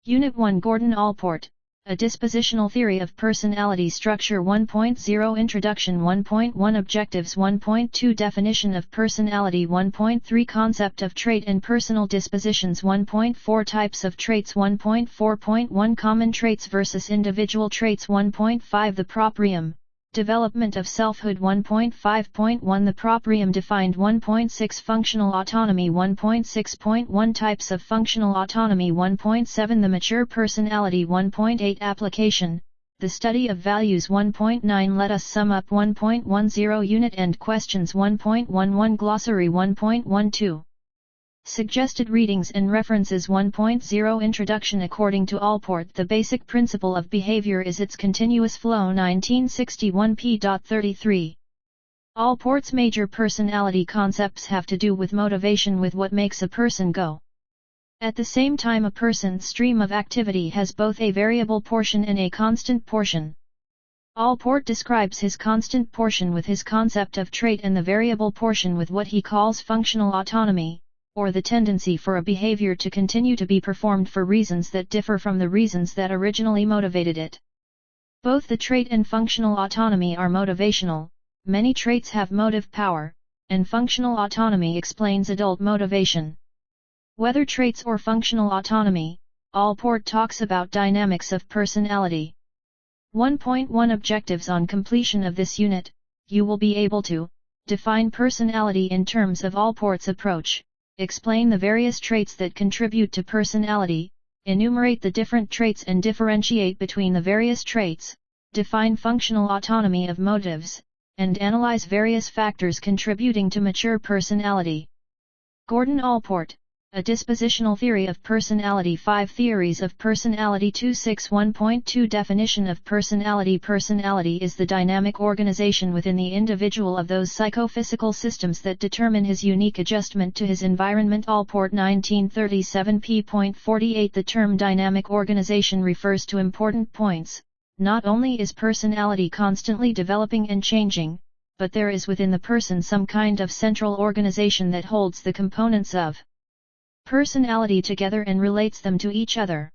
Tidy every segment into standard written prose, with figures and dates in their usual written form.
Unit 1 Gordon Allport, A Dispositional Theory of Personality Structure 1.0 Introduction 1.1 Objectives 1.2 Definition of Personality 1.3 Concept of Trait and Personal Dispositions 1.4 Types of Traits 1.4.1 Common Traits versus Individual Traits 1.5 The Proprium, Development of Selfhood 1.5.1 The Proprium Defined 1.6 Functional Autonomy 1.6.1 Types of Functional Autonomy 1.7 The Mature Personality 1.8 Application, The Study of Values 1.9 Let us sum up 1.10 Unit End Questions 1.11 Glossary 1.12 Suggested readings and references 1.0 Introduction According to Allport, the basic principle of behavior is its continuous flow 1961 p.33. Allport's major personality concepts have to do with motivation, with what makes a person go. At the same time, a person's stream of activity has both a variable portion and a constant portion. Allport describes his constant portion with his concept of trait and the variable portion with what he calls functional autonomy, or the tendency for a behavior to continue to be performed for reasons that differ from the reasons that originally motivated it. Both the trait and functional autonomy are motivational. Many traits have motive power, and functional autonomy explains adult motivation. Whether traits or functional autonomy, Allport talks about dynamics of personality. 1.1 Objectives On completion of this unit, you will be able to define personality in terms of Allport's approach, explain the various traits that contribute to personality, enumerate the different traits and differentiate between the various traits, define functional autonomy of motives, and analyze various factors contributing to mature personality. Gordon Allport, A Dispositional Theory of Personality 5 Theories of Personality 261.2 Definition of Personality Personality is the dynamic organization within the individual of those psychophysical systems that determine his unique adjustment to his environment. Allport 1937 p.48 The term dynamic organization refers to important points. Not only is personality constantly developing and changing, but there is within the person some kind of central organization that holds the components of personality together and relates them to each other.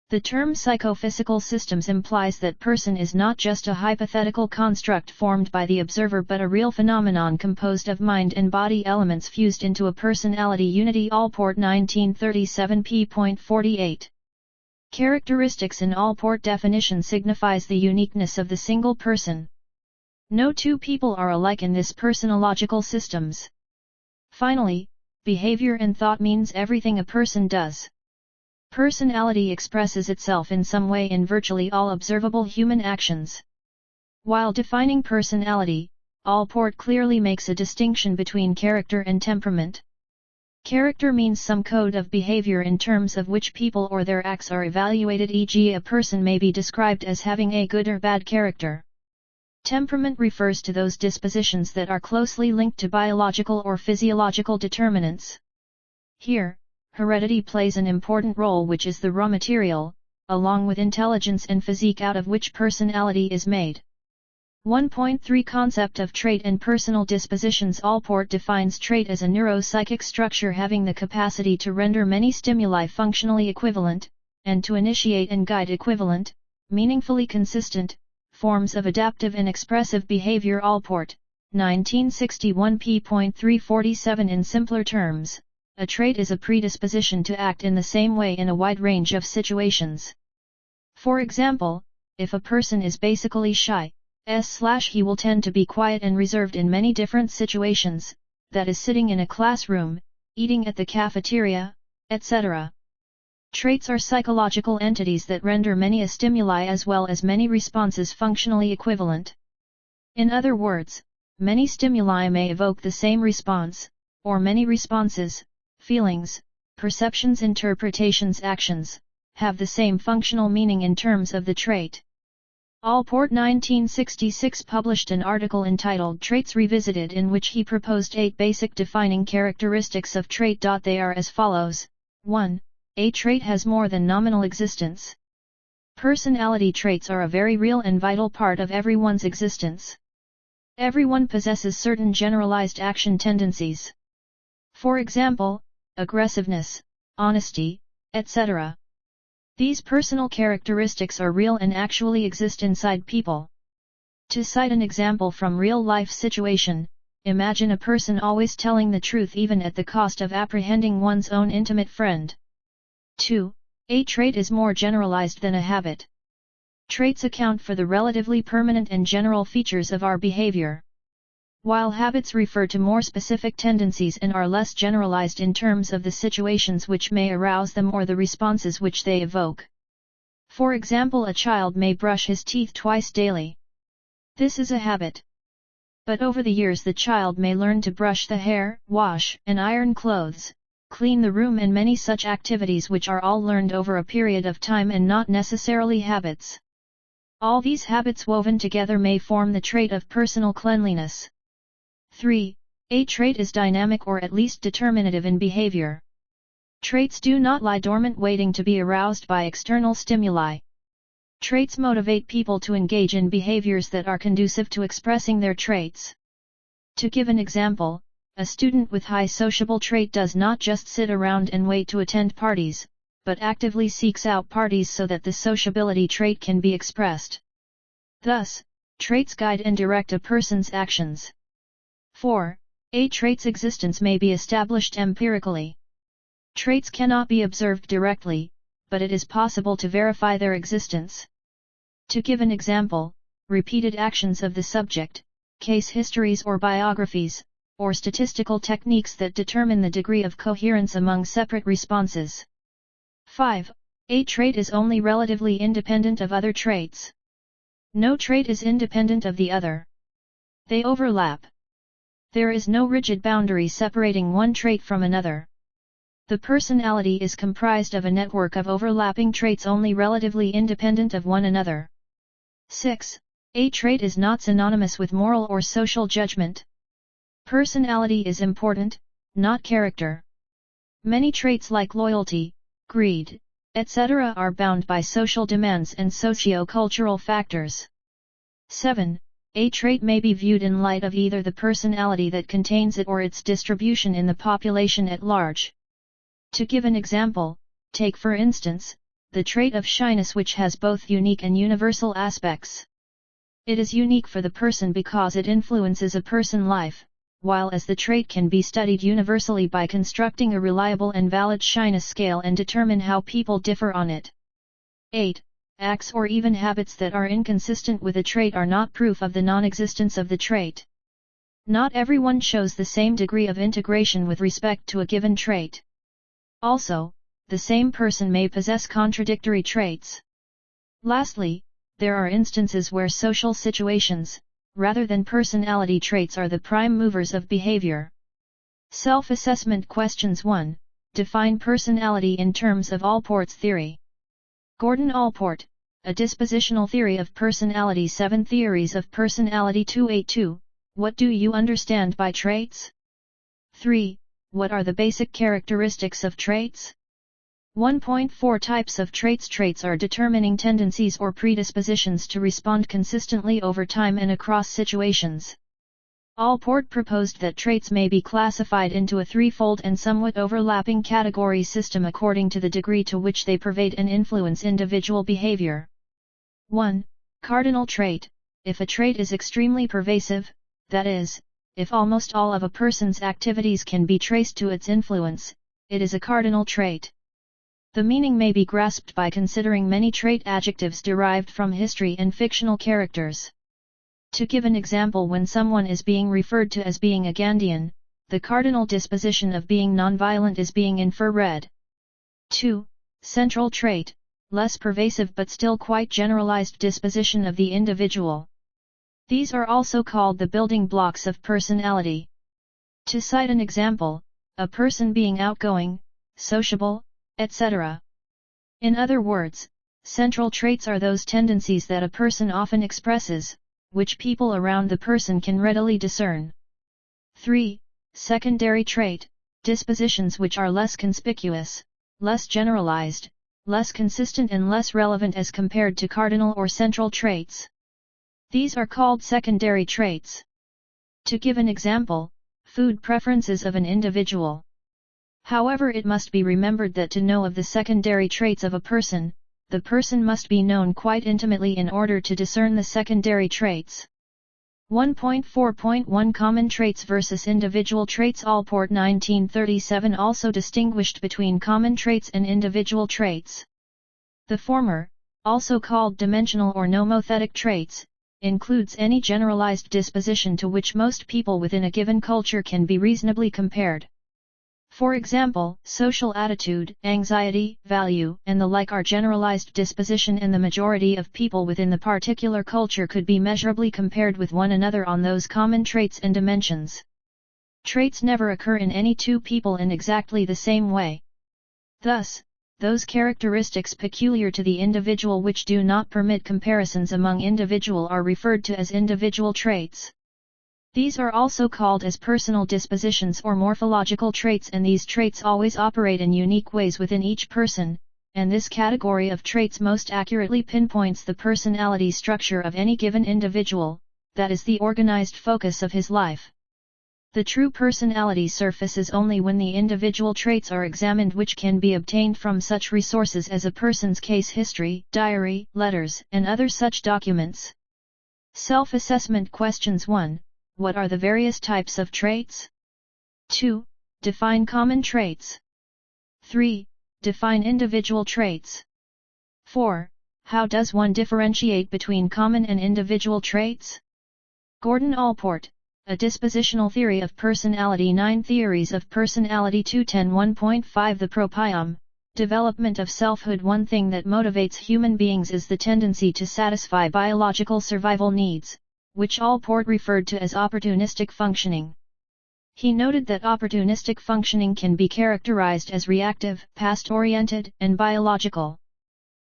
The term psychophysical systems implies that person is not just a hypothetical construct formed by the observer but a real phenomenon composed of mind and body elements fused into a personality unity. Allport 1937 p.48. Characteristics in Allport definition signifies the uniqueness of the single person. No two people are alike in this personological systems. Finally, behavior and thought means everything a person does. Personality expresses itself in some way in virtually all observable human actions. While defining personality, Allport clearly makes a distinction between character and temperament. Character means some code of behavior in terms of which people or their acts are evaluated, e.g., a person may be described as having a good or bad character. Temperament refers to those dispositions that are closely linked to biological or physiological determinants. Here, heredity plays an important role, which is the raw material, along with intelligence and physique, out of which personality is made. 1.3 Concept of Trait and Personal Dispositions. Allport defines trait as a neuropsychic structure having the capacity to render many stimuli functionally equivalent, and to initiate and guide equivalent, meaningfully consistent, forms of adaptive and expressive behavior. Allport, 1961 p.347 In simpler terms, a trait is a predisposition to act in the same way in a wide range of situations. For example, if a person is basically shy, he will tend to be quiet and reserved in many different situations, that is, sitting in a classroom, eating at the cafeteria, etc. Traits are psychological entities that render many a stimuli as well as many responses functionally equivalent. In other words, many stimuli may evoke the same response, or many responses, feelings, perceptions, interpretations, actions, have the same functional meaning in terms of the trait. Allport 1966 published an article entitled Traits Revisited, in which he proposed 8 basic defining characteristics of trait. They are as follows. 1. A trait has more than nominal existence. Personality traits are a very real and vital part of everyone's existence. Everyone possesses certain generalized action tendencies. For example, aggressiveness, honesty, etc. These personal characteristics are real and actually exist inside people. To cite an example from real-life situation, imagine a person always telling the truth even at the cost of apprehending one's own intimate friend. 2. A trait is more generalized than a habit. Traits account for the relatively permanent and general features of our behavior, while habits refer to more specific tendencies and are less generalized in terms of the situations which may arouse them or the responses which they evoke. For example, a child may brush his teeth twice daily. This is a habit. But over the years the child may learn to brush the hair, wash and iron clothes, clean the room, and many such activities which are all learned over a period of time and not necessarily habits. All these habits woven together may form the trait of personal cleanliness. 3. A trait is dynamic or at least determinative in behavior. Traits do not lie dormant waiting to be aroused by external stimuli. Traits motivate people to engage in behaviors that are conducive to expressing their traits. To give an example, a student with high sociable trait does not just sit around and wait to attend parties, but actively seeks out parties so that the sociability trait can be expressed. Thus, traits guide and direct a person's actions. 4. A trait's existence may be established empirically. Traits cannot be observed directly, but it is possible to verify their existence. To give an example, repeated actions of the subject, case histories or biographies, or statistical techniques that determine the degree of coherence among separate responses. 5. A trait is only relatively independent of other traits. No trait is independent of the other. They overlap. There is no rigid boundary separating one trait from another. The personality is comprised of a network of overlapping traits only relatively independent of one another. 6. A trait is not synonymous with moral or social judgment. Personality is important, not character. Many traits like loyalty, greed, etc. are bound by social demands and socio-cultural factors. 7. A trait may be viewed in light of either the personality that contains it or its distribution in the population at large. To give an example, take for instance, the trait of shyness, which has both unique and universal aspects. It is unique for the person because it influences a person's life, while as the trait can be studied universally by constructing a reliable and valid shyness scale and determine how people differ on it. 8. Acts or even habits that are inconsistent with a trait are not proof of the non-existence of the trait. Not everyone shows the same degree of integration with respect to a given trait. Also, the same person may possess contradictory traits. Lastly, there are instances where social situations, rather than personality traits, are the prime movers of behavior. Self-assessment questions. 1. Define personality in terms of Allport's theory. Gordon Allport, A Dispositional Theory of Personality. 7 Theories of Personality. 282, What do you understand by traits? 3. What are the basic characteristics of traits? 1.4 Types of traits. Traits are determining tendencies or predispositions to respond consistently over time and across situations. Allport proposed that traits may be classified into a threefold and somewhat overlapping category system according to the degree to which they pervade and influence individual behavior. 1. Cardinal trait. If a trait is extremely pervasive, that is, if almost all of a person's activities can be traced to its influence, it is a cardinal trait. The meaning may be grasped by considering many trait adjectives derived from history and fictional characters. To give an example, when someone is being referred to as being a Gandhian, the cardinal disposition of being nonviolent is being infrared. 2. Central trait, less pervasive but still quite generalized disposition of the individual. These are also called the building blocks of personality. To cite an example, a person being outgoing, sociable, etc. In other words, central traits are those tendencies that a person often expresses, which people around the person can readily discern. 3. Secondary trait, dispositions which are less conspicuous, less generalized, less consistent and less relevant as compared to cardinal or central traits. These are called secondary traits. To give an example, food preferences of an individual. However, it must be remembered that to know of the secondary traits of a person, the person must be known quite intimately in order to discern the secondary traits. 1.4.1 Common traits versus individual traits. Allport 1937 also distinguished between common traits and individual traits. The former, also called dimensional or nomothetic traits, includes any generalized disposition to which most people within a given culture can be reasonably compared. For example, social attitude, anxiety, value, and the like are generalized disposition, and the majority of people within the particular culture could be measurably compared with one another on those common traits and dimensions. Traits never occur in any two people in exactly the same way. Thus, those characteristics peculiar to the individual which do not permit comparisons among individuals are referred to as individual traits. These are also called as personal dispositions or morphological traits, and these traits always operate in unique ways within each person, and this category of traits most accurately pinpoints the personality structure of any given individual, that is the organized focus of his life. The true personality surfaces only when the individual traits are examined, which can be obtained from such resources as a person's case history, diary, letters, and other such documents. Self-assessment questions. 1. What are the various types of traits? 2. Define common traits. 3. Define individual traits. 4. How does one differentiate between common and individual traits? Gordon Allport, A Dispositional Theory of Personality. 9 Theories of Personality. 210 1.5 The Proprium, Development of Selfhood. One thing that motivates human beings is the tendency to satisfy biological survival needs, which Allport referred to as opportunistic functioning. He noted that opportunistic functioning can be characterized as reactive, past-oriented, and biological.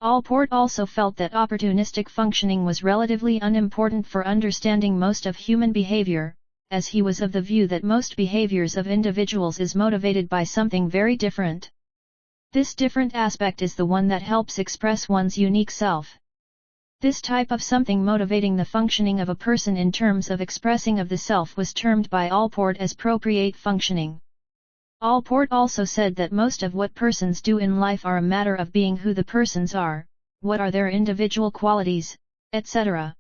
Allport also felt that opportunistic functioning was relatively unimportant for understanding most of human behavior, as he was of the view that most behaviors of individuals is motivated by something very different. This different aspect is the one that helps express one's unique self. This type of something motivating the functioning of a person in terms of expressing of the self was termed by Allport as propriate functioning. Allport also said that most of what persons do in life are a matter of being who the persons are, what are their individual qualities, etc.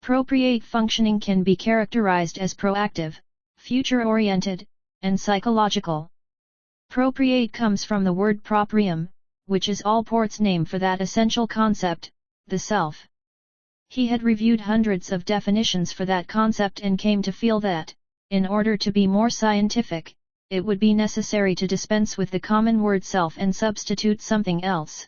Propriate functioning can be characterized as proactive, future-oriented, and psychological. Propriate comes from the word proprium, which is Allport's name for that essential concept, the self. He had reviewed hundreds of definitions for that concept and came to feel that, in order to be more scientific, it would be necessary to dispense with the common word self and substitute something else.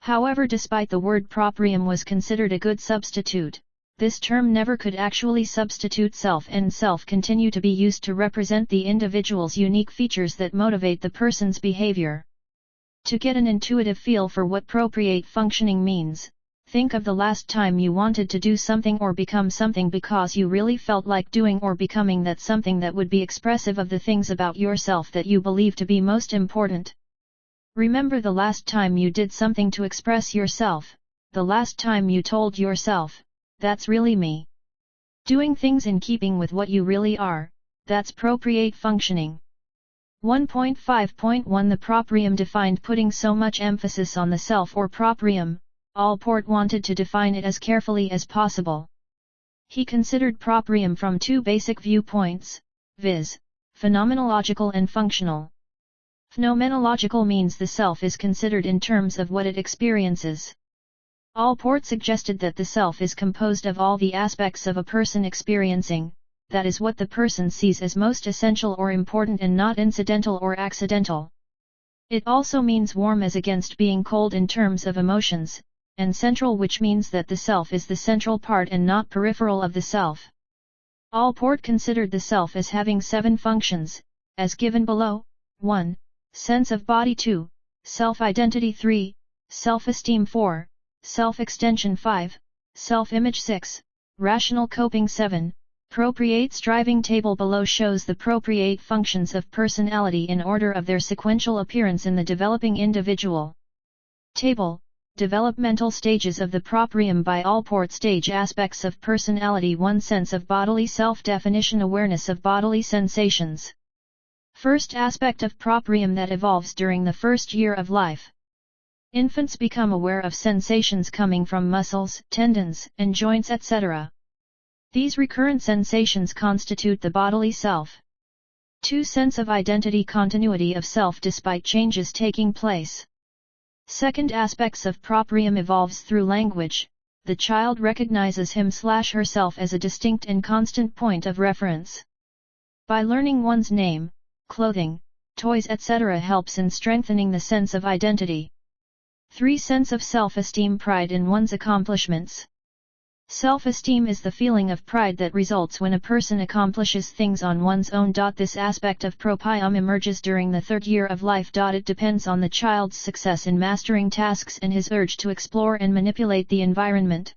However, despite the word proprium was considered a good substitute, this term never could actually substitute self, and self continue to be used to represent the individual's unique features that motivate the person's behavior. To get an intuitive feel for what propriate functioning means, think of the last time you wanted to do something or become something because you really felt like doing or becoming that something that would be expressive of the things about yourself that you believe to be most important. Remember the last time you did something to express yourself, the last time you told yourself, "That's really me." Doing things in keeping with what you really are, that's propriate functioning. 1.5.1 The proprium defined. Putting so much emphasis on the self or proprium, Allport wanted to define it as carefully as possible. He considered proprium from two basic viewpoints, viz., phenomenological and functional. Phenomenological means the self is considered in terms of what it experiences. Allport suggested that the self is composed of all the aspects of a person experiencing, that is what the person sees as most essential or important and not incidental or accidental. It also means warm as against being cold in terms of emotions, and central, which means that the self is the central part and not peripheral of the self. Allport considered the self as having 7 functions, as given below: 1. Sense of body. 2. Self-identity. 3. Self-esteem. 4. Self-extension. 5. Self-image. 6. Rational coping. 7. Propriate striving. Table below shows the propriate functions of personality in order of their sequential appearance in the developing individual. Table: Developmental stages of the proprium by Allport. Stage: aspects of personality. 1. Sense of bodily self. Definition: awareness of bodily sensations. First aspect of proprium that evolves during the first year of life. Infants become aware of sensations coming from muscles, tendons, and joints, etc. These recurrent sensations constitute the bodily self. 2. Sense of identity, continuity of self despite changes taking place. Second, aspects of proprium evolves through language. The child recognizes him/herself as a distinct and constant point of reference. By learning one's name, clothing, toys, etc. helps in strengthening the sense of identity. 3. Sense of self-esteem, pride in one's accomplishments. Self-esteem is the feeling of pride that results when a person accomplishes things on one's own. This aspect of proprium emerges during the 3rd year of life. It depends on the child's success in mastering tasks and his urge to explore and manipulate the environment.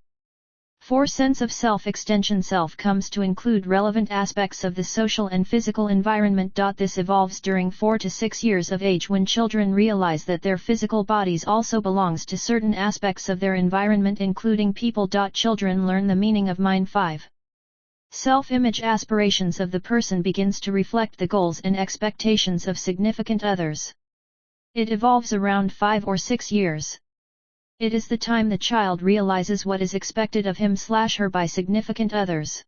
4. Sense of self-extension. Self comes to include relevant aspects of the social and physical environment. This evolves during 4 to 6 years of age when children realize that their physical bodies also belongs to certain aspects of their environment including people. Children learn the meaning of mind. 5. Self-image. Aspirations of the person begins to reflect the goals and expectations of significant others. It evolves around 5 or 6 years. It is the time the child realizes what is expected of him/her by significant others.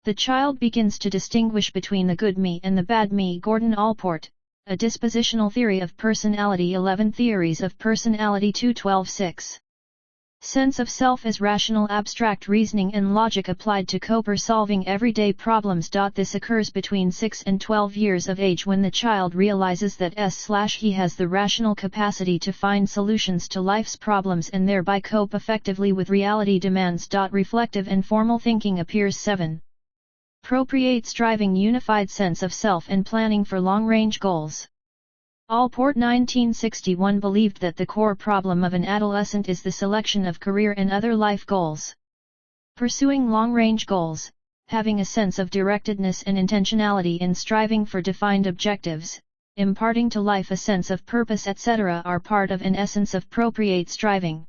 The child begins to distinguish between the good me and the bad me. Gordon Allport, A Dispositional Theory of Personality. 11 Theories of Personality. 212-6. Sense of self as rational abstract reasoning and logic applied to cope or solving everyday problems. This occurs between 6 and 12 years of age when the child realizes that he has the rational capacity to find solutions to life's problems and thereby cope effectively with reality demands. Reflective and formal thinking appears. 7. Appropriate striving, unified sense of self and planning for long-range goals. Allport 1961 believed that the core problem of an adolescent is the selection of career and other life goals. Pursuing long-range goals, having a sense of directedness and intentionality in striving for defined objectives, imparting to life a sense of purpose, etc. are part of an essence of appropriate striving.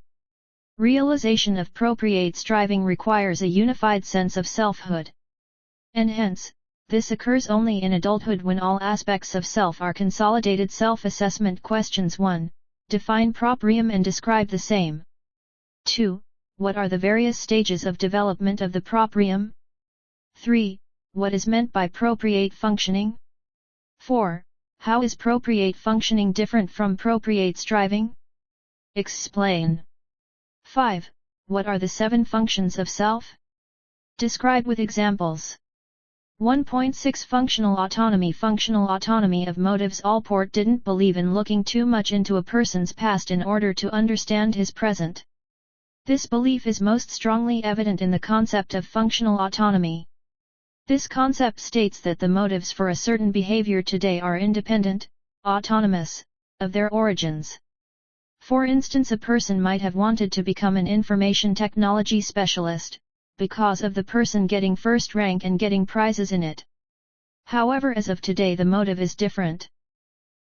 Realization of appropriate striving requires a unified sense of selfhood. And hence, this occurs only in adulthood when all aspects of self are consolidated. Self-assessment questions. 1. Define proprium and describe the same. 2. What are the various stages of development of the proprium? 3. What is meant by appropriate functioning? 4. How is appropriate functioning different from appropriate striving? Explain. 5. What are the 7 functions of self? Describe with examples. 1.6 Functional autonomy. Functional autonomy of motives. Allport didn't believe in looking too much into a person's past in order to understand his present. This belief is most strongly evident in the concept of functional autonomy. This concept states that the motives for a certain behavior today are independent, autonomous, of their origins. For instance, a person might have wanted to become an information technology specialist, because of the person getting first rank and getting prizes in it. However, as of today the motive is different.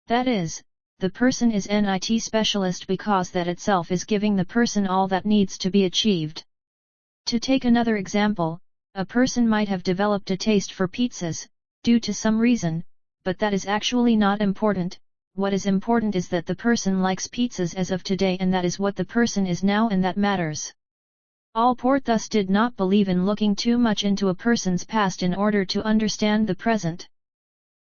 That is, the person is an IT specialist because that itself is giving the person all that needs to be achieved. To take another example, a person might have developed a taste for pizzas, due to some reason, but that is actually not important. What is important is that the person likes pizzas as of today, and that is what the person is now, and that matters. Allport thus did not believe in looking too much into a person's past in order to understand the present.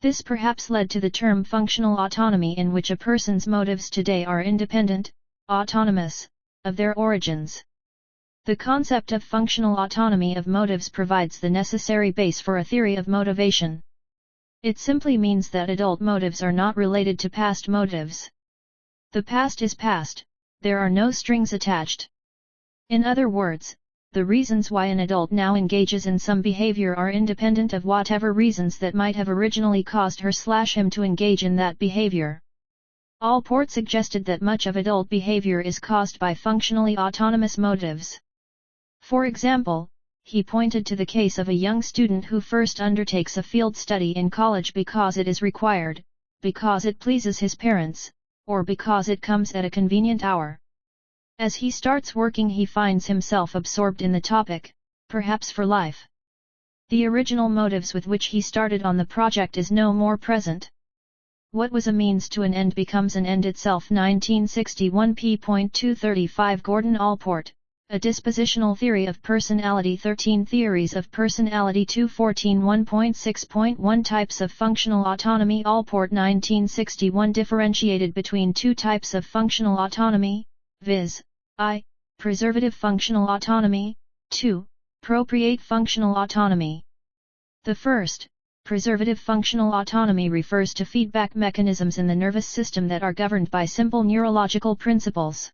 This perhaps led to the term functional autonomy, in which a person's motives today are independent, autonomous, of their origins. The concept of functional autonomy of motives provides the necessary base for a theory of motivation. It simply means that adult motives are not related to past motives. The past is past, there are no strings attached. In other words, the reasons why an adult now engages in some behavior are independent of whatever reasons that might have originally caused her/him to engage in that behavior. Allport suggested that much of adult behavior is caused by functionally autonomous motives. For example, he pointed to the case of a young student who first undertakes a field study in college because it is required, because it pleases his parents, or because it comes at a convenient hour. As he starts working, he finds himself absorbed in the topic, perhaps for life. The original motives with which he started on the project is no more present. What was a means to an end becomes an end itself. 1961 p.235 Gordon Allport, A Dispositional Theory of Personality. 13 Theories of Personality. 214 1.6.1 Types of Functional Autonomy. Allport 1961 differentiated between two types of functional autonomy, viz. I. Preservative functional autonomy, 2. Propriate functional autonomy. The first, preservative functional autonomy, refers to feedback mechanisms in the nervous system that are governed by simple neurological principles.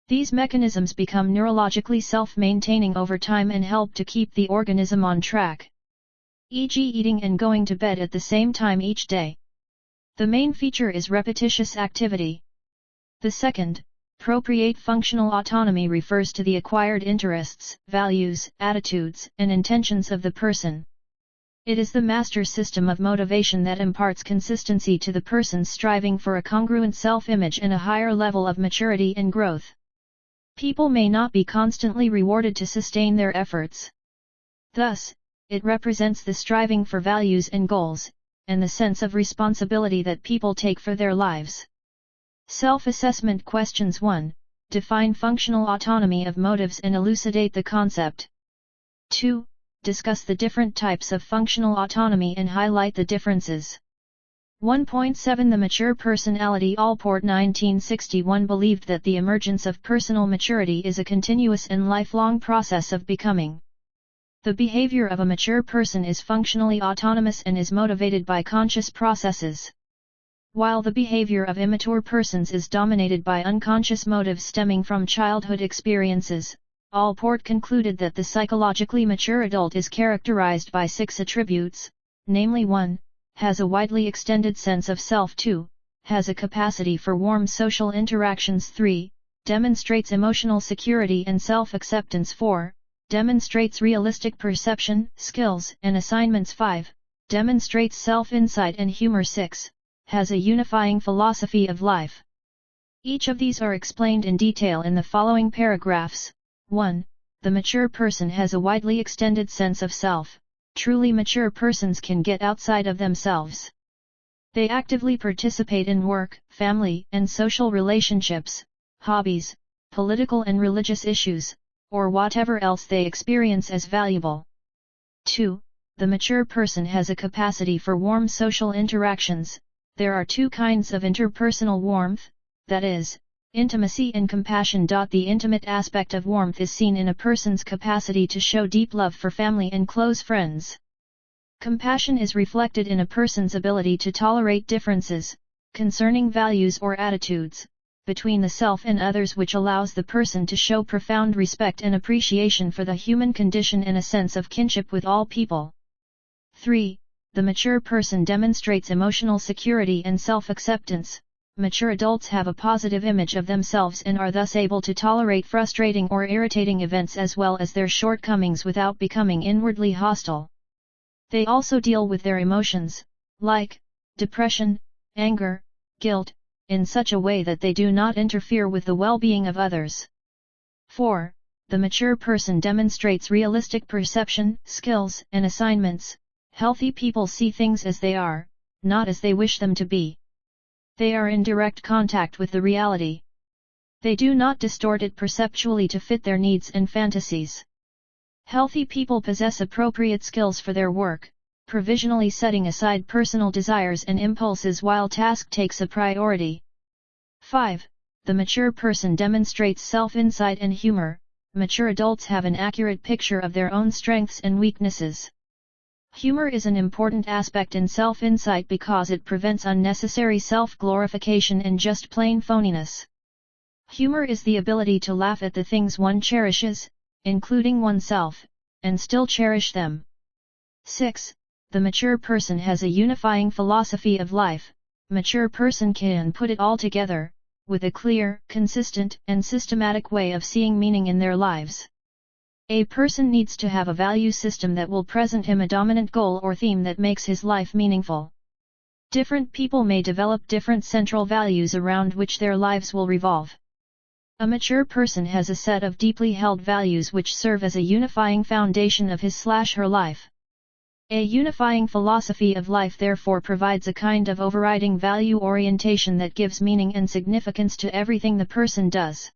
These mechanisms become neurologically self-maintaining over time and help to keep the organism on track, e.g. eating and going to bed at the same time each day. The main feature is repetitious activity. The second, propriate functional autonomy, refers to the acquired interests, values, attitudes, and intentions of the person. It is the master system of motivation that imparts consistency to the person's striving for a congruent self-image and a higher level of maturity and growth. People may not be constantly rewarded to sustain their efforts. Thus, it represents the striving for values and goals, and the sense of responsibility that people take for their lives. Self-assessment questions. 1. Define functional autonomy of motives and elucidate the concept. 2. Discuss the different types of functional autonomy and highlight the differences. 1.7 The mature personality. Allport 1961 believed that the emergence of personal maturity is a continuous and lifelong process of becoming. The behavior of a mature person is functionally autonomous and is motivated by conscious processes, while the behavior of immature persons is dominated by unconscious motives stemming from childhood experiences. Allport concluded that the psychologically mature adult is characterized by 6 attributes, namely 1. Has a widely extended sense of self. 2. Has a capacity for warm social interactions. 3. Demonstrates emotional security and self-acceptance. 4. Demonstrates realistic perception, skills, and assignments. 5. Demonstrates self-insight and humor. 6. Has a unifying philosophy of life. Each of these are explained in detail in the following paragraphs. 1. The mature person has a widely extended sense of self. Truly mature persons can get outside of themselves. They actively participate in work, family, and social relationships, hobbies, political and religious issues, or whatever else they experience as valuable. 2. The mature person has a capacity for warm social interactions. There are 2 kinds of interpersonal warmth, that is, intimacy and compassion. The intimate aspect of warmth is seen in a person's capacity to show deep love for family and close friends. Compassion is reflected in a person's ability to tolerate differences, concerning values or attitudes, between the self and others, which allows the person to show profound respect and appreciation for the human condition and a sense of kinship with all people. 3. The mature person demonstrates emotional security and self-acceptance. Mature adults have a positive image of themselves and are thus able to tolerate frustrating or irritating events as well as their shortcomings without becoming inwardly hostile. They also deal with their emotions, like depression, anger, guilt, in such a way that they do not interfere with the well-being of others. 4. The mature person demonstrates realistic perception, skills, and assignments. Healthy people see things as they are, not as they wish them to be. They are in direct contact with the reality. They do not distort it perceptually to fit their needs and fantasies. Healthy people possess appropriate skills for their work, provisionally setting aside personal desires and impulses while task takes a priority. 5. The mature person demonstrates self-insight and humor. Mature adults have an accurate picture of their own strengths and weaknesses. Humor is an important aspect in self-insight because it prevents unnecessary self-glorification and just plain phoniness. Humor is the ability to laugh at the things one cherishes, including oneself, and still cherish them. 6. The mature person has a unifying philosophy of life. Mature person can put it all together, with a clear, consistent, and systematic way of seeing meaning in their lives. A person needs to have a value system that will present him a dominant goal or theme that makes his life meaningful. Different people may develop different central values around which their lives will revolve. A mature person has a set of deeply held values which serve as a unifying foundation of his/her life. A unifying philosophy of life therefore provides a kind of overriding value orientation that gives meaning and significance to everything the person does.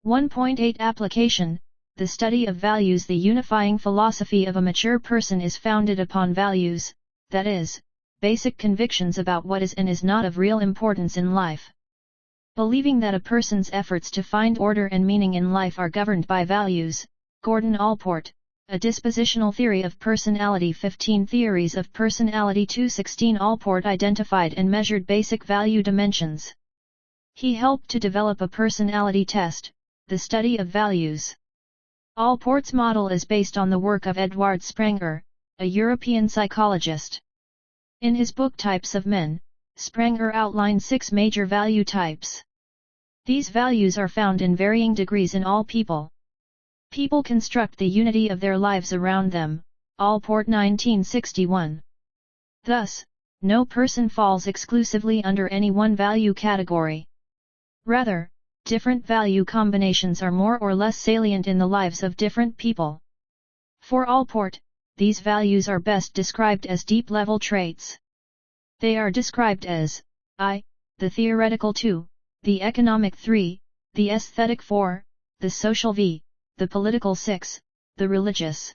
1.8 Application. The study of values. The unifying philosophy of a mature person is founded upon values, that is, basic convictions about what is and is not of real importance in life. Believing that a person's efforts to find order and meaning in life are governed by values. Gordon Allport, A Dispositional Theory of Personality. 15 Theories of Personality. 216 Allport identified and measured basic value dimensions. He helped to develop a personality test, the study of values. Allport's model is based on the work of Edward Sprenger, a European psychologist. In his book Types of Men, Sprenger outlined 6 major value types. These values are found in varying degrees in all people. People construct the unity of their lives around them, Allport 1961. Thus, no person falls exclusively under any one value category. Rather, different value combinations are more or less salient in the lives of different people. For Allport, these values are best described as deep-level traits. They are described as I, the theoretical 2, the economic 3, the aesthetic 4, the social V, the political 6, the religious.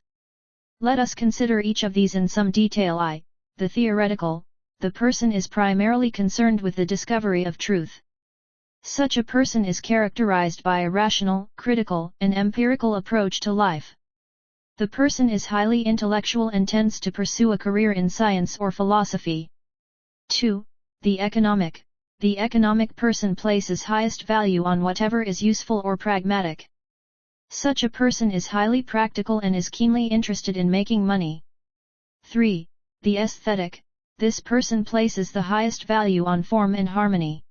Let us consider each of these in some detail. I, the theoretical. The person is primarily concerned with the discovery of truth. Such a person is characterized by a rational, critical, and empirical approach to life. The person is highly intellectual and tends to pursue a career in science or philosophy. 2. The economic. The economic person places highest value on whatever is useful or pragmatic. Such a person is highly practical and is keenly interested in making money. 3. The aesthetic. This person places the highest value on form and harmony.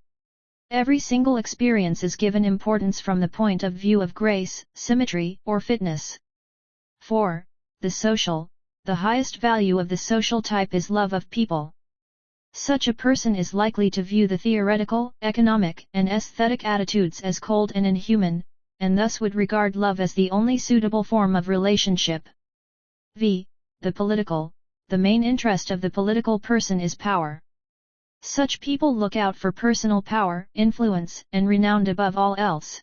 Every single experience is given importance from the point of view of grace, symmetry, or fitness. 4. The social. The highest value of the social type is love of people. Such a person is likely to view the theoretical, economic, and aesthetic attitudes as cold and inhuman, and thus would regard love as the only suitable form of relationship. V. The political. The main interest of the political person is power. Such people look out for personal power, influence, and renown above all else.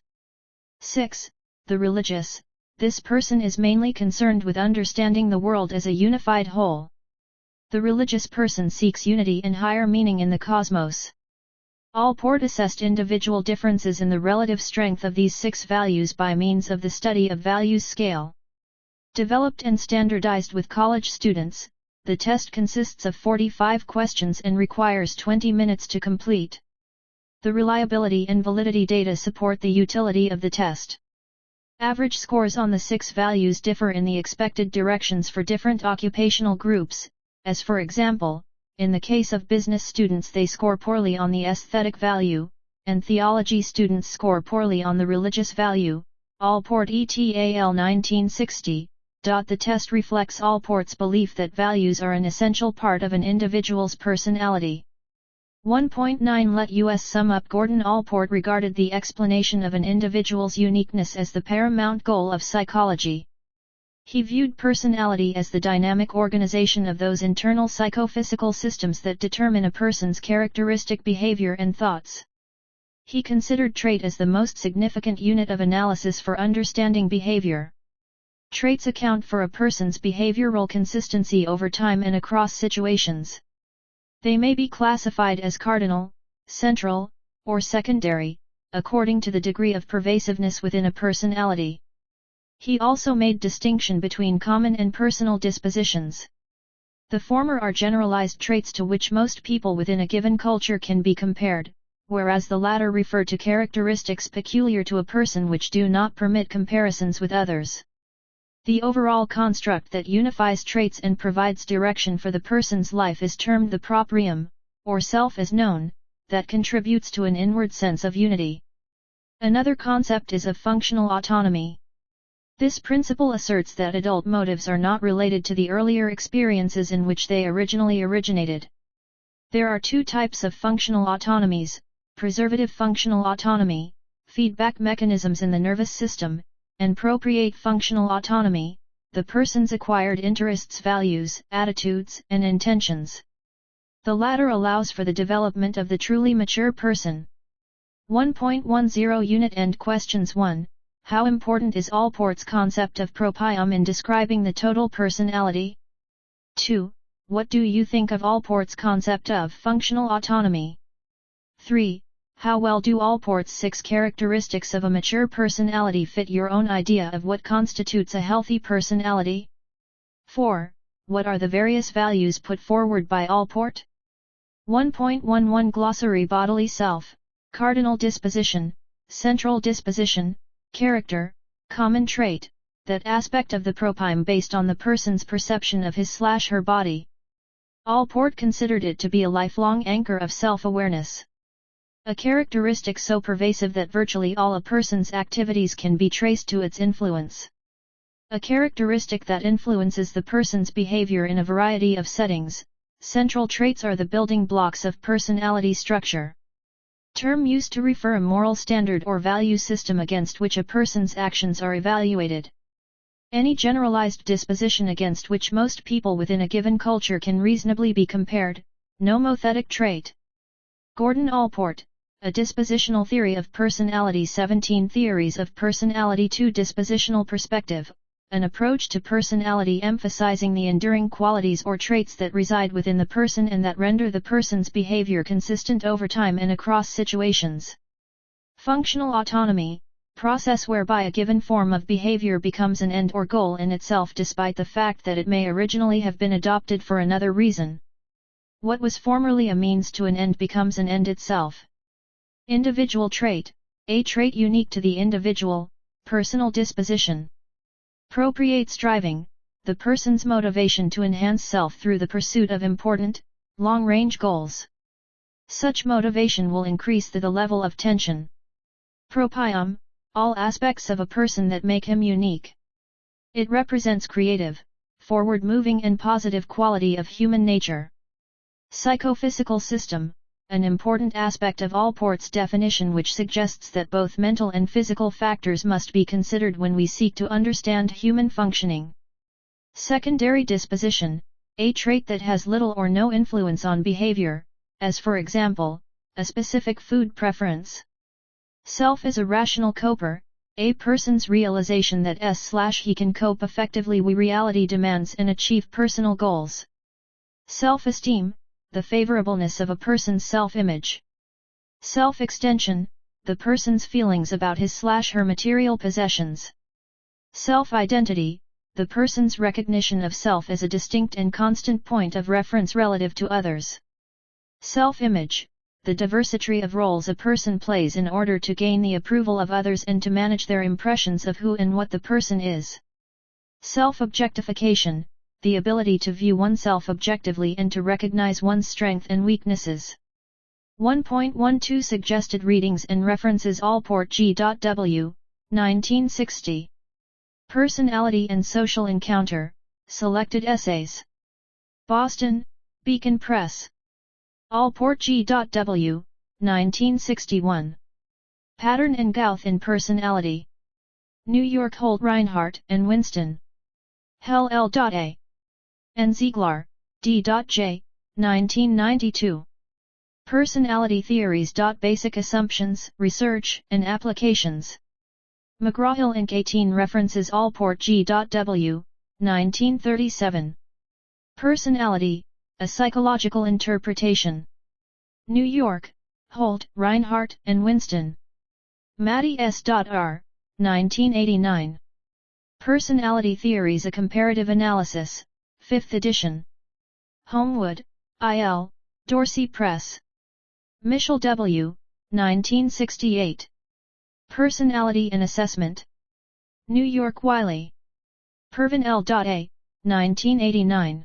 6. The religious. This person is mainly concerned with understanding the world as a unified whole. The religious person seeks unity and higher meaning in the cosmos. Allport assessed individual differences in the relative strength of these 6 values by means of the study of values scale. Developed and standardized with college students, the test consists of 45 questions and requires 20 minutes to complete. The reliability and validity data support the utility of the test. Average scores on the 6 values differ in the expected directions for different occupational groups, as for example, in the case of business students they score poorly on the aesthetic value, and theology students score poorly on the religious value. Allport et al. 1960. The test reflects Allport's belief that values are an essential part of an individual's personality. 1.9 Let us sum up. Gordon Allport regarded the explanation of an individual's uniqueness as the paramount goal of psychology. He viewed personality as the dynamic organization of those internal psychophysical systems that determine a person's characteristic behavior and thoughts. He considered trait as the most significant unit of analysis for understanding behavior. Traits account for a person's behavioral consistency over time and across situations. They may be classified as cardinal, central, or secondary, according to the degree of pervasiveness within a personality. He also made distinction between common and personal dispositions. The former are generalized traits to which most people within a given culture can be compared, whereas the latter refer to characteristics peculiar to a person which do not permit comparisons with others. The overall construct that unifies traits and provides direction for the person's life is termed the proprium, or self as known, that contributes to an inward sense of unity. Another concept is of functional autonomy. This principle asserts that adult motives are not related to the earlier experiences in which they originally originated. There are 2 types of functional autonomies: preservative functional autonomy, feedback mechanisms in the nervous system, and propriate functional autonomy, the person's acquired interests, values, attitudes, and intentions. The latter allows for the development of the truly mature person. 1.10 Unit End Questions 1. How important is Allport's concept of proprium in describing the total personality? 2. What do you think of Allport's concept of functional autonomy? 3. How well do Allport's 6 characteristics of a mature personality fit your own idea of what constitutes a healthy personality? 4. What are the various values put forward by Allport? 1.11 Glossary Bodily Self, Cardinal Disposition, Central Disposition, Character, Common Trait, that aspect of the proprium based on the person's perception of his/her body. Allport considered it to be a lifelong anchor of self-awareness. A characteristic so pervasive that virtually all a person's activities can be traced to its influence. A characteristic that influences the person's behavior in a variety of settings. Central traits are the building blocks of personality structure. Term used to refer a moral standard or value system against which a person's actions are evaluated. Any generalized disposition against which most people within a given culture can reasonably be compared. Nomothetic trait. Gordon Allport, A Dispositional Theory of Personality. 17 Theories of Personality. 2 Dispositional Perspective, an approach to personality emphasizing the enduring qualities or traits that reside within the person and that render the person's behavior consistent over time and across situations. Functional autonomy, process whereby a given form of behavior becomes an end or goal in itself despite the fact that it may originally have been adopted for another reason. What was formerly a means to an end becomes an end itself. Individual trait, a trait unique to the individual, personal disposition. Appropriate striving, the person's motivation to enhance self through the pursuit of important, long-range goals. Such motivation will increase the level of tension. Proprium, all aspects of a person that make him unique. It represents creative, forward-moving and positive quality of human nature. Psychophysical system, an important aspect of Allport's definition which suggests that both mental and physical factors must be considered when we seek to understand human functioning. Secondary disposition, a trait that has little or no influence on behavior, as for example, a specific food preference. Self is a rational coper, a person's realization that he can cope effectively with reality demands and achieve personal goals. Self-esteem, the favorableness of a person's self-image. Self-extension, the person's feelings about his/her material possessions. Self-identity, the person's recognition of self as a distinct and constant point of reference relative to others. Self-image, the diversity of roles a person plays in order to gain the approval of others and to manage their impressions of who and what the person is. Self-objectification, the ability to view oneself objectively and to recognize one's strengths and weaknesses. 1.12 Suggested readings and references. Allport G.W., 1960. Personality and Social Encounter, Selected Essays. Boston, Beacon Press. Allport G.W., 1961. Pattern and Gauth in Personality. New York Holt Reinhardt and Winston. Hell L.A. and Ziegler, D.J., 1992. Personality Theories. Basic Assumptions, Research, and Applications. McGraw-Hill Inc. 18 References. Allport G.W., 1937. Personality, A Psychological Interpretation. New York, Holt, Reinhardt, and Winston. Maddie S.R., 1989. Personality Theories. A Comparative Analysis, 5th edition. Homewood, I.L., Dorsey Press. Michel W., 1968. Personality and Assessment. New York Wiley. Pervin L.A., 1989.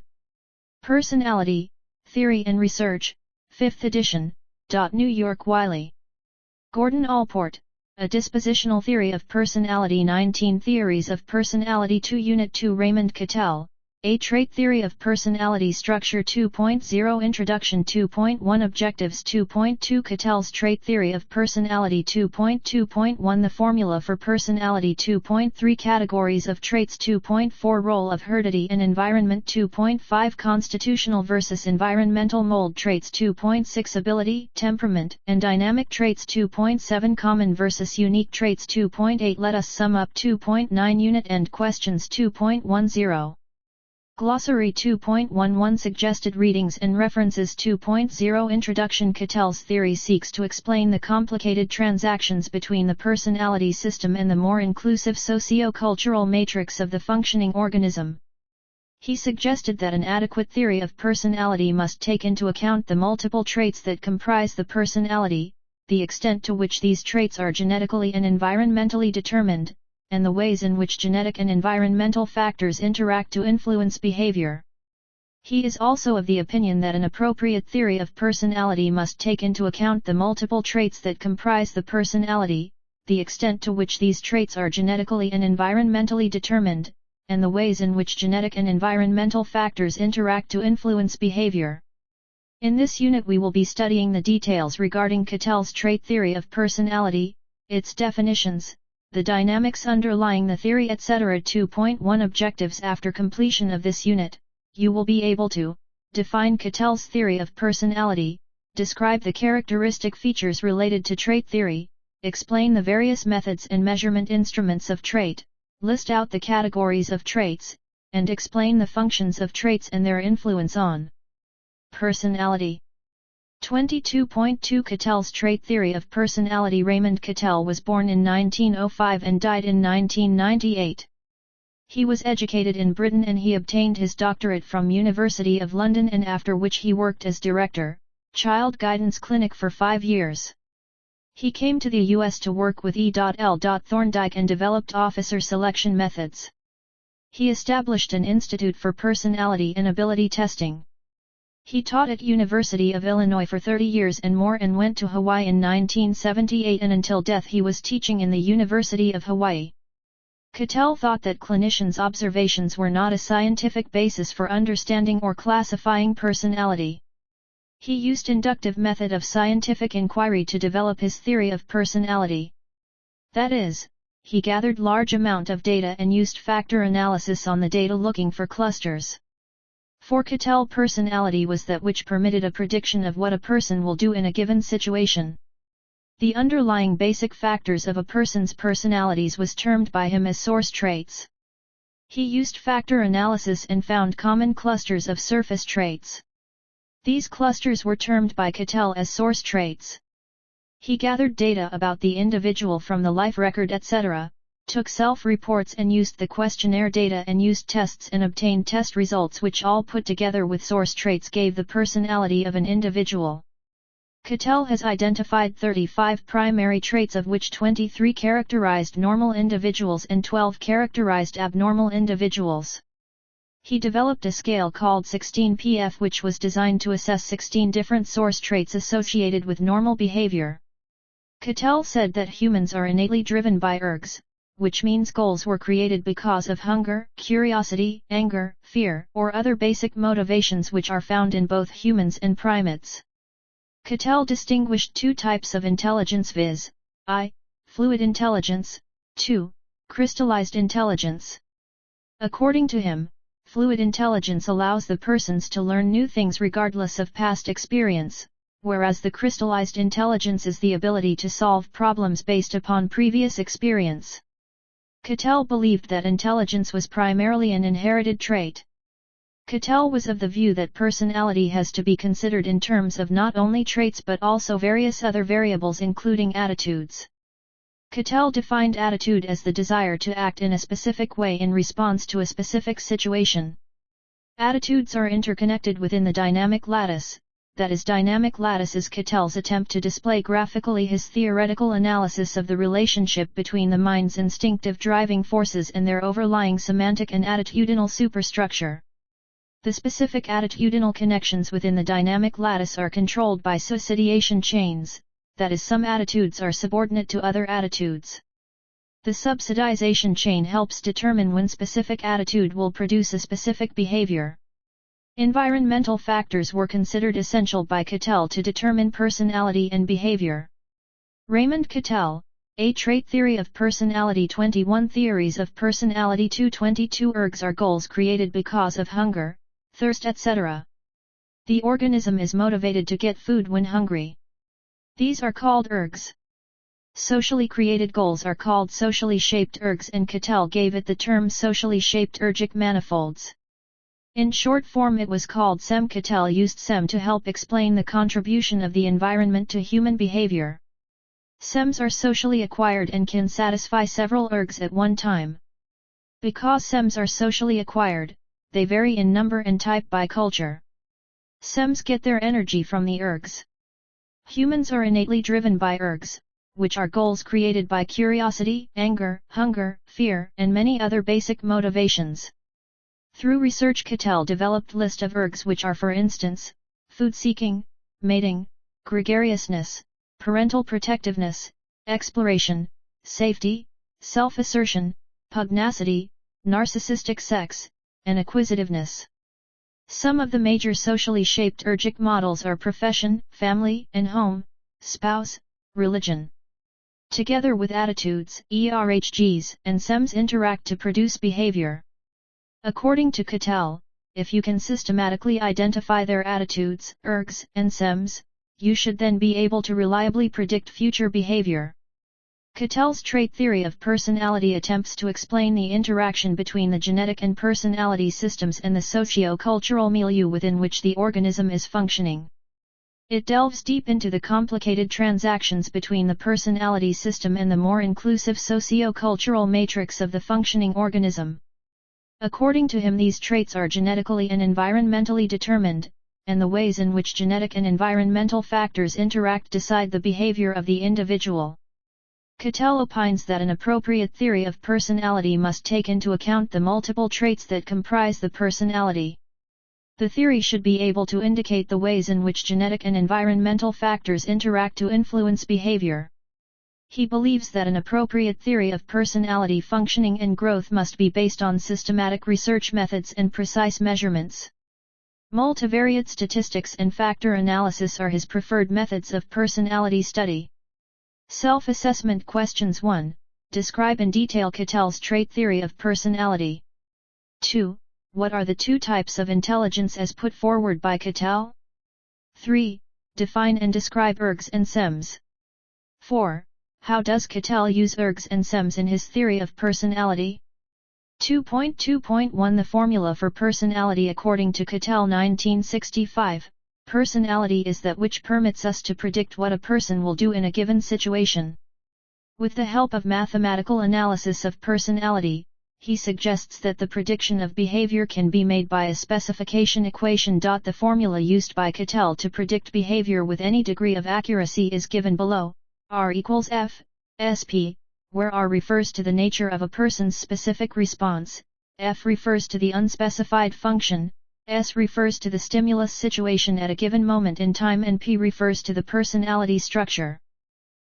Personality, Theory and Research, 5th edition. New York Wiley. Gordon Allport, A Dispositional Theory of Personality. 19 Theories of Personality. 2 Unit 2 Raymond Cattell, A Trait Theory of Personality Structure 2.0 Introduction 2.1 Objectives 2.2 Cattell's Trait Theory of Personality 2.2.1 The Formula for Personality 2.3 Categories of Traits 2.4 Role of Heredity and Environment 2.5 Constitutional versus Environmental Mold Traits 2.6 Ability, Temperament, and Dynamic Traits 2.7 Common versus Unique Traits 2.8 Let us sum up 2.9 Unit End Questions 2.10 Glossary 2.11 Suggested readings and references 2.0 Introduction Cattell's theory seeks to explain the complicated transactions between the personality system and the more inclusive socio-cultural matrix of the functioning organism. He suggested that an adequate theory of personality must take into account the multiple traits that comprise the personality, the extent to which these traits are genetically and environmentally determined, and the ways in which genetic and environmental factors interact to influence behavior. He is also of the opinion that an appropriate theory of personality must take into account the multiple traits that comprise the personality, the extent to which these traits are genetically and environmentally determined, and the ways in which genetic and environmental factors interact to influence behavior. In this unit we will be studying the details regarding Cattell's trait theory of personality, its definitions, the dynamics underlying the theory etc. 2.1 Objectives After completion of this unit, you will be able to define Cattell's theory of personality, describe the characteristic features related to trait theory, explain the various methods and measurement instruments of trait, list out the categories of traits, and explain the functions of traits and their influence on personality. 22.2 Cattell's Trait Theory of Personality Raymond Cattell was born in 1905 and died in 1998. He was educated in Britain and he obtained his doctorate from University of London, and after which he worked as director, Child Guidance Clinic for 5 years. He came to the US to work with E.L. Thorndike and developed officer selection methods. He established an Institute for Personality and Ability Testing. He taught at University of Illinois for 30 years and more and went to Hawaii in 1978, and until death he was teaching in the University of Hawaii. Cattell thought that clinicians' observations were not a scientific basis for understanding or classifying personality. He used inductive method of scientific inquiry to develop his theory of personality. That is, he gathered large amount of data and used factor analysis on the data looking for clusters. For Cattell, personality was that which permitted a prediction of what a person will do in a given situation. The underlying basic factors of a person's personalities was termed by him as source traits. He used factor analysis and found common clusters of surface traits. These clusters were termed by Cattell as source traits. He gathered data about the individual from the life record etc., took self-reports and used the questionnaire data and used tests and obtained test results which all put together with source traits gave the personality of an individual. Cattell has identified 35 primary traits, of which 23 characterized normal individuals and 12 characterized abnormal individuals. He developed a scale called 16PF which was designed to assess 16 different source traits associated with normal behavior. Cattell said that humans are innately driven by urges, which means goals were created because of hunger, curiosity, anger, fear, or other basic motivations which are found in both humans and primates. Cattell distinguished two types of intelligence, viz. I. Fluid intelligence, 2. Crystallized intelligence. According to him, fluid intelligence allows the persons to learn new things regardless of past experience, whereas the crystallized intelligence is the ability to solve problems based upon previous experience. Cattell believed that intelligence was primarily an inherited trait. Cattell was of the view that personality has to be considered in terms of not only traits but also various other variables including attitudes. Cattell defined attitude as the desire to act in a specific way in response to a specific situation. Attitudes are interconnected within the dynamic lattice. That is, dynamic lattice is Cattell's attempt to display graphically his theoretical analysis of the relationship between the mind's instinctive driving forces and their overlying semantic and attitudinal superstructure. The specific attitudinal connections within the dynamic lattice are controlled by sussidiation chains, that is, some attitudes are subordinate to other attitudes. The subsidization chain helps determine when specific attitude will produce a specific behavior. Environmental factors were considered essential by Cattell to determine personality and behavior. Raymond Cattell, A Trait Theory of Personality. 21 Theories of Personality. 222 Urges are goals created because of hunger, thirst, etc. The organism is motivated to get food when hungry. These are called urges. Socially created goals are called socially shaped urges, and Cattell gave it the term socially shaped urgic manifolds. In short form it was called SEM. Cattell used SEM to help explain the contribution of the environment to human behavior. SEMs are socially acquired and can satisfy several urges at one time. Because SEMs are socially acquired, they vary in number and type by culture. SEMs get their energy from the urges. Humans are innately driven by urges, which are goals created by curiosity, anger, hunger, fear, and many other basic motivations. Through research, Cattell developed list of urges which are, for instance, food-seeking, mating, gregariousness, parental protectiveness, exploration, safety, self-assertion, pugnacity, narcissistic sex, and acquisitiveness. Some of the major socially shaped urgic models are profession, family and home, spouse, religion. Together with attitudes, ERHGs and SEMs interact to produce behavior. According to Cattell, if you can systematically identify their attitudes, urges, and SEMs, you should then be able to reliably predict future behavior. Cattell's trait theory of personality attempts to explain the interaction between the genetic and personality systems and the socio-cultural milieu within which the organism is functioning. It delves deep into the complicated transactions between the personality system and the more inclusive socio-cultural matrix of the functioning organism. According to him, these traits are genetically and environmentally determined, and the ways in which genetic and environmental factors interact decide the behavior of the individual. Cattell opines that an appropriate theory of personality must take into account the multiple traits that comprise the personality. The theory should be able to indicate the ways in which genetic and environmental factors interact to influence behavior. He believes that an appropriate theory of personality functioning and growth must be based on systematic research methods and precise measurements. Multivariate statistics and factor analysis are his preferred methods of personality study. Self-assessment questions. 1. Describe in detail Cattell's trait theory of personality. 2. What are the two types of intelligence as put forward by Cattell? 3. Define and describe urges and SEMs. 4. How does Cattell use urges and SEMs in his theory of personality? 2.2.1 The formula for personality according to Cattell 1965. Personality is that which permits us to predict what a person will do in a given situation. With the help of mathematical analysis of personality, he suggests that the prediction of behavior can be made by a specification equation. The formula used by Cattell to predict behavior with any degree of accuracy is given below: R equals F, SP, where R refers to the nature of a person's specific response, F refers to the unspecified function, S refers to the stimulus situation at a given moment in time, and P refers to the personality structure.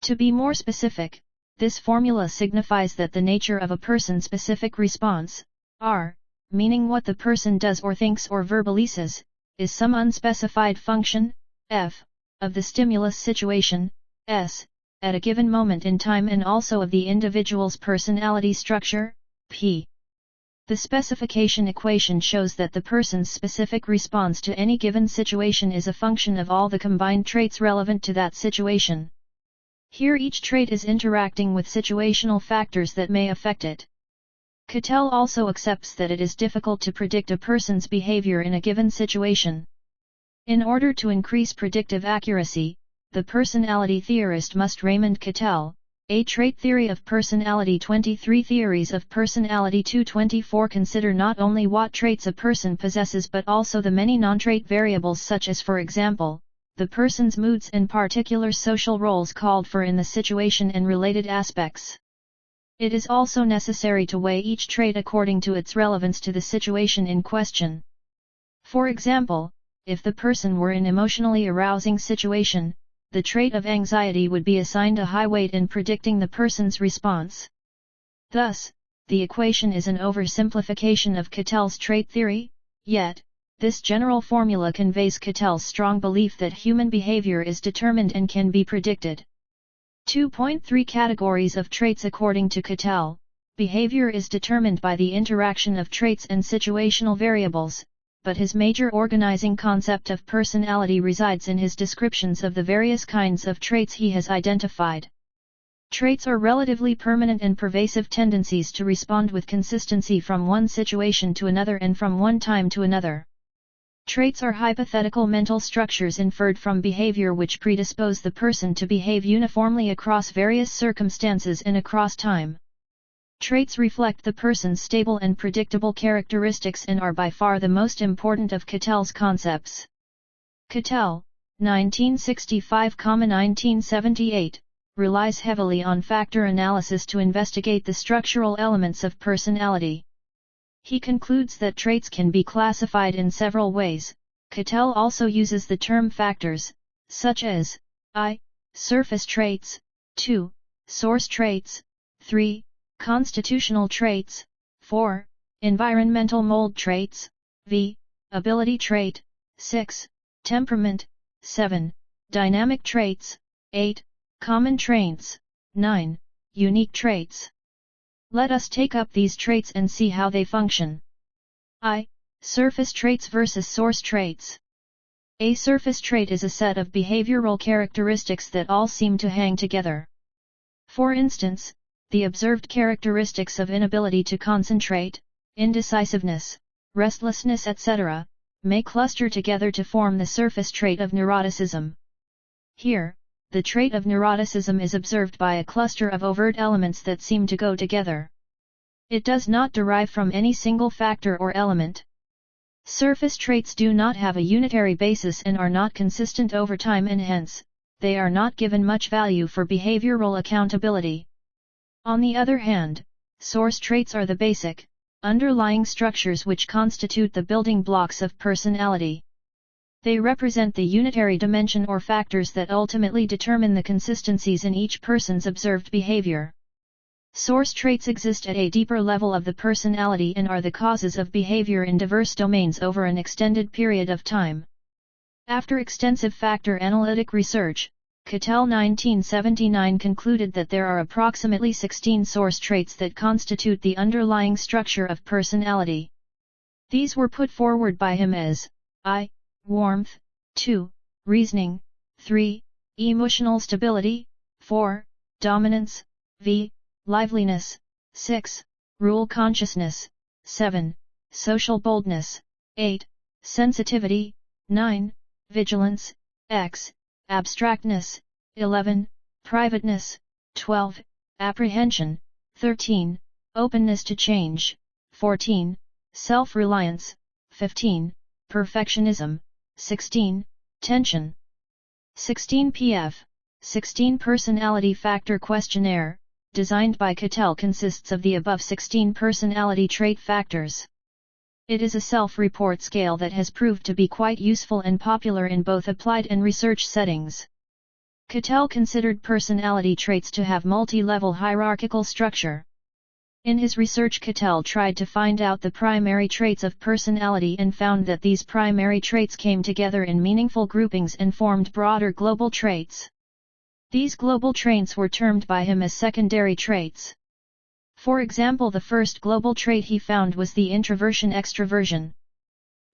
To be more specific, this formula signifies that the nature of a person's specific response, R, meaning what the person does or thinks or verbalizes, is some unspecified function, F, of the stimulus situation, S, at a given moment in time, and also of the individual's personality structure, P. The specification equation shows that the person's specific response to any given situation is a function of all the combined traits relevant to that situation. Here each trait is interacting with situational factors that may affect it. Cattell also accepts that it is difficult to predict a person's behavior in a given situation. In order to increase predictive accuracy, the personality theorist must Raymond Cattell, A Trait Theory of Personality. 23 Theories of Personality. 224 Consider not only what traits a person possesses but also the many non-trait variables, such as, for example, the person's moods and particular social roles called for in the situation and related aspects. It is also necessary to weigh each trait according to its relevance to the situation in question. For example, if the person were in an emotionally arousing situation, the trait of anxiety would be assigned a high weight in predicting the person's response. Thus, the equation is an oversimplification of Cattell's trait theory, yet, this general formula conveys Cattell's strong belief that human behavior is determined and can be predicted. 2.3 Categories of traits. According to Cattell, behavior is determined by the interaction of traits and situational variables, but his major organizing concept of personality resides in his descriptions of the various kinds of traits he has identified. Traits are relatively permanent and pervasive tendencies to respond with consistency from one situation to another and from one time to another. Traits are hypothetical mental structures inferred from behavior which predispose the person to behave uniformly across various circumstances and across time. Traits reflect the person's stable and predictable characteristics and are by far the most important of Cattell's concepts. Cattell, 1965–1978, relies heavily on factor analysis to investigate the structural elements of personality. He concludes that traits can be classified in several ways. Cattell also uses the term factors, such as I. Surface traits, 2. Source traits, 3. Constitutional traits, 4. Environmental mold traits, v. Ability trait, 6. Temperament, 7. Dynamic traits, 8. Common traits, 9. Unique traits. Let us take up these traits and see how they function. I. Surface traits versus source traits. A surface trait is a set of behavioral characteristics that all seem to hang together. For instance, the observed characteristics of inability to concentrate, indecisiveness, restlessness, etc., may cluster together to form the surface trait of neuroticism. Here, the trait of neuroticism is observed by a cluster of overt elements that seem to go together. It does not derive from any single factor or element. Surface traits do not have a unitary basis and are not consistent over time, and hence, they are not given much value for behavioral accountability. On the other hand, source traits are the basic, underlying structures which constitute the building blocks of personality. They represent the unitary dimension or factors that ultimately determine the consistencies in each person's observed behavior. Source traits exist at a deeper level of the personality and are the causes of behavior in diverse domains over an extended period of time. After extensive factor analytic research, Cattell 1979 concluded that there are approximately 16 source traits that constitute the underlying structure of personality. These were put forward by him as I. Warmth, 2. Reasoning, 3. Emotional stability, 4. Dominance, v. Liveliness, 6. Rule consciousness, 7. Social boldness, 8. Sensitivity, 9. Vigilance, x. Abstractness, 11. Privateness, 12. Apprehension, 13. Openness to change, 14. Self-reliance, 15. Perfectionism, 16. Tension. 16 PF, 16 Personality Factor Questionnaire, designed by Cattell, consists of the above 16 personality trait factors. It is a self-report scale that has proved to be quite useful and popular in both applied and research settings. Cattell considered personality traits to have multi-level hierarchical structure. In his research, Cattell tried to find out the primary traits of personality and found that these primary traits came together in meaningful groupings and formed broader global traits. These global traits were termed by him as secondary traits. For example, the first global trait he found was the introversion-extroversion.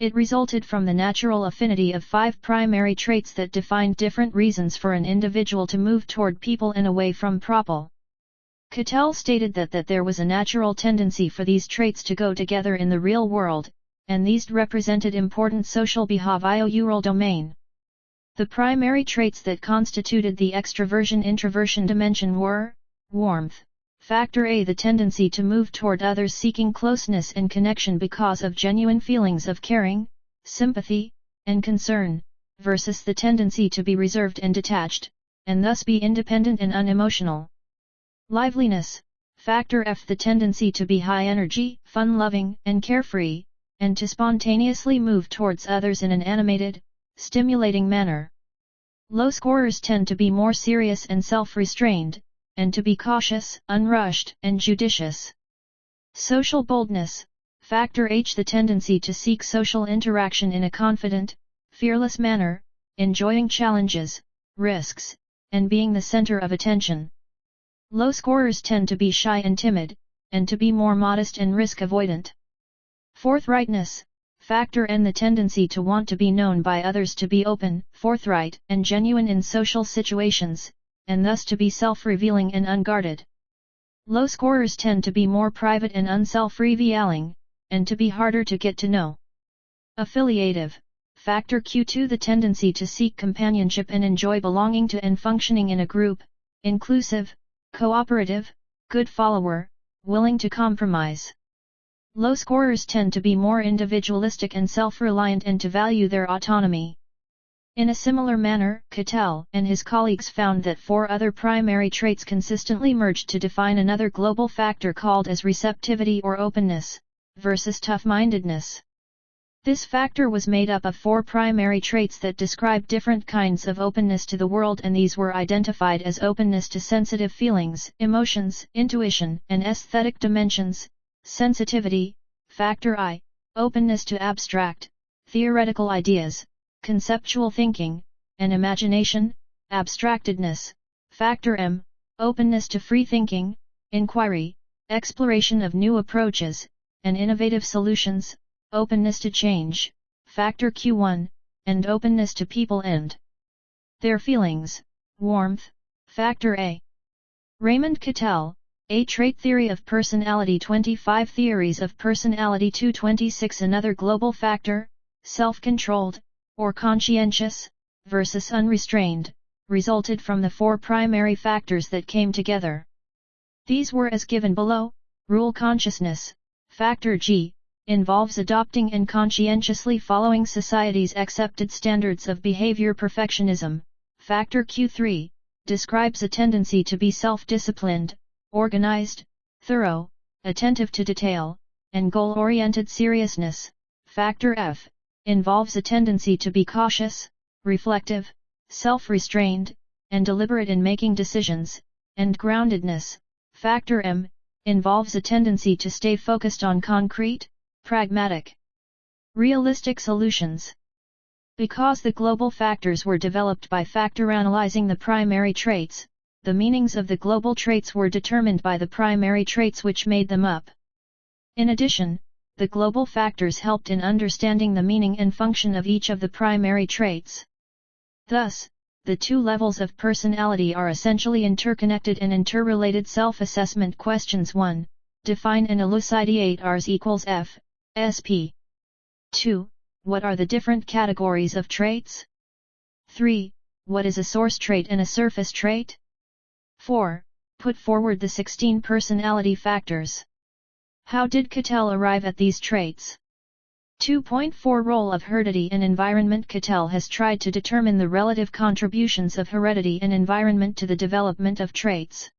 It resulted from the natural affinity of 5 primary traits that defined different reasons for an individual to move toward people and away from people. Cattell stated that there was a natural tendency for these traits to go together in the real world, and these represented important social behavioral domain. The primary traits that constituted the extroversion-introversion dimension were warmth. Factor A, the tendency to move toward others seeking closeness and connection because of genuine feelings of caring, sympathy, and concern, versus the tendency to be reserved and detached, and thus be independent and unemotional. Liveliness. Factor F, the tendency to be high energy, fun-loving, and carefree, and to spontaneously move towards others in an animated, stimulating manner. Low scorers tend to be more serious and self-restrained, and to be cautious, unrushed, and judicious. Social boldness, factor H. The tendency to seek social interaction in a confident, fearless manner, enjoying challenges, risks, and being the center of attention. Low scorers tend to be shy and timid, and to be more modest and risk-avoidant. Forthrightness, factor N. The tendency to want to be known by others, to be open, forthright, and genuine in social situations, and thus to be self-revealing and unguarded. Low scorers tend to be more private and unself-revealing, and to be harder to get to know. Affiliative, factor Q2. The tendency to seek companionship and enjoy belonging to and functioning in a group, inclusive, cooperative, good follower, willing to compromise. Low scorers tend to be more individualistic and self-reliant and to value their autonomy. In a similar manner, Cattell and his colleagues found that 4 other primary traits consistently merged to define another global factor called as receptivity or openness, versus tough-mindedness. This factor was made up of 4 primary traits that describe different kinds of openness to the world, and these were identified as openness to sensitive feelings, emotions, intuition, and aesthetic dimensions, sensitivity, factor I, openness to abstract, theoretical ideas, conceptual thinking, and imagination, abstractedness, factor M, openness to free thinking, inquiry, exploration of new approaches, and innovative solutions, openness to change, factor Q1, and openness to people and their feelings, warmth, factor A. Raymond Cattell, A Trait Theory of Personality, 25 Theories of Personality 226. Another global factor, self-controlled, or conscientious, versus unrestrained, resulted from the 4 primary factors that came together. These were as given below. Rule consciousness, factor G, involves adopting and conscientiously following society's accepted standards of behavior. Perfectionism, factor Q3, describes a tendency to be self-disciplined, organized, thorough, attentive to detail, and goal-oriented. Seriousness, factor F, involves a tendency to be cautious, reflective, self-restrained, and deliberate in making decisions. And groundedness, factor M, involves a tendency to stay focused on concrete, pragmatic, realistic solutions. Because the global factors were developed by factor analyzing the primary traits, the meanings of the global traits were determined by the primary traits which made them up. In addition, the global factors helped in understanding the meaning and function of each of the primary traits. Thus, the 2 levels of personality are essentially interconnected and interrelated. Self-assessment questions. 1. Define and elucidate Rs equals F, SP. 2. What are the different categories of traits? 3. What is a source trait and a surface trait? 4. Put forward the 16 personality factors. How did Cattell arrive at these traits? 2.4 Role of heredity and environment. Cattell has tried to determine the relative contributions of heredity and environment to the development of traits.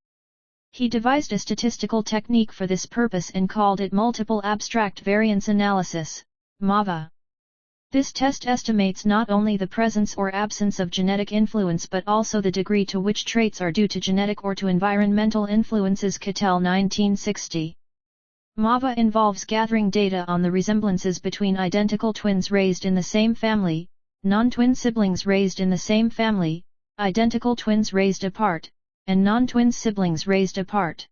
He devised a statistical technique for this purpose and called it Multiple Abstract Variance Analysis, MAVA. This test estimates not only the presence or absence of genetic influence but also the degree to which traits are due to genetic or to environmental influences. Cattell 1960. MAVA involves gathering data on the resemblances between identical twins raised in the same family, non-twin siblings raised in the same family, identical twins raised apart, and non-twin siblings raised apart.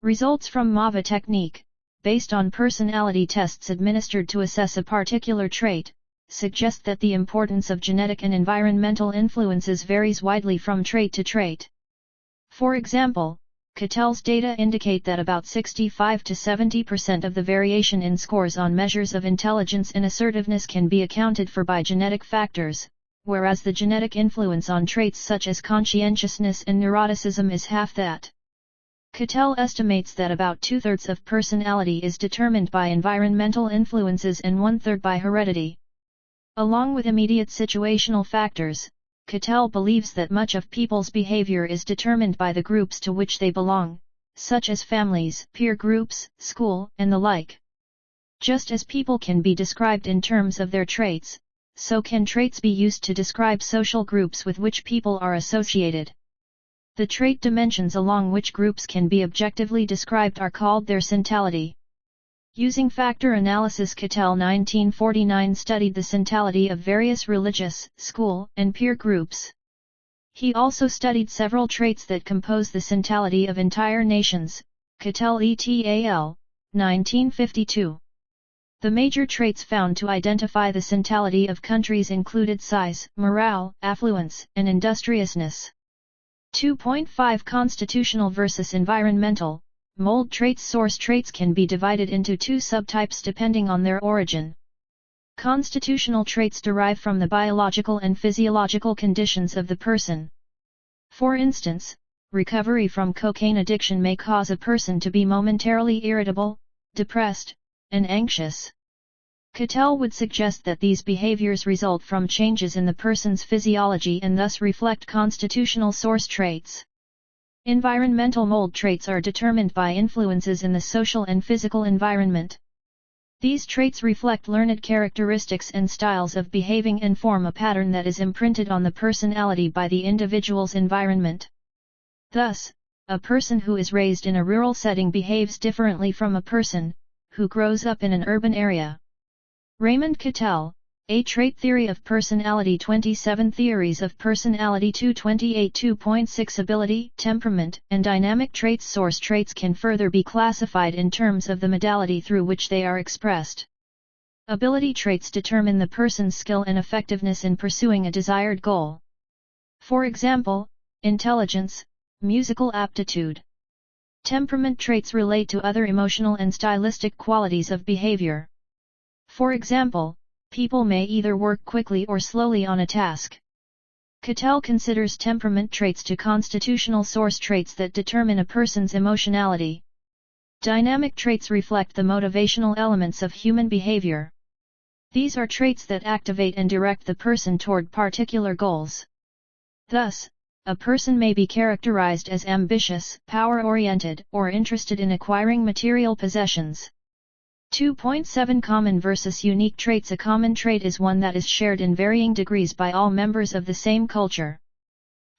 Results from MAVA technique, based on personality tests administered to assess a particular trait, suggest that the importance of genetic and environmental influences varies widely from trait to trait. For example, Cattell's data indicate that about 65 to 70% of the variation in scores on measures of intelligence and assertiveness can be accounted for by genetic factors, whereas the genetic influence on traits such as conscientiousness and neuroticism is half that. Cattell estimates that about 2/3 of personality is determined by environmental influences and 1/3 by heredity. Along with immediate situational factors, Cattell believes that much of people's behavior is determined by the groups to which they belong, such as families, peer groups, school, and the like. Just as people can be described in terms of their traits, so can traits be used to describe social groups with which people are associated. The trait dimensions along which groups can be objectively described are called their centality. Using factor analysis, Cattell 1949 studied the centality of various religious, school, and peer groups. He also studied several traits that compose the centality of entire nations, Cattell et al., 1952. The major traits found to identify the centality of countries included size, morale, affluence, and industriousness. 2.5 Constitutional versus environmental. Mold traits. Source traits can be divided into two subtypes depending on their origin. Constitutional traits derive from the biological and physiological conditions of the person. For instance, recovery from cocaine addiction may cause a person to be momentarily irritable, depressed, and anxious. Cattell would suggest that these behaviors result from changes in the person's physiology and thus reflect constitutional source traits. Environmental mold traits are determined by influences in the social and physical environment. These traits reflect learned characteristics and styles of behaving and form a pattern that is imprinted on the personality by the individual's environment. Thus, a person who is raised in a rural setting behaves differently from a person who grows up in an urban area. Raymond Cattell, A Trait Theory of Personality. 27 Theories of Personality. 228 2.6 Ability, temperament, and dynamic traits. Source traits can further be classified in terms of the modality through which they are expressed. Ability traits determine the person's skill and effectiveness in pursuing a desired goal. For example, intelligence, musical aptitude. Temperament traits relate to other emotional and stylistic qualities of behavior. For example, people may either work quickly or slowly on a task. Cattell considers temperament traits to constitutional source traits that determine a person's emotionality. Dynamic traits reflect the motivational elements of human behavior. These are traits that activate and direct the person toward particular goals. Thus, a person may be characterized as ambitious, power-oriented, or interested in acquiring material possessions. 2.7 Common versus unique traits. A common trait is one that is shared in varying degrees by all members of the same culture.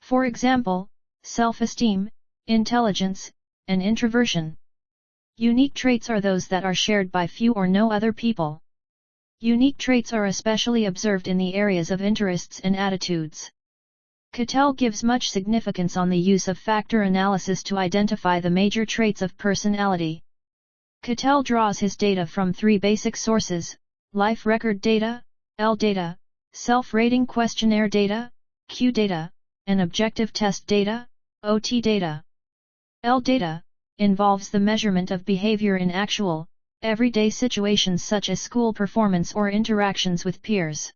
For example, self-esteem, intelligence, and introversion. Unique traits are those that are shared by few or no other people. Unique traits are especially observed in the areas of interests and attitudes. Cattell gives much significance on the use of factor analysis to identify the major traits of personality. Cattell draws his data from three basic sources: life record data, L data, self-rating questionnaire data, Q data, and objective test data, OT data. L data involves the measurement of behavior in actual, everyday situations such as school performance or interactions with peers.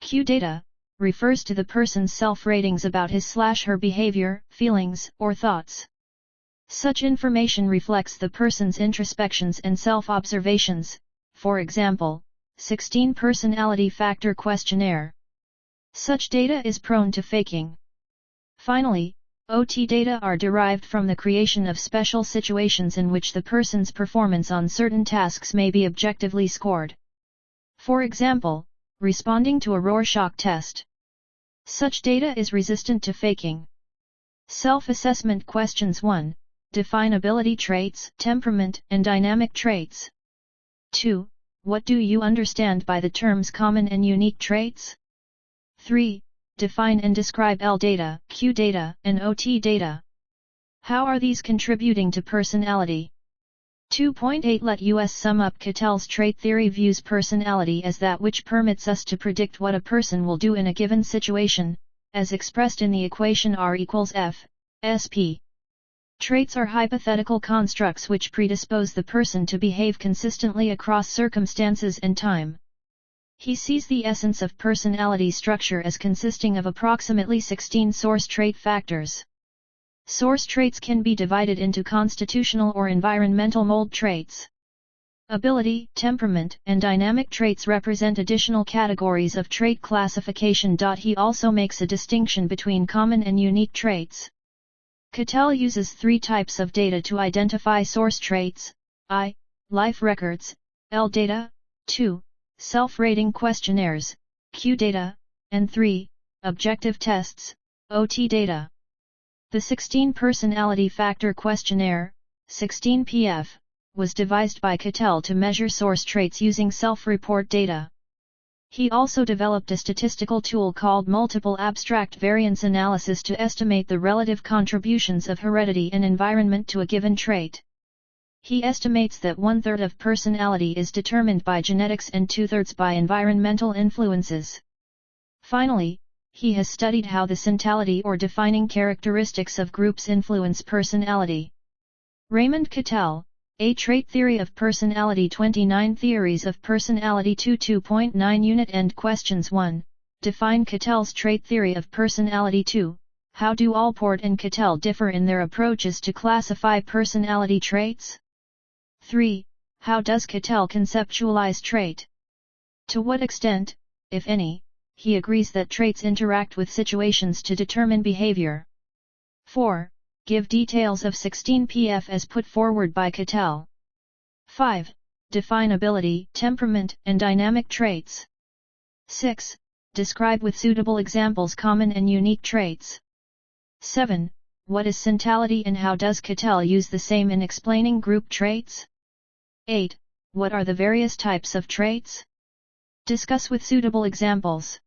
Q data refers to the person's self-ratings about his/her behavior, feelings, or thoughts. Such information reflects the person's introspections and self-observations, for example, 16 Personality Factor Questionnaire. Such data is prone to faking. Finally, OT data are derived from the creation of special situations in which the person's performance on certain tasks may be objectively scored. For example, responding to a Rorschach test. Such data is resistant to faking. Self-assessment questions. 1. Define ability traits, temperament, and dynamic traits. 2. What do you understand by the terms common and unique traits? 3. Define and describe L data, Q data, and OT data. How are these contributing to personality? 2.8 Let us sum up. Cattell's trait theory views personality as that which permits us to predict what a person will do in a given situation, as expressed in the equation R equals F, SP. Traits are hypothetical constructs which predispose the person to behave consistently across circumstances and time. He sees the essence of personality structure as consisting of approximately 16 source trait factors. Source traits can be divided into constitutional or environmental mold traits. Ability, temperament, and dynamic traits represent additional categories of trait classification. He also makes a distinction between common and unique traits. Cattell uses three types of data to identify source traits: I. Life records, L data, 2. Self-rating questionnaires, Q data, and 3. Objective tests, OT data. The 16 Personality Factor Questionnaire, 16PF, was devised by Cattell to measure source traits using self-report data. He also developed a statistical tool called multiple abstract variance analysis to estimate the relative contributions of heredity and environment to a given trait. He estimates that 1/3 of personality is determined by genetics and 2/3 by environmental influences. Finally, he has studied how the centality or defining characteristics of groups influence personality. Raymond Cattell, A Trait Theory of Personality. 29 Theories of Personality 2.9 Unit End Questions 1. Define Cattell's trait theory of personality. 2. How do Allport and Cattell differ in their approaches to classify personality traits? 3. How does Cattell conceptualize trait? To what extent, if any, he agrees that traits interact with situations to determine behavior? 4. Give details of 16PF as put forward by Cattell. 5. Define ability, temperament, and dynamic traits. 6. Describe with suitable examples common and unique traits. 7. What is centality and how does Cattell use the same in explaining group traits? 8. What are the various types of traits? Discuss with suitable examples.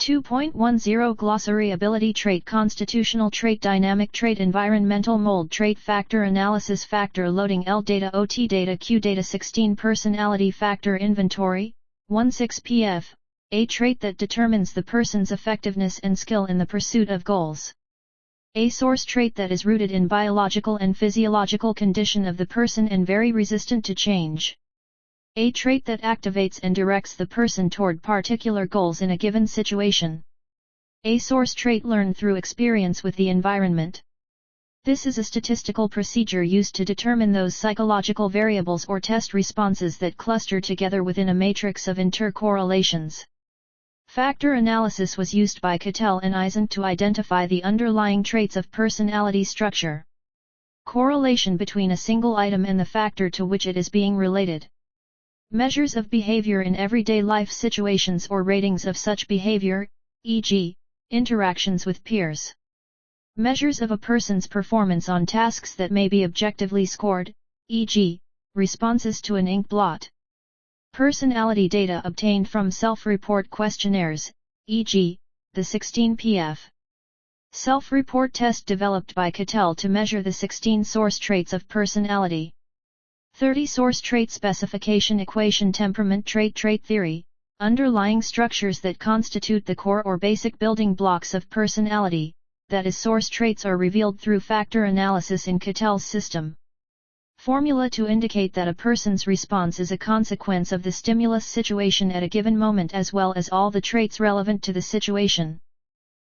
2.10 Glossary Ability trait, constitutional trait, dynamic trait, environmental mold trait, factor analysis, factor loading, L data, OT data, Q data. 16 Personality factor inventory. 16PF, a trait that determines the person's effectiveness and skill in the pursuit of goals. A source trait that is rooted in biological and physiological condition of the person and very resistant to change. A trait that activates and directs the person toward particular goals in a given situation. A source trait learned through experience with the environment. This is a statistical procedure used to determine those psychological variables or test responses that cluster together within a matrix of intercorrelations. Factor analysis was used by Cattell and Eysenck to identify the underlying traits of personality structure. Correlation between a single item and the factor to which it is being related. Measures of behavior in everyday life situations or ratings of such behavior, e.g., interactions with peers. Measures of a person's performance on tasks that may be objectively scored, e.g., responses to an ink blot. Personality data obtained from self-report questionnaires, e.g., the 16PF. Self-report test developed by Cattell to measure the 16 source traits of personality. 30 Source trait specification equation. Temperament trait theory, underlying structures that constitute the core or basic building blocks of personality, that is, source traits are revealed through factor analysis in Cattell's system. Formula to indicate that a person's response is a consequence of the stimulus situation at a given moment as well as all the traits relevant to the situation.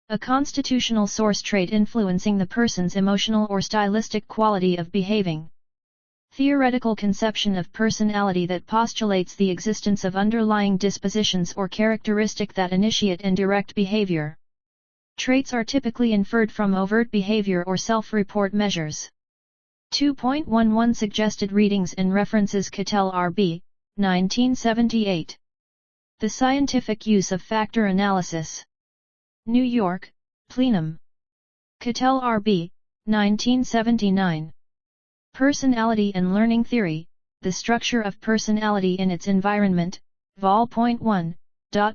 A constitutional source trait influencing the person's emotional or stylistic quality of behaving. Theoretical conception of personality that postulates the existence of underlying dispositions or characteristic that initiate and direct behavior. Traits are typically inferred from overt behavior or self-report measures. 2.11 Suggested readings and references. Cattell R.B., 1978. The Scientific Use of Factor Analysis. New York, Plenum. Cattell R.B., 1979. Personality and Learning Theory, The Structure of Personality in Its Environment, Vol. 1.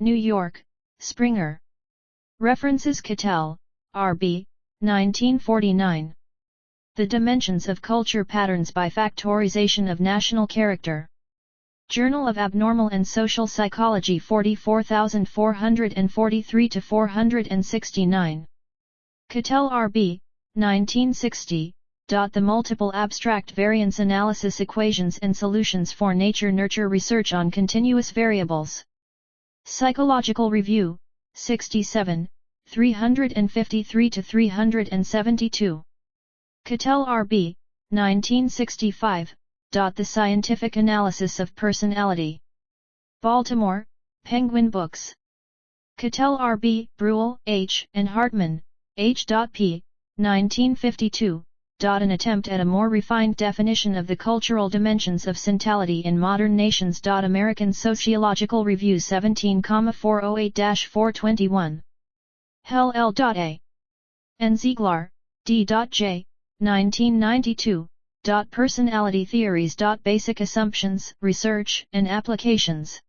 New York, Springer. References. Cattell, R.B., 1949. The Dimensions of Culture Patterns by Factorization of National Character. Journal of Abnormal and Social Psychology 44443-469. Cattell R.B., 1960. The Multiple Abstract Variance Analysis Equations and Solutions for Nature-Nurture Research on Continuous Variables. Psychological Review, 67, 353-372. Cattell R.B., 1965. The Scientific Analysis of Personality. Baltimore, Penguin Books. Cattell R.B., Bruhl, H., and Hartman, H.P., 1952. An attempt at a more refined definition of the cultural dimensions of centality in modern nations. American Sociological Review 17,408-421. Hell L. A. N. Ziegler, D.J. 1992. Personality theories. Basic assumptions, research, and applications.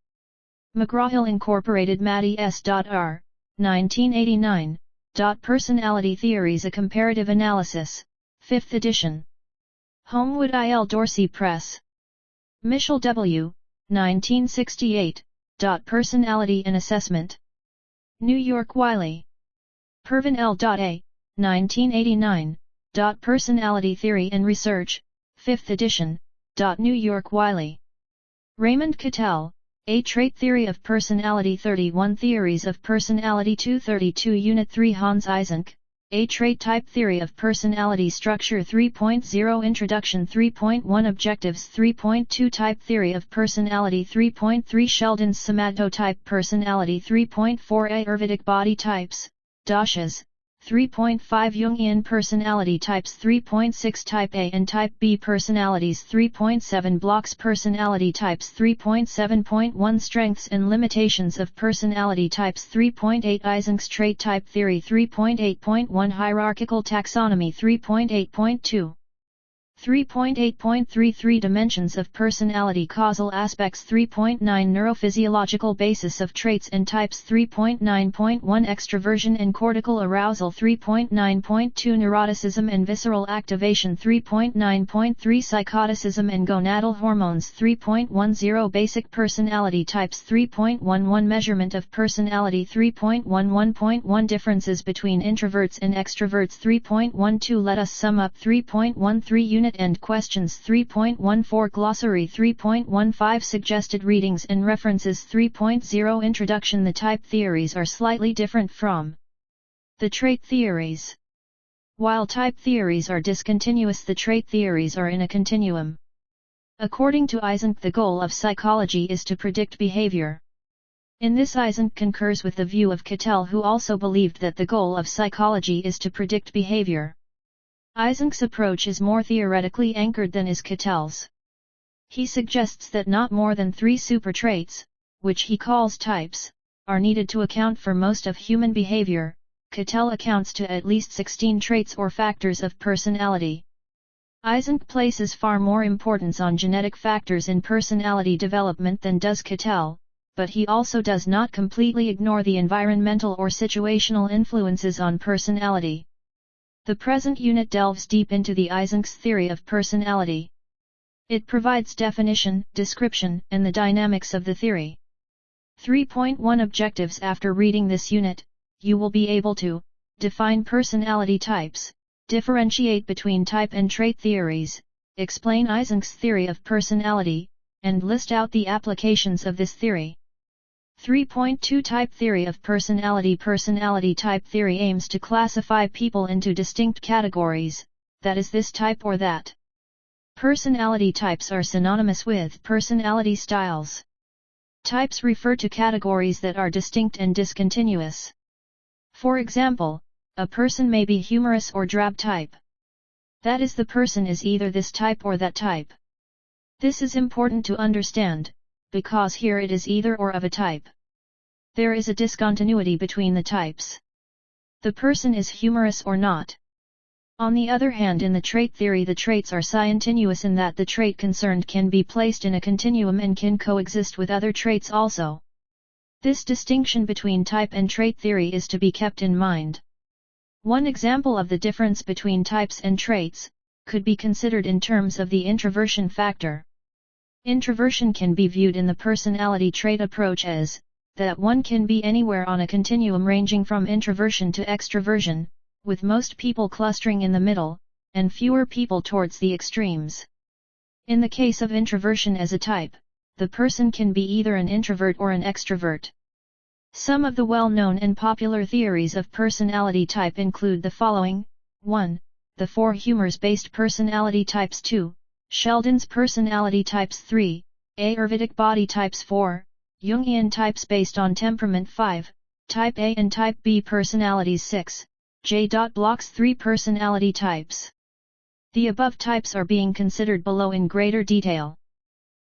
McGraw-Hill Incorporated Matty S.R. 1989. Personality Theories, A Comparative Analysis, 5th edition. Homewood I.L. Dorsey Press. Michel W. 1968. Personality and Assessment. New York Wiley. Pervin L. A. 1989. Personality Theory and Research, 5th edition. New York Wiley. Raymond Cattell, A Trait Theory of Personality. 31 Theories of Personality. 232 Unit 3 Hans Eysenck, A Trait Type Theory of Personality. Structure 3.0 Introduction 3.1 Objectives 3.2 Type Theory of Personality. 3.3 Sheldon's Somatotype Personality. 3.4 Ayurvedic Body Types, Doshas. 3.5 Jungian Personality Types. 3.6 Type A and Type B Personalities. 3.7 Block's Personality Types. 3.7.1 Strengths and Limitations of Personality Types. 3.8 Eysenck's Trait Type Theory. 3.8.1 Hierarchical Taxonomy. 3.8.2 3.8.33 Dimensions of Personality. Causal Aspects. 3.9 Neurophysiological Basis of Traits and Types. 3.9.1 Extroversion and Cortical Arousal. 3.9.2 Neuroticism and Visceral Activation. 3.9.3 Psychoticism and Gonadal Hormones. 3.10 Basic Personality Types. 3.11 Measurement of Personality. 3.11.1 Differences between introverts and extroverts. 3.12 Let us sum up. 3.13 Unit End Questions. 3.14 Glossary. 3.15 Suggested readings and references. 3.0 Introduction. The type theories are slightly different from the trait theories. While type theories are discontinuous, the trait theories are in a continuum. According to Eysenck, the goal of psychology is to predict behavior. In this, Eysenck concurs with the view of Cattell, who also believed that the goal of psychology is to predict behavior. Eysenck's approach is more theoretically anchored than is Cattell's. He suggests that not more than 3 supertraits, which he calls types, are needed to account for most of human behavior. Cattell accounts to at least 16 traits or factors of personality. Eysenck places far more importance on genetic factors in personality development than does Cattell, but he also does not completely ignore the environmental or situational influences on personality. The present unit delves deep into the Eysenck's theory of personality. It provides definition, description, and the dynamics of the theory. 3.1 Objectives. After reading this unit, you will be able to define personality types, differentiate between type and trait theories, explain Eysenck's theory of personality, and list out the applications of this theory. 3.2 Type Theory of Personality. Personality type theory aims to classify people into distinct categories, that is, this type or that. Personality types are synonymous with personality styles. Types refer to categories that are distinct and discontinuous. For example, a person may be humorous or drab type. That is, the person is either this type or that type. This is important to understand, because here it is either or of a type. There is a discontinuity between the types. The person is humorous or not. On the other hand, in the trait theory, the traits are scientinuous in that the trait concerned can be placed in a continuum and can coexist with other traits also. This distinction between type and trait theory is to be kept in mind. One example of the difference between types and traits could be considered in terms of the introversion factor. Introversion can be viewed in the personality trait approach as that one can be anywhere on a continuum ranging from introversion to extroversion, with most people clustering in the middle, and fewer people towards the extremes. In the case of introversion as a type, the person can be either an introvert or an extrovert. Some of the well-known and popular theories of personality type include the following: 1. The 4 humors-based personality types. 2. Sheldon's personality types. 3. Ayurvedic body types. 4. Jungian types based on temperament. 5. Type A and Type B personalities. 6. J. Block's 3 personality types. The above types are being considered below in greater detail.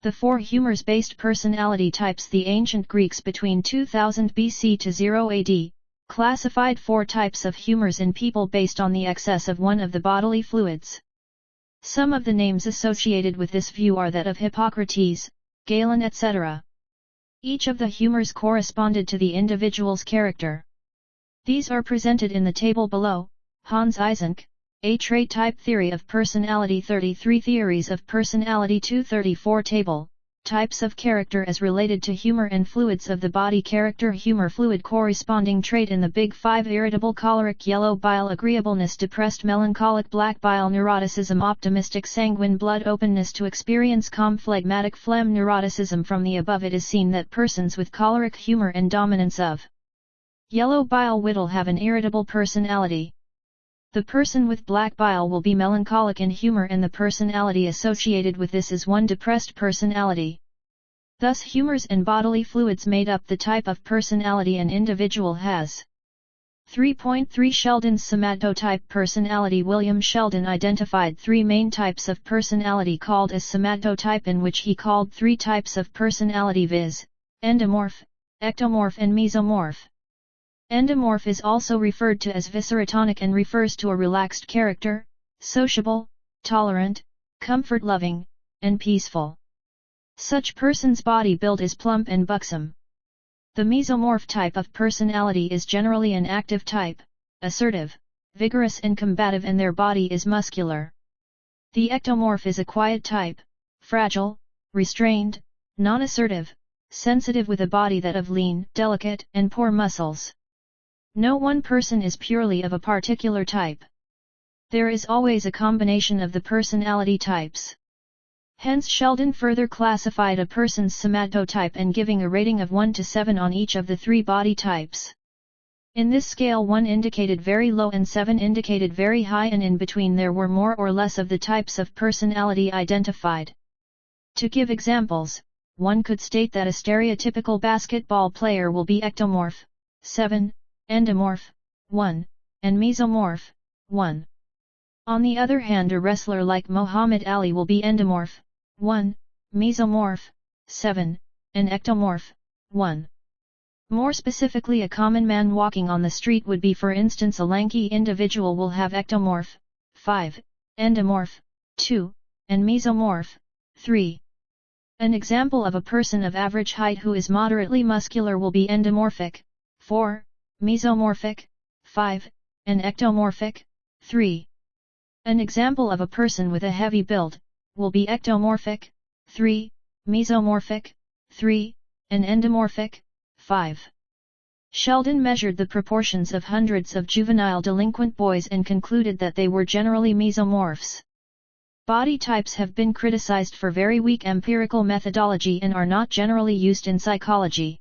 The 4 humors-based personality types. The ancient Greeks between 2000 BC to 0 AD Classified 4 types of humors in people based on the excess of one of the bodily fluids. Some of the names associated with this view are that of Hippocrates, Galen, etc. Each of the humors corresponded to the individual's character. These are presented in the table below. Hans Eysenck, A Trait Type Theory of Personality 33 Theories of Personality 234 Table, Types of Character as related to humor and fluids of the body. Character humor fluid corresponding trait in the Big Five: irritable, choleric, yellow bile, agreeableness, depressed, melancholic, black bile, neuroticism, optimistic, sanguine, blood, openness to experience, calm, phlegmatic, phlegm, neuroticism. From the above it is seen that persons with choleric humor and dominance of yellow bile will have an irritable personality. The person with black bile will be melancholic in humor, and the personality associated with this is one depressed personality. Thus humors and bodily fluids made up the type of personality an individual has. 3.3 Sheldon's somatotype personality. William Sheldon identified 3 main types of personality called as somatotype, in which he called 3 types of personality, viz., endomorph, ectomorph and mesomorph. Endomorph is also referred to as viscerotonic and refers to a relaxed character, sociable, tolerant, comfort-loving, and peaceful. Such person's body build is plump and buxom. The mesomorph type of personality is generally an active type, assertive, vigorous and combative, and their body is muscular. The ectomorph is a quiet type, fragile, restrained, non-assertive, sensitive, with a body that of lean, delicate, and poor muscles. No one person is purely of a particular type. There is always a combination of the personality types. Hence Sheldon further classified a person's somatotype and giving a rating of 1 to 7 on each of the 3 body types. In this scale 1 indicated very low and 7 indicated very high, and in between there were more or less of the types of personality identified. To give examples, one could state that a stereotypical basketball player will be ectomorph, 7, endomorph, 1, and mesomorph, 1. On the other hand, a wrestler like Muhammad Ali will be endomorph, 1, mesomorph, 7, and ectomorph, 1. More specifically, a common man walking on the street would be, for instance, a lanky individual will have ectomorph, 5, endomorph, 2, and mesomorph, 3. An example of a person of average height who is moderately muscular will be endomorphic, 4, mesomorphic, 5, and ectomorphic, 3. An example of a person with a heavy build will be ectomorphic, 3, mesomorphic, 3, and endomorphic, 5. Sheldon measured the proportions of hundreds of juvenile delinquent boys and concluded that they were generally mesomorphs. Body types have been criticized for very weak empirical methodology and are not generally used in psychology.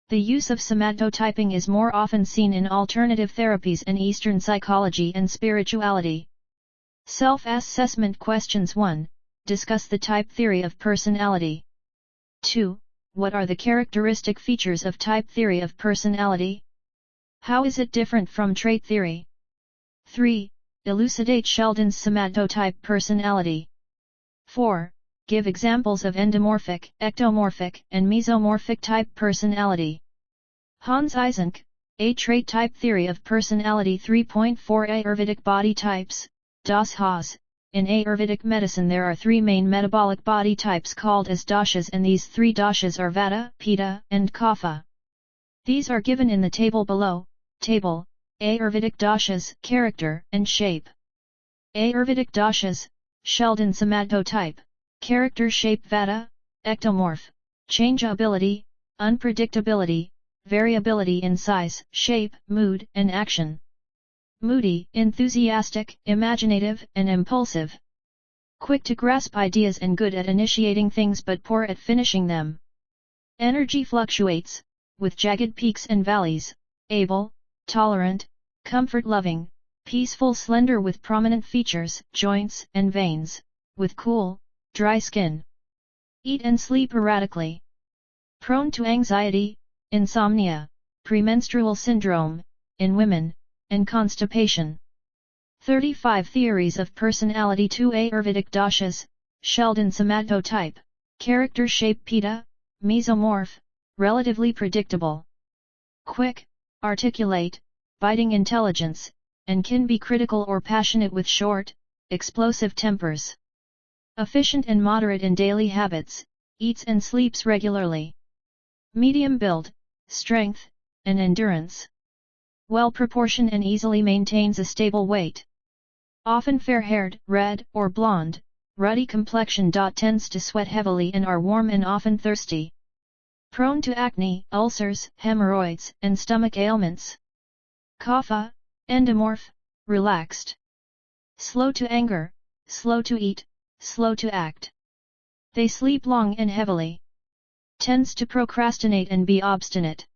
The use of somatotyping is more often seen in alternative therapies and Eastern psychology and spirituality. Self-assessment questions. 1. Discuss the type theory of personality. 2. What are the characteristic features of type theory of personality? How is it different from trait theory? 3. Elucidate Sheldon's somatotype personality. 4. Give examples of endomorphic, ectomorphic, and mesomorphic type personality. Hans Eysenck, A Trait Type Theory of Personality 3.4 Ayurvedic Body Types, Das Haus. In Ayurvedic medicine there are 3 main metabolic body types called as doshas, and these 3 doshas are Vata, Pitta, and Kapha. These are given in the table below. Table: Ayurvedic doshas, character and shape. Ayurvedic doshas, Sheldon somatotype. Character: shape Vata, ectomorph, changeability, unpredictability, variability in size, shape, mood, and action. Moody, enthusiastic, imaginative, and impulsive. Quick to grasp ideas and good at initiating things but poor at finishing them. Energy fluctuates, with jagged peaks and valleys, able, tolerant, comfort-loving, peaceful, slender with prominent features, joints, and veins, with cool, dry skin. Eat and sleep erratically. Prone to anxiety, insomnia, premenstrual syndrome, in women, and constipation. 35 Theories of Personality. 2 Ayurvedic doshas, Sheldon somatotype, character: shape Pitta, mesomorph, relatively predictable. Quick, articulate, biting intelligence, and can be critical or passionate with short, explosive tempers. Efficient and moderate in daily habits, eats and sleeps regularly. Medium build, strength, and endurance. Well proportioned and easily maintains a stable weight. Often fair-haired, red, or blonde, ruddy complexion. Tends to sweat heavily and are warm and often thirsty. Prone to acne, ulcers, hemorrhoids, and stomach ailments. Kapha, endomorph, relaxed. Slow to anger, slow to eat, slow to act. They sleep long and heavily. Tends to procrastinate and be obstinate.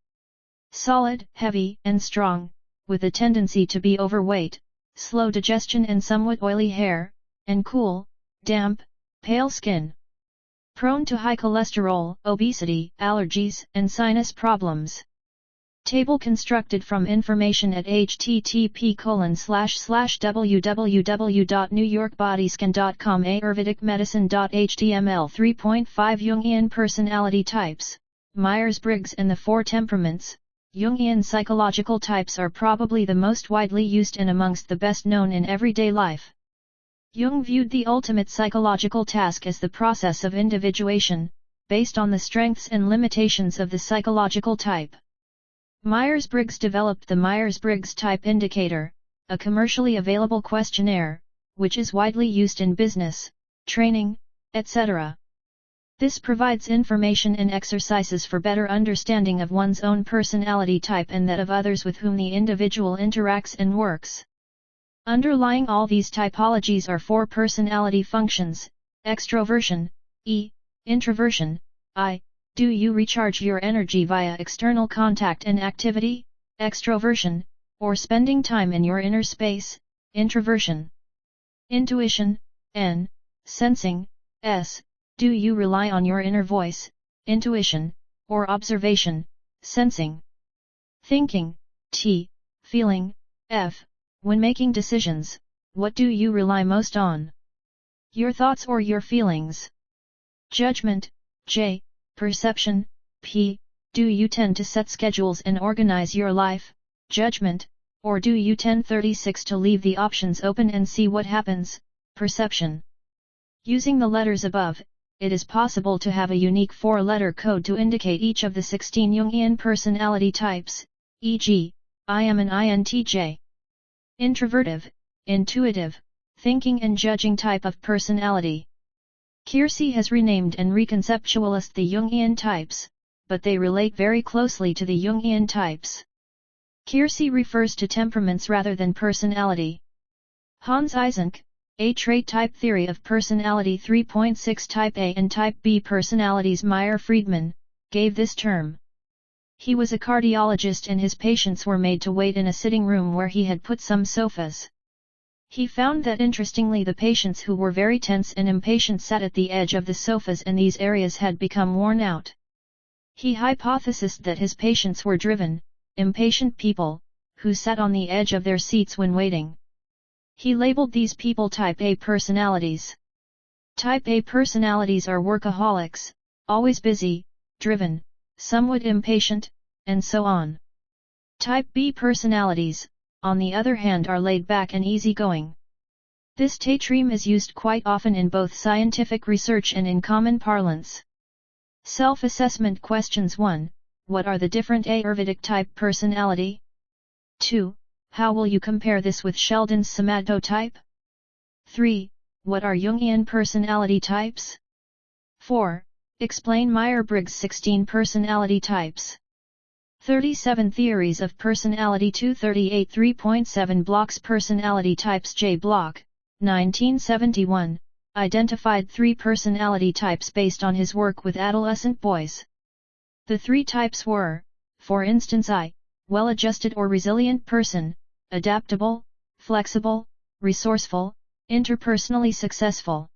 Solid, heavy, and strong, with a tendency to be overweight, slow digestion and somewhat oily hair, and cool, damp, pale skin. Prone to high cholesterol, obesity, allergies, and sinus problems. Table constructed from information at http://www.newyorkbodyscan.com. Ayurvedicmedicine.html 3.5 Jungian personality types, Myers-Briggs and the 4 temperaments. Jungian psychological types are probably the most widely used and amongst the best known in everyday life. Jung viewed the ultimate psychological task as the process of individuation, based on the strengths and limitations of the psychological type. Myers-Briggs developed the Myers-Briggs Type Indicator, a commercially available questionnaire, which is widely used in business, training, etc. This provides information and exercises for better understanding of one's own personality type and that of others with whom the individual interacts and works. Underlying all these typologies are 4 personality functions: extroversion, E; introversion, I. Do you recharge your energy via external contact and activity, extroversion, or spending time in your inner space, introversion? Intuition, N; sensing, S. Do you rely on your inner voice, intuition, or observation, sensing? Thinking, T; feeling, F. When making decisions, what do you rely most on? Your thoughts or your feelings? Judgment, J; perception, P. Do you tend to set schedules and organize your life, judgment, or do you tend 36 to leave the options open and see what happens, perception? Using the letters above, it is possible to have a unique 4-letter code to indicate each of the 16 Jungian personality types, e.g., I am an INTJ. Introvertive, intuitive, thinking and judging type of personality. Keirsey has renamed and reconceptualized the Jungian types, but they relate very closely to the Jungian types. Keirsey refers to temperaments rather than personality. Hans Eysenck, A Trait Type Theory of Personality 3.6 Type A and Type B Personalities. Meyer-Friedman, gave this term. He was a cardiologist and his patients were made to wait in a sitting room where he had put some sofas. He found that interestingly the patients who were very tense and impatient sat at the edge of the sofas and these areas had become worn out. He hypothesized that his patients were driven, impatient people, who sat on the edge of their seats when waiting. He labeled these people Type A personalities. Type A personalities are workaholics, always busy, driven, somewhat impatient, and so on. Type B personalities, on the other hand, are laid back and easygoing. This tetreme is used quite often in both scientific research and in common parlance. Self-assessment questions: 1. What are the different Ayurvedic type personality? 2. How will you compare this with Sheldon's somatotype? 3. What are Jungian personality types? 4. Explain Myers-Briggs 16 personality types. 37 Theories of Personality 238 3.7 Block's Personality Types. J. Block, 1971, identified 3 personality types based on his work with adolescent boys. The 3 types were, for instance, I, well-adjusted or resilient person, adaptable, flexible, resourceful, interpersonally successful.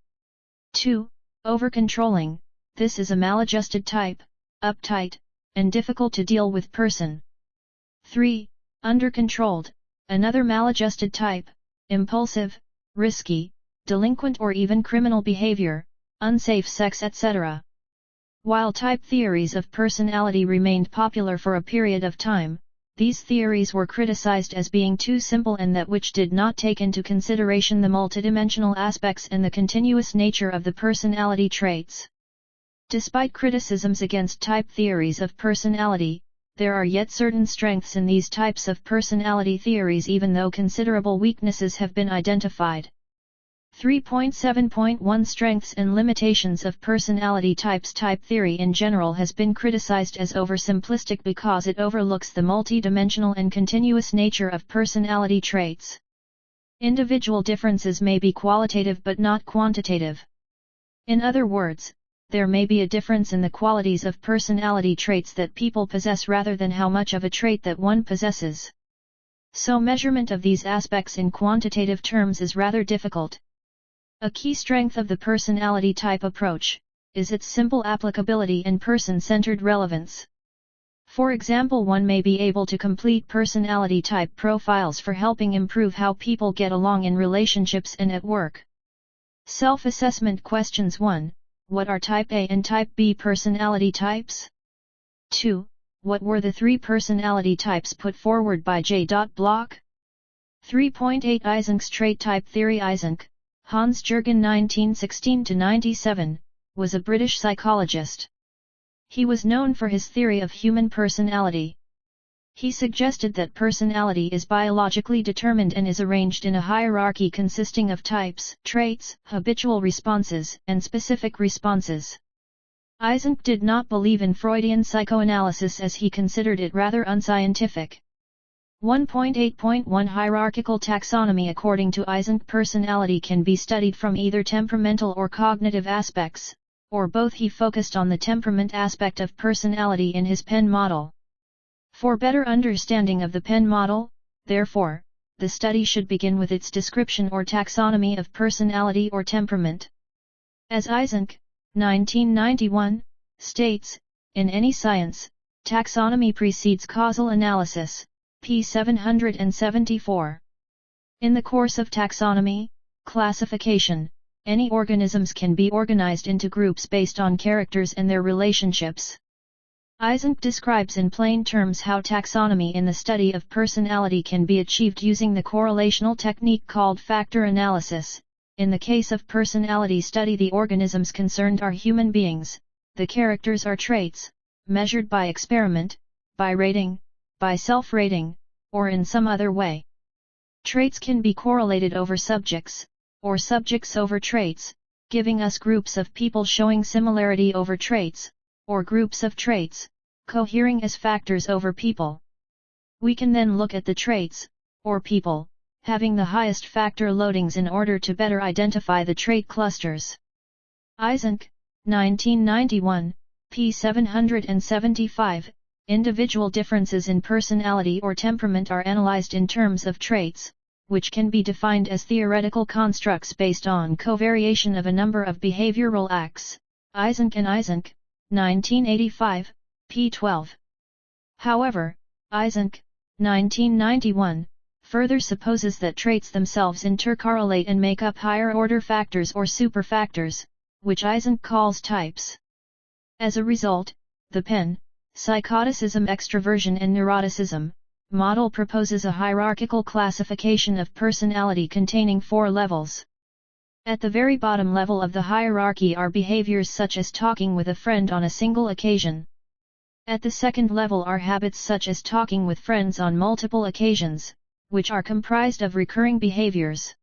2. Over-controlling, this is a maladjusted type, uptight, and difficult to deal with person. 3. Under-controlled, another maladjusted type, impulsive, risky, delinquent or even criminal behavior, unsafe sex, etc. While type theories of personality remained popular for a period of time, these theories were criticized as being too simple and that which did not take into consideration the multidimensional aspects and the continuous nature of the personality traits. Despite criticisms against type theories of personality, there are yet certain strengths in these types of personality theories even though considerable weaknesses have been identified. 3.7.1 Strengths and limitations of personality types. Type theory in general has been criticized as oversimplistic because it overlooks the multi-dimensional and continuous nature of personality traits. Individual differences may be qualitative but not quantitative. In other words, there may be a difference in the qualities of personality traits that people possess rather than how much of a trait that one possesses. So measurement of these aspects in quantitative terms is rather difficult. A key strength of the personality type approach is its simple applicability and person-centered relevance. For example, one may be able to complete personality type profiles for helping improve how people get along in relationships and at work. Self-assessment questions. 1. What are type A and type B personality types? 2. What were the 3 personality types put forward by J. Block? 3.8 Eysenck's trait type theory. Eysenck, Hans-Jürgen 1916–97, was a British psychologist. He was known for his theory of human personality. He suggested that personality is biologically determined and is arranged in a hierarchy consisting of types, traits, habitual responses, and specific responses. Eysenck did not believe in Freudian psychoanalysis as he considered it rather unscientific. 1.8.1 Hierarchical taxonomy. According to Eysenck, personality can be studied from either temperamental or cognitive aspects, or both. He focused on the temperament aspect of personality in his Penn model. For better understanding of the Penn model, therefore, the study should begin with its description or taxonomy of personality or temperament. As Eysenck, 1991, states, in any science, taxonomy precedes causal analysis. p. 774. In the course of taxonomy, classification, any organisms can be organized into groups based on characters and their relationships. Eysenck describes in plain terms how taxonomy in the study of personality can be achieved using the correlational technique called factor analysis. In the case of personality study, the organisms concerned are human beings, the characters are traits, measured by experiment, by rating, by self-rating, or in some other way. Traits can be correlated over subjects, or subjects over traits, giving us groups of people showing similarity over traits, or groups of traits, cohering as factors over people. We can then look at the traits, or people, having the highest factor loadings in order to better identify the trait clusters. Eysenck, 1991, p. 775, individual differences in personality or temperament are analyzed in terms of traits, which can be defined as theoretical constructs based on covariation of a number of behavioral acts. Eysenck and Eysenck, 1985, p. 12. However, Eysenck, 1991, further supposes that traits themselves intercorrelate and make up higher-order factors or superfactors, which Eysenck calls types. As a result, the Penn, Psychoticism, Extroversion and Neuroticism model proposes a hierarchical classification of personality containing 4 levels. At the very bottom level of the hierarchy are behaviors such as talking with a friend on a single occasion. At the second level are habits such as talking with friends on multiple occasions, which are comprised of recurring behaviors.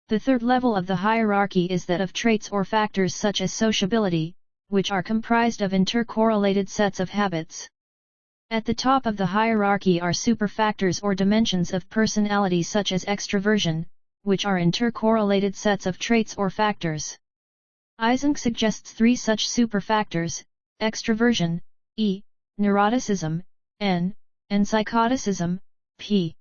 The third level of the hierarchy is that of traits or factors such as sociability, which are comprised of intercorrelated sets of habits. At the top of the hierarchy are superfactors or dimensions of personality such as extroversion, which are intercorrelated sets of traits or factors. Eysenck suggests 3 such superfactors: extroversion, E, neuroticism, N, and psychoticism, P.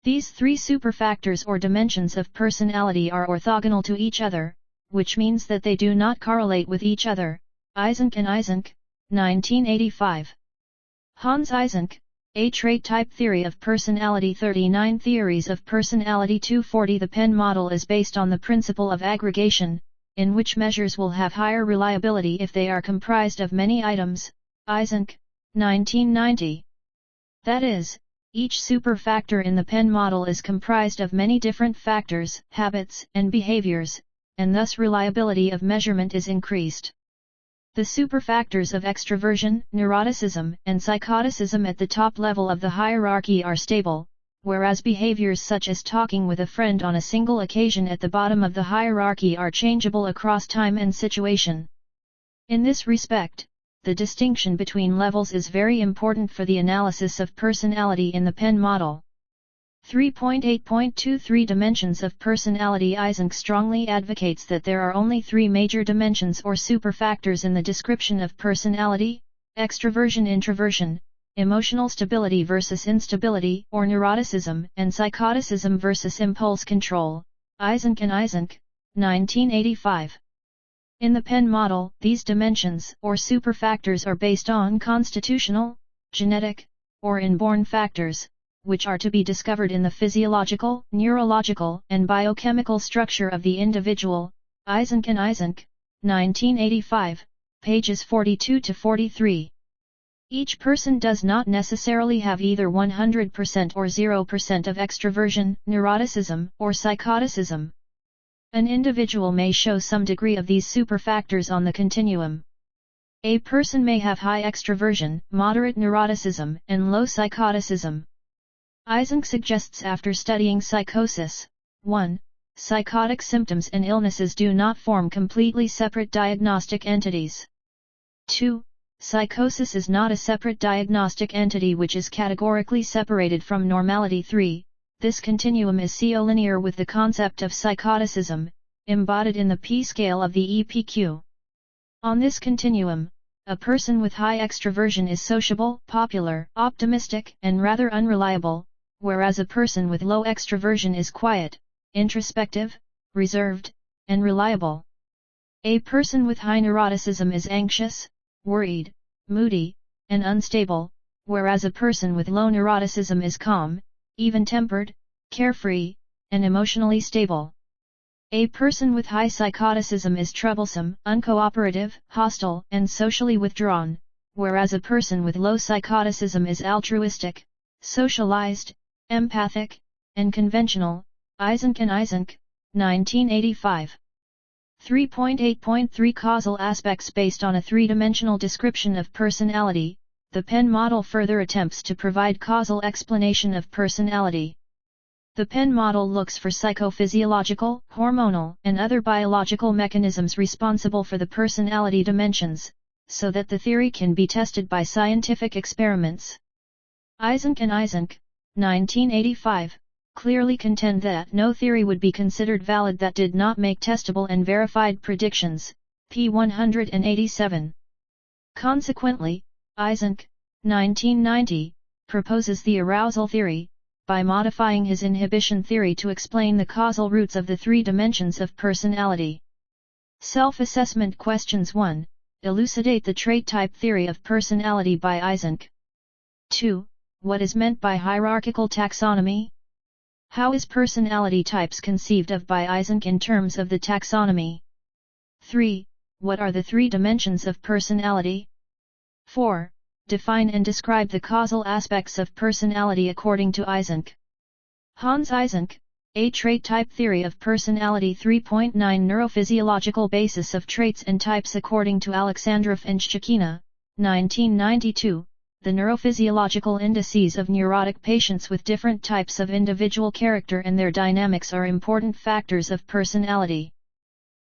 These 3 superfactors or dimensions of personality are orthogonal to each other, which means that they do not correlate with each other. Eysenck and Eysenck, 1985. Hans Eysenck, A Trait Type Theory of Personality. 39 Theories of Personality. 240 The Penn model is based on the principle of aggregation, in which measures will have higher reliability if they are comprised of many items. Eysenck, 1990. That is, Each superfactor in the Penn model is comprised of many different factors, habits, and behaviors, and thus reliability of measurement is increased. The superfactors of extroversion, neuroticism, and psychoticism at the top level of the hierarchy are stable, whereas behaviors such as talking with a friend on a single occasion at the bottom of the hierarchy are changeable across time and situation. In this respect, the distinction between levels is very important for the analysis of personality in the Penn model. 3.8.23 Dimensions of Personality. Eysenck strongly advocates that there are only three major dimensions or superfactors in the description of personality: extroversion-introversion, emotional stability versus instability or neuroticism, and psychoticism versus impulse control. Eysenck and Eysenck, 1985. In the Penn model, these dimensions or superfactors are based on constitutional, genetic, or inborn factors, which are to be discovered in the physiological, neurological, and biochemical structure of the individual. Eysenck and Eysenck, 1985, pages 42 to 43. Each person does not necessarily have either 100% or 0% of extroversion, neuroticism, or psychoticism. An individual may show some degree of these superfactors on the continuum. A person may have high extroversion, moderate neuroticism, and low psychoticism. Eysenck suggests after studying psychosis, 1. Psychotic symptoms and illnesses do not form completely separate diagnostic entities. 2. Psychosis is not a separate diagnostic entity which is categorically separated from normality. 3. This continuum is co-linear with the concept of psychoticism, embodied in the P-scale of the EPQ. On this continuum, a person with high extroversion is sociable, popular, optimistic, and rather unreliable, whereas a person with low extroversion is quiet, introspective, reserved, and reliable. A person with high neuroticism is anxious, worried, moody, and unstable, whereas a person with low neuroticism is calm, even-tempered, carefree, and emotionally stable. A person with high psychoticism is troublesome, uncooperative, hostile, and socially withdrawn, whereas a person with low psychoticism is altruistic, socialized, empathic, and conventional. Eysenck and Eysenck, 1985. 3.8.3 Causal aspects. Based on a three-dimensional description of personality, the Penn model further attempts to provide causal explanation of personality. The Penn model looks for psychophysiological, hormonal, and other biological mechanisms responsible for the personality dimensions, so that the theory can be tested by scientific experiments. Eysenck and Eysenck, 1985, clearly contend that no theory would be considered valid that did not make testable and verified predictions. P 187. Consequently, Eysenck, 1990, proposes the arousal theory, by modifying his inhibition theory to explain the causal roots of the three dimensions of personality. Self-assessment questions. 1. Elucidate the trait-type theory of personality by Eysenck. 2. What is meant by hierarchical taxonomy? How is personality types conceived of by Eysenck in terms of the taxonomy? 3. What are the three dimensions of personality? 4. Define and describe the causal aspects of personality according to Eysenck. Hans Eysenck, A Trait-Type Theory of Personality. 3.9 Neurophysiological Basis of Traits and Types according to Alexandrov and Shchikina, 1992. The neurophysiological indices of neurotic patients with different types of individual character and their dynamics are important factors of personality.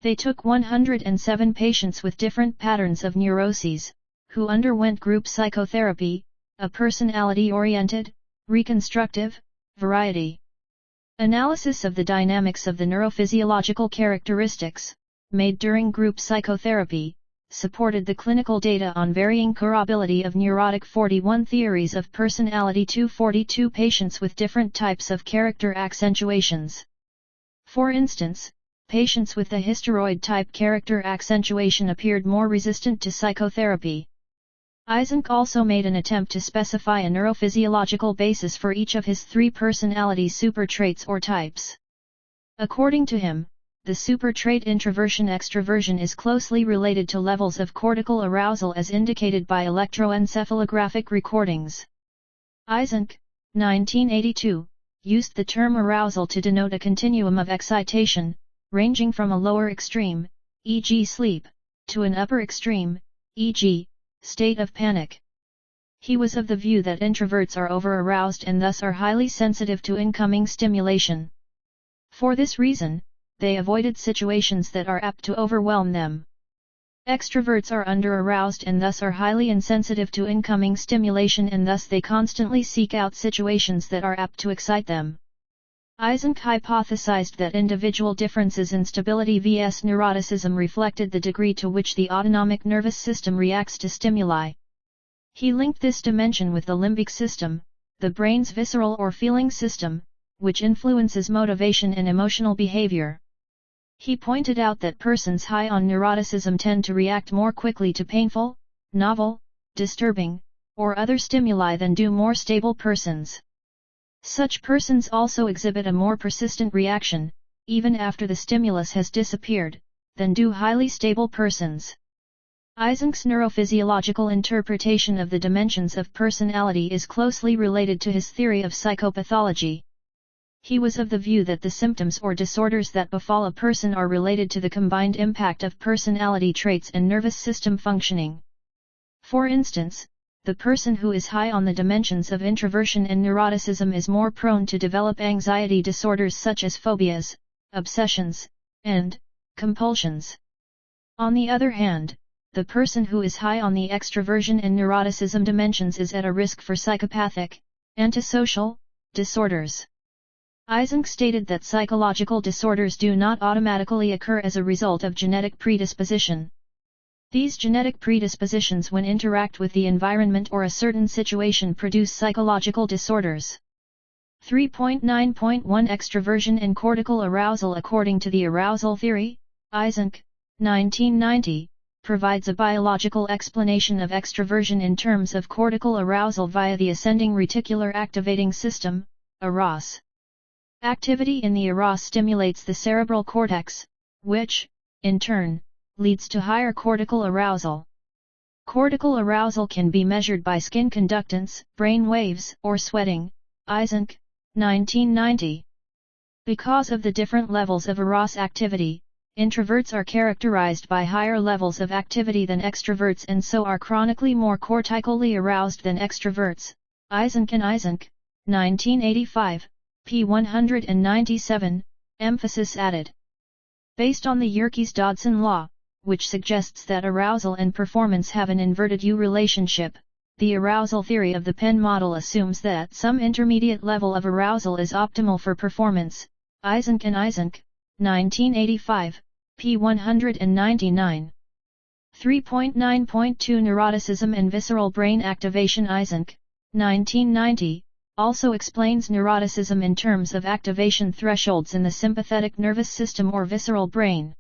They took 107 patients with different patterns of neuroses, who underwent group psychotherapy, a personality-oriented, reconstructive, variety analysis of the dynamics of the neurophysiological characteristics, made during group psychotherapy, supported the clinical data on varying curability of neurotic 41 theories of personality to 42 patients with different types of character accentuations. For instance, patients with the hysteroid-type character accentuation appeared more resistant to psychotherapy. Eysenck also made an attempt to specify a neurophysiological basis for each of his three personality supertraits or types. According to him, the supertrait introversion-extroversion is closely related to levels of cortical arousal as indicated by electroencephalographic recordings. Eysenck, 1982, used the term arousal to denote a continuum of excitation, ranging from a lower extreme, e.g. sleep, to an upper extreme, e.g., state of panic. He was of the view that introverts are over-aroused and thus are highly sensitive to incoming stimulation. For this reason, they avoided situations that are apt to overwhelm them. Extroverts are under-aroused and thus are highly insensitive to incoming stimulation and thus they constantly seek out situations that are apt to excite them. Eysenck hypothesized that individual differences in stability vs neuroticism reflected the degree to which the autonomic nervous system reacts to stimuli. He linked this dimension with the limbic system, the brain's visceral or feeling system, which influences motivation and emotional behavior. He pointed out that persons high on neuroticism tend to react more quickly to painful, novel, disturbing, or other stimuli than do more stable persons. Such persons also exhibit a more persistent reaction, even after the stimulus has disappeared, than do highly stable persons. Eysenck's neurophysiological interpretation of the dimensions of personality is closely related to his theory of psychopathology. He was of the view that the symptoms or disorders that befall a person are related to the combined impact of personality traits and nervous system functioning. For instance, the person who is high on the dimensions of introversion and neuroticism is more prone to develop anxiety disorders such as phobias, obsessions, and compulsions. On the other hand, the person who is high on the extroversion and neuroticism dimensions is at a risk for psychopathic, antisocial disorders. Eysenck stated that psychological disorders do not automatically occur as a result of genetic predisposition. These genetic predispositions when interact with the environment or a certain situation produce psychological disorders. 3.9.1 Extroversion and cortical arousal. According to the arousal theory, Eysenck, 1990, provides a biological explanation of extroversion in terms of cortical arousal via the ascending reticular activating system, AROS. Activity in the AROS stimulates the cerebral cortex, which, in turn, leads to higher cortical arousal. Cortical arousal can be measured by skin conductance, brain waves, or sweating, Eysenck, 1990. Because of the different levels of AROS activity, introverts are characterized by higher levels of activity than extroverts and so are chronically more cortically aroused than extroverts, Eysenck and Eysenck, 1985. p. 197, emphasis added. Based on the Yerkes-Dodson law, which suggests that arousal and performance have an inverted U relationship, the arousal theory of the Penn model assumes that some intermediate level of arousal is optimal for performance, Eysenck and Eysenck, 1985, p. 199. 3.9.2 Neuroticism and visceral brain activation. Eysenck, 1990, also explains neuroticism in terms of activation thresholds in the sympathetic nervous system or visceral brain.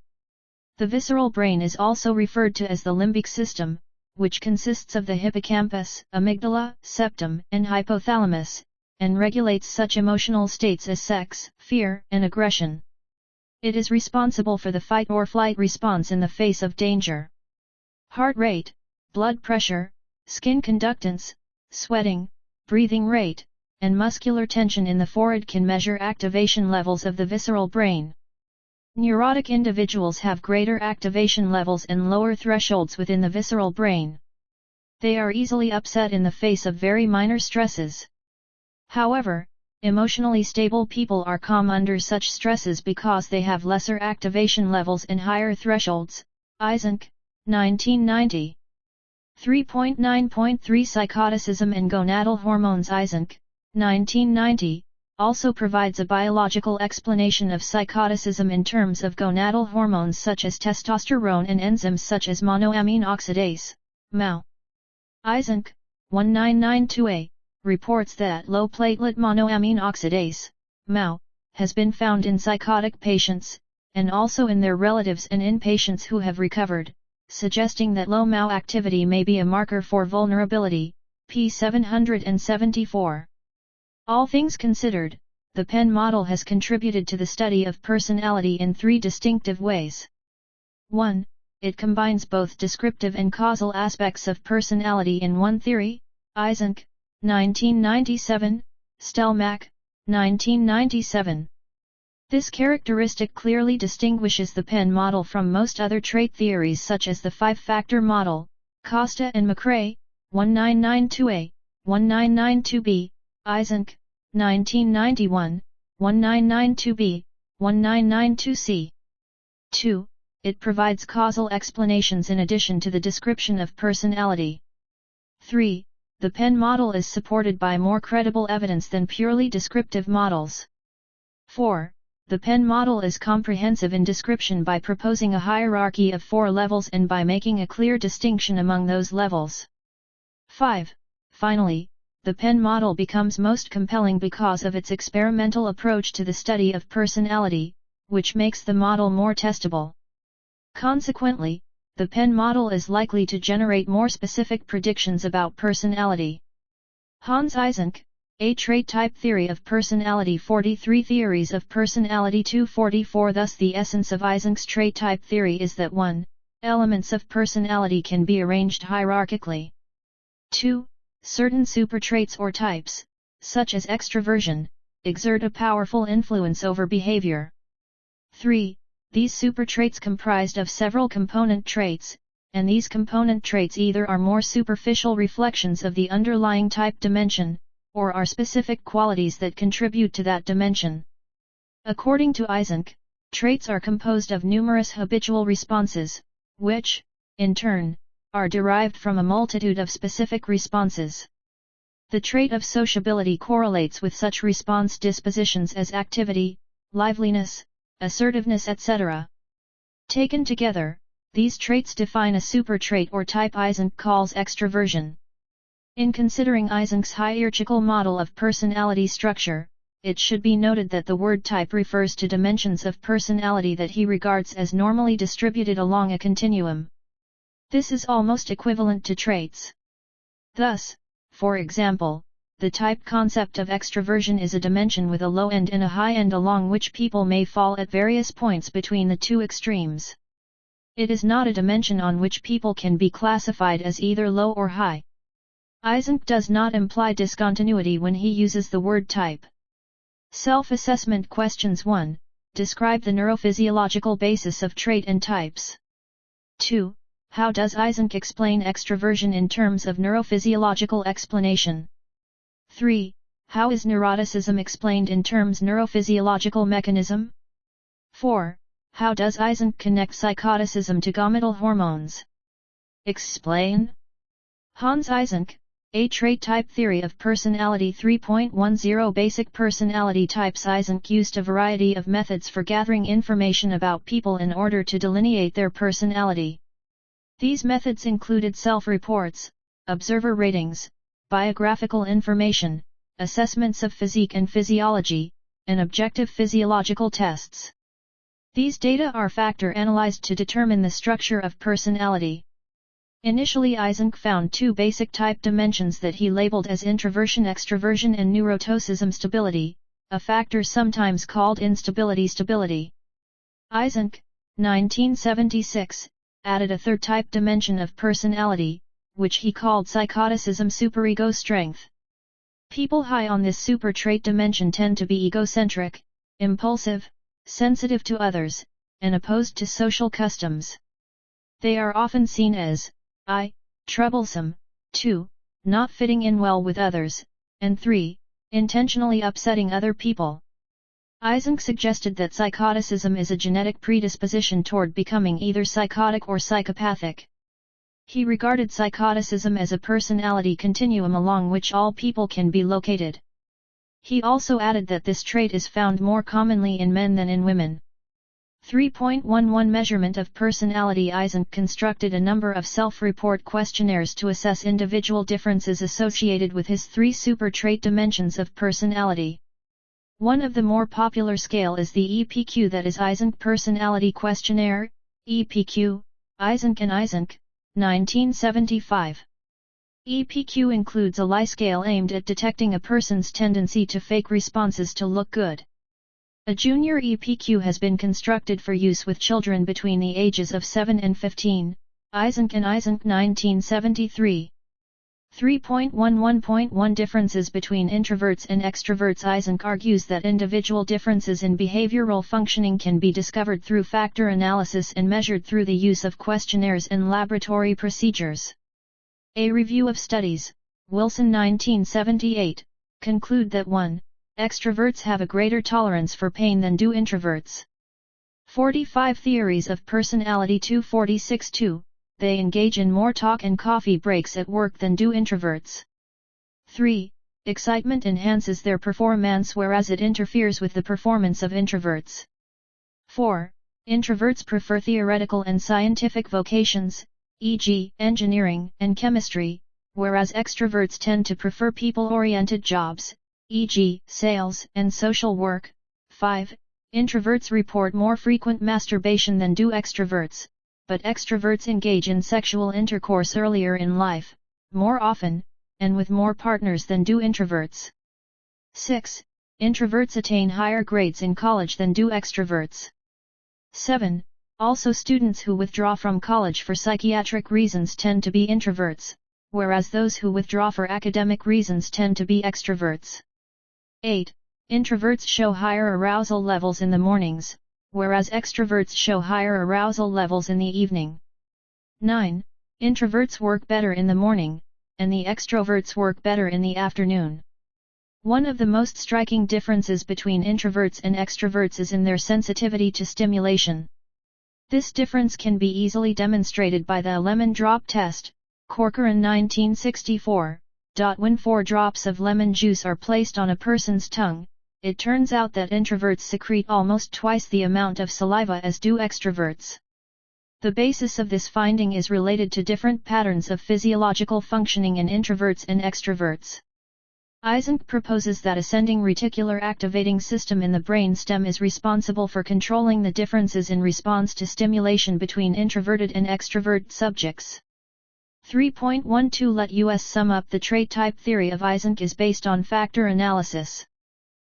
The visceral brain is also referred to as the limbic system, which consists of the hippocampus, amygdala, septum, and hypothalamus, and regulates such emotional states as sex, fear, and aggression. It is responsible for the fight or flight response in the face of danger. Heart rate, blood pressure, skin conductance, sweating, breathing rate, and muscular tension in the forehead can measure activation levels of the visceral brain. Neurotic individuals have greater activation levels and lower thresholds within the visceral brain. They are easily upset in the face of very minor stresses. However, emotionally stable people are calm under such stresses because they have lesser activation levels and higher thresholds, Eysenck, 1990. 3.9.3 Psychoticism and gonadal hormones. Eysenck, 1990, also provides a biological explanation of psychoticism in terms of gonadal hormones such as testosterone and enzymes such as monoamine oxidase, MAO. Eysenck, 1992a, reports that low platelet monoamine oxidase, MAO, has been found in psychotic patients, and also in their relatives and in patients who have recovered, suggesting that low MAO activity may be a marker for vulnerability, p. 774. All things considered, the Penn model has contributed to the study of personality in three distinctive ways. 1. It combines both descriptive and causal aspects of personality in one theory, Eysenck, 1997, Stelmach, 1997. This characteristic clearly distinguishes the Penn model from most other trait theories such as the five-factor model, Costa and McRae, 1992a, 1992b, Eysenck, 1991, 1992b, 1992c. 2. It provides causal explanations in addition to the description of personality. 3. The Penn model is supported by more credible evidence than purely descriptive models. 4. The Penn model is comprehensive in description by proposing a hierarchy of 4 levels and by making a clear distinction among those levels. 5. Finally, the Penn model becomes most compelling because of its experimental approach to the study of personality, which makes the model more testable. Consequently, the Penn model is likely to generate more specific predictions about personality. Hans Eysenck, A Trait Type Theory of Personality. 43 Theories of Personality. 244 Thus the essence of Eysenck's trait type theory is that 1. Elements of personality can be arranged hierarchically. 2. Certain supertraits or types, such as extroversion, exert a powerful influence over behavior. 3. These supertraits comprised of several component traits, and these component traits either are more superficial reflections of the underlying type dimension, or are specific qualities that contribute to that dimension. According to Eysenck, traits are composed of numerous habitual responses, which, in turn, are derived from a multitude of specific responses. The trait of sociability correlates with such response dispositions as activity, liveliness, assertiveness, etc. Taken together, these traits define a supertrait or type Eysenck calls extroversion. In considering Eysenck's hierarchical model of personality structure, it should be noted that the word type refers to dimensions of personality that he regards as normally distributed along a continuum. This is almost equivalent to traits. Thus, for example, the type concept of extroversion is a dimension with a low end and a high end along which people may fall at various points between the two extremes. It is not a dimension on which people can be classified as either low or high. Eysenck does not imply discontinuity when he uses the word type. Self-assessment questions. 1. Describe the neurophysiological basis of trait and types. 2. How does Eysenck explain extroversion in terms of neurophysiological explanation? 3. How is neuroticism explained in terms neurophysiological mechanism? 4. How does Eysenck connect psychoticism to gonadal hormones? Explain. Hans Eysenck, A Trait Type Theory of Personality. 3.10 Basic personality types. Eysenck used a variety of methods for gathering information about people in order to delineate their personality. These methods included self-reports, observer ratings, biographical information, assessments of physique and physiology, and objective physiological tests. These data are factor-analyzed to determine the structure of personality. Initially, Eysenck found 2 basic type dimensions that he labeled as introversion extroversion and neuroticism stability, a factor sometimes called instability-stability. Eysenck, 1976, added a 3rd type dimension of personality, which he called psychoticism superego strength. People high on this supertrait dimension tend to be egocentric, impulsive, sensitive to others, and opposed to social customs. They are often seen as I. Troublesome, 2. Not fitting in well with others, and 3. Intentionally upsetting other people. Eysenck suggested that psychoticism is a genetic predisposition toward becoming either psychotic or psychopathic. He regarded psychoticism as a personality continuum along which all people can be located. He also added that this trait is found more commonly in men than in women. 3.11 Measurement of personality. Eysenck constructed a number of self-report questionnaires to assess individual differences associated with his 3 supertrait dimensions of personality. One of the more popular scale is the EPQ, that is Eysenck Personality Questionnaire, EPQ, Eysenck and Eysenck, 1975. EPQ includes a lie scale aimed at detecting a person's tendency to fake responses to look good. A junior EPQ has been constructed for use with children between the ages of 7 and 15, Eysenck and Eysenck 1973. 3.11.1 Differences between introverts and extroverts. Eysenck argues that individual differences in behavioral functioning can be discovered through factor analysis and measured through the use of questionnaires and laboratory procedures. A review of studies, Wilson 1978, conclude that 1. Extroverts have a greater tolerance for pain than do introverts. 45 Theories of Personality 246-2. They engage in more talk and coffee breaks at work than do introverts. 3. Excitement enhances their performance whereas it interferes with the performance of introverts. 4. Introverts prefer theoretical and scientific vocations, e.g., engineering and chemistry, whereas extroverts tend to prefer people-oriented jobs, e.g., sales and social work. 5. Introverts report more frequent masturbation than do extroverts, but extroverts engage in sexual intercourse earlier in life, more often, and with more partners than do introverts. 6. Introverts attain higher grades in college than do extroverts. 7. Also students who withdraw from college for psychiatric reasons tend to be introverts, whereas those who withdraw for academic reasons tend to be extroverts. 8. Introverts show higher arousal levels in the mornings, whereas extroverts show higher arousal levels in the evening. 9. Introverts work better in the morning, and the extroverts work better in the afternoon. One of the most striking differences between introverts and extroverts is in their sensitivity to stimulation. This difference can be easily demonstrated by the lemon drop test, Corcoran 1964. When 4 drops of lemon juice are placed on a person's tongue, it turns out that introverts secrete almost twice the amount of saliva as do extroverts. The basis of this finding is related to different patterns of physiological functioning in introverts and extroverts. Eysenck proposes that ascending reticular activating system in the brain stem is responsible for controlling the differences in response to stimulation between introverted and extrovert subjects. 3.12 Let us sum up. The trait type theory of Eysenck is based on factor analysis.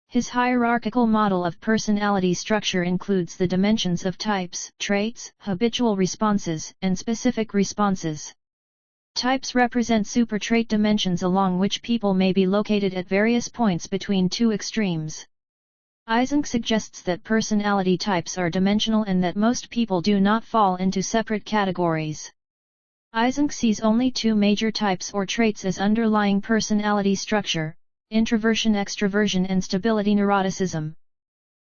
His hierarchical model of personality structure includes the dimensions of types, traits, habitual responses, and specific responses. Types represent supertrait dimensions along which people may be located at various points between two extremes. Eysenck suggests that personality types are dimensional and that most people do not fall into separate categories. Eysenck sees only 2 major types or traits as underlying personality structure: introversion-extroversion and stability-neuroticism.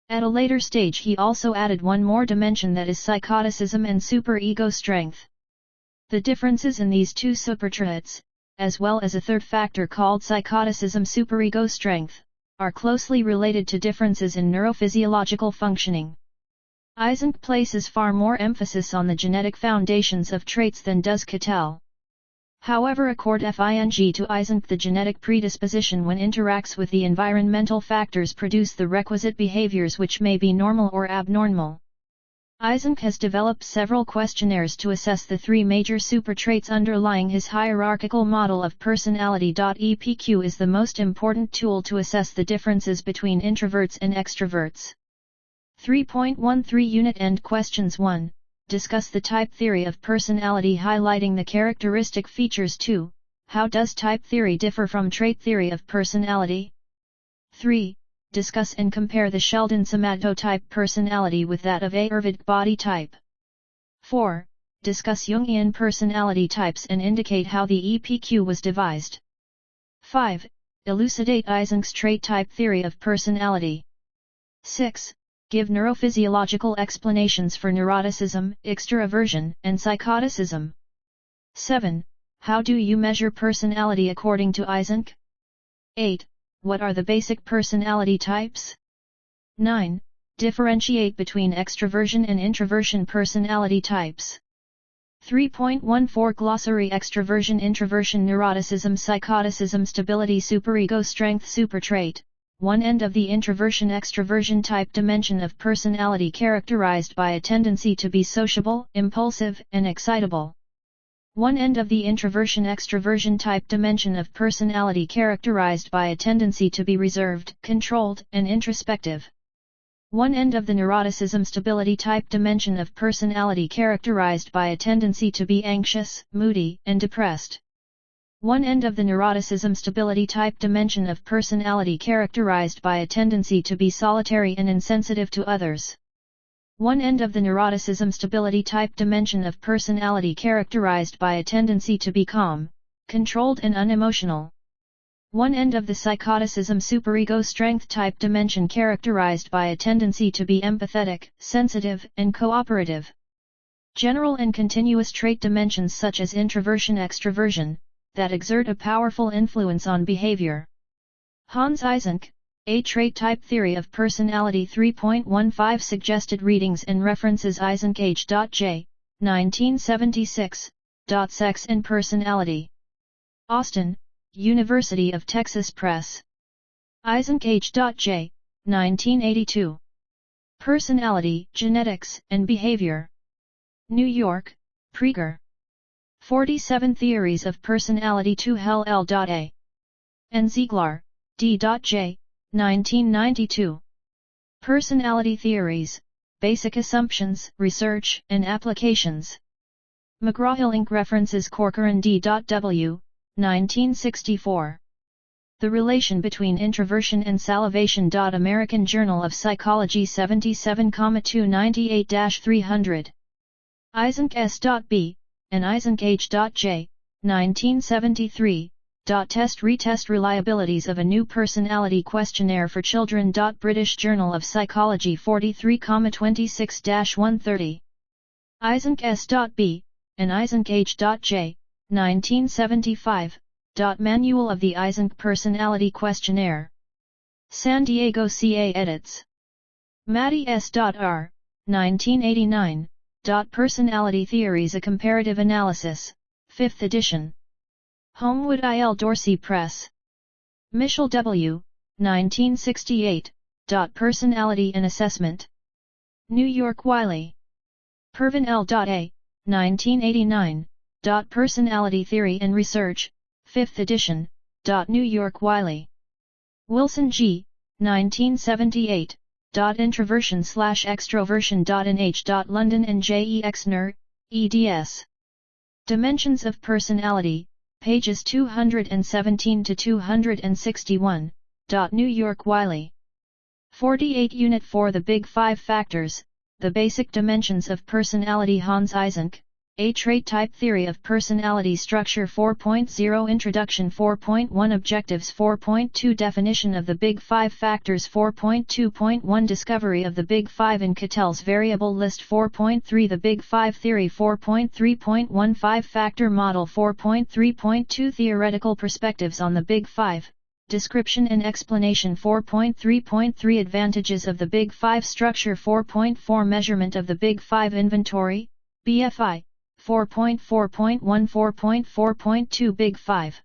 At a later stage he also added one more dimension, that is psychoticism and superego strength. The differences in these 2 supertraits, as well as a third factor called psychoticism-superego strength, are closely related to differences in neurophysiological functioning. Eysenck places far more emphasis on the genetic foundations of traits than does Cattell. However, according to Eysenck, the genetic predisposition when interacts with the environmental factors produce the requisite behaviors which may be normal or abnormal. Eysenck has developed several questionnaires to assess the 3 major supertraits underlying his hierarchical model of personality. EPQ is the most important tool to assess the differences between introverts and extroverts. 3.13 Unit End Questions. 1. Discuss the type theory of personality highlighting the characteristic features. 2. How does type theory differ from trait theory of personality? 3. Discuss and compare the Sheldon somatotype personality with that of Ayurvedic body type. 4. Discuss Jungian personality types and indicate how the EPQ was devised. 5. Elucidate Eysenck's trait type theory of personality. 6. Give neurophysiological explanations for neuroticism, extroversion, and psychoticism. 7. How do you measure personality according to Eysenck? 8. What are the basic personality types? 9. Differentiate between extroversion and introversion personality types. 3.14 Glossary: Extroversion, introversion, neuroticism, psychoticism, stability, superego strength, supertrait. One end of the introversion-extroversion type dimension of personality characterized by a tendency to be sociable, impulsive, and excitable. One end of the introversion-extroversion type dimension of personality characterized by a tendency to be reserved, controlled, and introspective. One end of the neuroticism-stability type dimension of personality characterized by a tendency to be anxious, moody, and depressed. One end of the neuroticism stability type dimension of personality characterized by a tendency to be solitary and insensitive to others. One end of the neuroticism stability type dimension of personality characterized by a tendency to be calm, controlled and unemotional. One end of the psychoticism superego strength type dimension characterized by a tendency to be empathetic, sensitive, and cooperative. General and continuous trait dimensions such as introversion-extroversion, that exert a powerful influence on behavior. Hans Eysenck, A Trait Type Theory of Personality 3.15 Suggested readings and references Eysenck H.J., 1976, Sex and Personality. Austin, University of Texas Press. Eysenck H.J., 1982. Personality, Genetics, and Behavior. New York, Praeger. 47 Theories of Personality 2 Hell L.A. and Ziegler, D.J., 1992. Personality Theories, Basic Assumptions, Research, and Applications. McGraw-Hill Inc. References Corcoran D.W., 1964. The Relation Between Introversion and Salivation. American Journal of Psychology 77,298-300. Eysenck S.B. and Eysenck H.J., 1973, Test-retest reliabilities of a new personality questionnaire for children. British Journal of Psychology 43,26-130. Eysenck S.B. and Eysenck H.J., 1975, Manual of the Eysenck Personality Questionnaire. San Diego CA edits. Maddie S.R., 1989. Personality Theories, A Comparative Analysis, 5th edition. Homewood I.L. Dorsey Press. Michel W., 1968. Personality and Assessment. New York Wiley. Pervin L.A., 1989. Personality Theory and Research, 5th edition. New York Wiley. Wilson G., 1978. Introversion/extroversion. NH. London and J. E. Exner, eds. Dimensions of Personality, pages 217 to 261. New York Wiley. 48 Unit 4 The Big Five Factors, The Basic Dimensions of Personality. Hans Eysenck, A Trait Type Theory of Personality Structure 4.0 Introduction 4.1 Objectives 4.2 Definition of the Big Five Factors 4.2.1 Discovery of the Big Five in Cattell's Variable List 4.3 The Big Five Theory 4.3.1 Five-Factor Model 4.3.2 Theoretical Perspectives on the Big Five, Description and Explanation 4.3.3 Advantages of the Big Five Structure 4.4 Measurement of the Big Five Inventory, BFI 4.4.1 4.4.2 Big Five.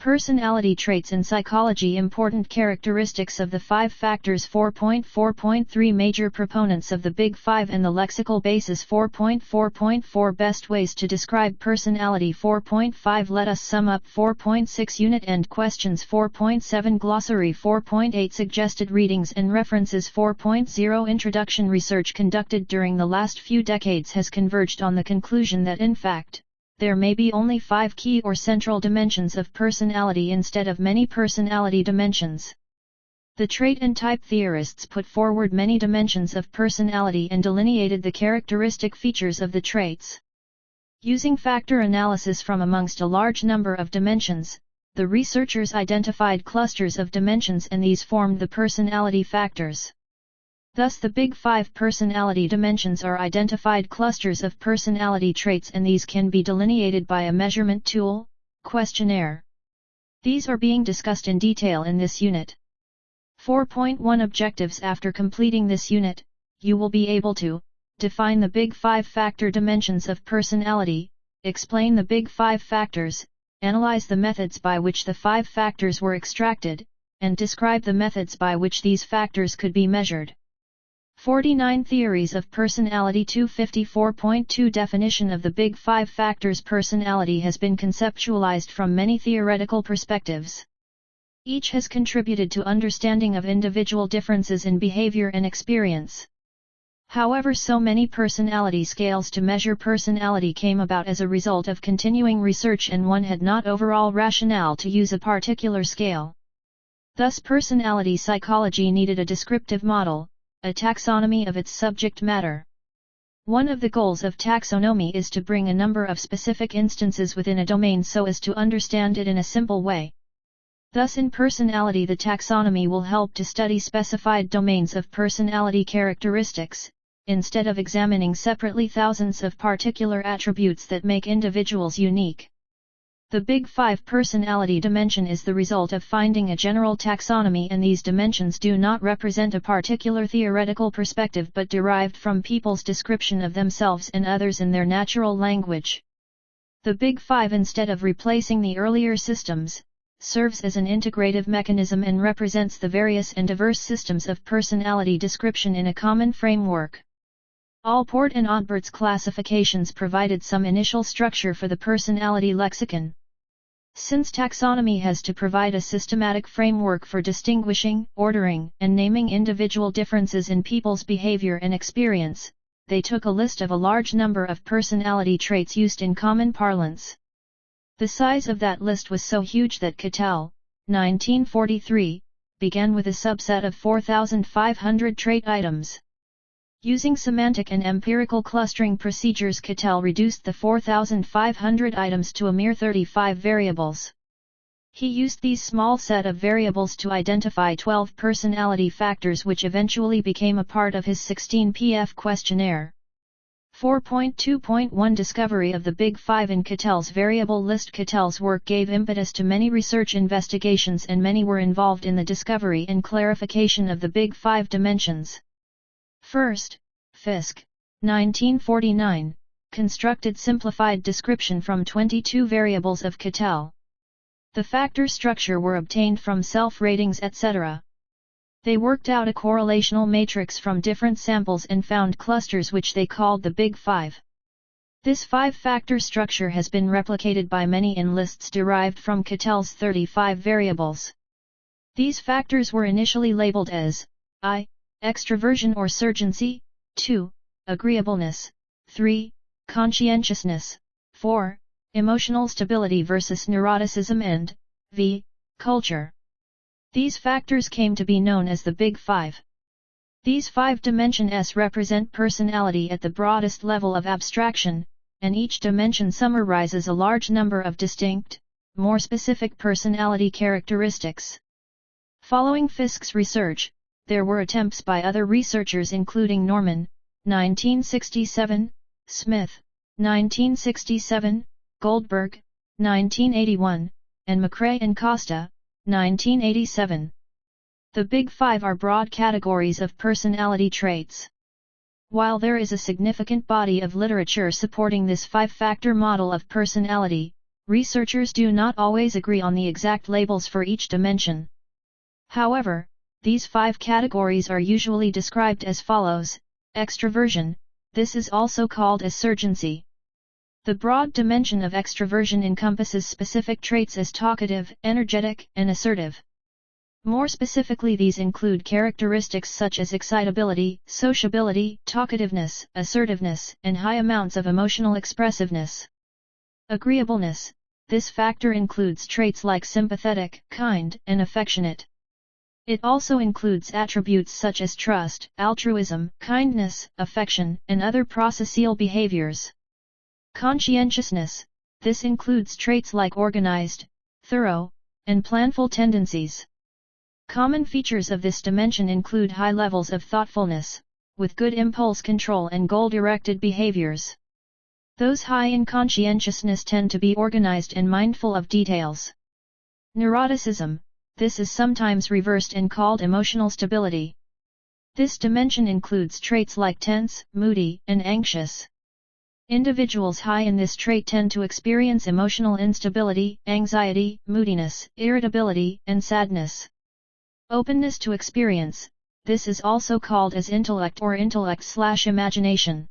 Personality Traits in Psychology. Important characteristics of the Five Factors 4.4.3 Major proponents of the Big Five and the lexical basis 4.4.4 Best ways to describe personality 4.5 Let us sum up 4.6 Unit End questions 4.7 Glossary 4.8 Suggested readings and references 4.0 Introduction. Research conducted during the last few decades has converged on the conclusion that in fact, there may be only 5 key or central dimensions of personality instead of many personality dimensions. The trait and type theorists put forward many dimensions of personality and delineated the characteristic features of the traits. Using factor analysis from amongst a large number of dimensions, the researchers identified clusters of dimensions and these formed the personality factors. Thus the Big Five personality dimensions are identified clusters of personality traits and these can be delineated by a measurement tool, questionnaire. These are being discussed in detail in this unit. 4.1 Objectives. After completing this unit, you will be able to define the Big Five factor dimensions of personality, explain the Big Five factors, analyze the methods by which the 5 factors were extracted, and describe the methods by which these factors could be measured. 49 Theories of Personality 254.2 Definition of the Big Five Factors. Personality has been conceptualized from many theoretical perspectives. Each has contributed to understanding of individual differences in behavior and experience. However, so many personality scales to measure personality came about as a result of continuing research, and one had not overall rationale to use a particular scale. Thus personality psychology needed a descriptive model, a taxonomy of its subject matter. One of the goals of taxonomy is to bring a number of specific instances within a domain so as to understand it in a simple way. Thus in personality the taxonomy will help to study specified domains of personality characteristics, instead of examining separately thousands of particular attributes that make individuals unique. The Big Five personality dimension is the result of finding a general taxonomy, and these dimensions do not represent a particular theoretical perspective but derived from people's description of themselves and others in their natural language. The Big Five, instead of replacing the earlier systems, serves as an integrative mechanism and represents the various and diverse systems of personality description in a common framework. Allport and Odbert's classifications provided some initial structure for the personality lexicon. Since taxonomy has to provide a systematic framework for distinguishing, ordering, and naming individual differences in people's behavior and experience, they took a list of a large number of personality traits used in common parlance. The size of that list was so huge that Cattell, 1943, began with a subset of 4,500 trait items. Using semantic and empirical clustering procedures, Cattell reduced the 4,500 items to a mere 35 variables. He used these small set of variables to identify 12 personality factors, which eventually became a part of his 16PF questionnaire. 4.2.1 Discovery of the Big Five in Cattell's variable list. Cattell's work gave impetus to many research investigations, and many were involved in the discovery and clarification of the Big Five dimensions. First, Fisk, 1949, constructed simplified description from 22 variables of Cattell. The factor structure were obtained from self-ratings, etc. They worked out a correlational matrix from different samples and found clusters which they called the Big Five. This five-factor structure has been replicated by many in lists derived from Cattell's 35 variables. These factors were initially labeled as I. Extroversion or surgency, 2. Agreeableness, 3. Conscientiousness, 4. Emotional stability versus neuroticism, and v. Culture. These factors came to be known as the Big Five. These 5 dimensions represent personality at the broadest level of abstraction, and each dimension summarizes a large number of distinct, more specific personality characteristics. Following Fisk's research, there were attempts by other researchers including Norman, 1967, Smith, 1967, Goldberg, 1981, and McRae and Costa, 1987. The Big Five are broad categories of personality traits. While there is a significant body of literature supporting this 5-factor model of personality, researchers do not always agree on the exact labels for each dimension. However, these 5 categories are usually described as follows: extroversion, this is also called as surgency. The broad dimension of extroversion encompasses specific traits as talkative, energetic, and assertive. More specifically, these include characteristics such as excitability, sociability, talkativeness, assertiveness, and high amounts of emotional expressiveness. Agreeableness, this factor includes traits like sympathetic, kind, and affectionate. It also includes attributes such as trust, altruism, kindness, affection, and other prosocial behaviors. Conscientiousness, this includes traits like organized, thorough, and planful tendencies. Common features of this dimension include high levels of thoughtfulness, with good impulse control and goal-directed behaviors. Those high in conscientiousness tend to be organized and mindful of details. Neuroticism, this is sometimes reversed and called emotional stability. This dimension includes traits like tense, moody, and anxious. Individuals high in this trait tend to experience emotional instability, anxiety, moodiness, irritability, and sadness. Openness to experience, this is also called as intellect or intellect/imagination.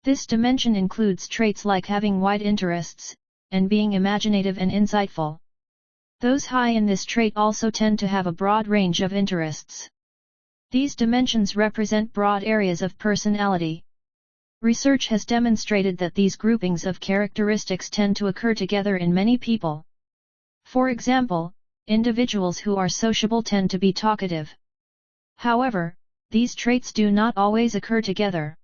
This dimension includes traits like having wide interests, and being imaginative and insightful. Those high in this trait also tend to have a broad range of interests. These dimensions represent broad areas of personality. Research has demonstrated that these groupings of characteristics tend to occur together in many people. For example, individuals who are sociable tend to be talkative. However, these traits do not always occur together.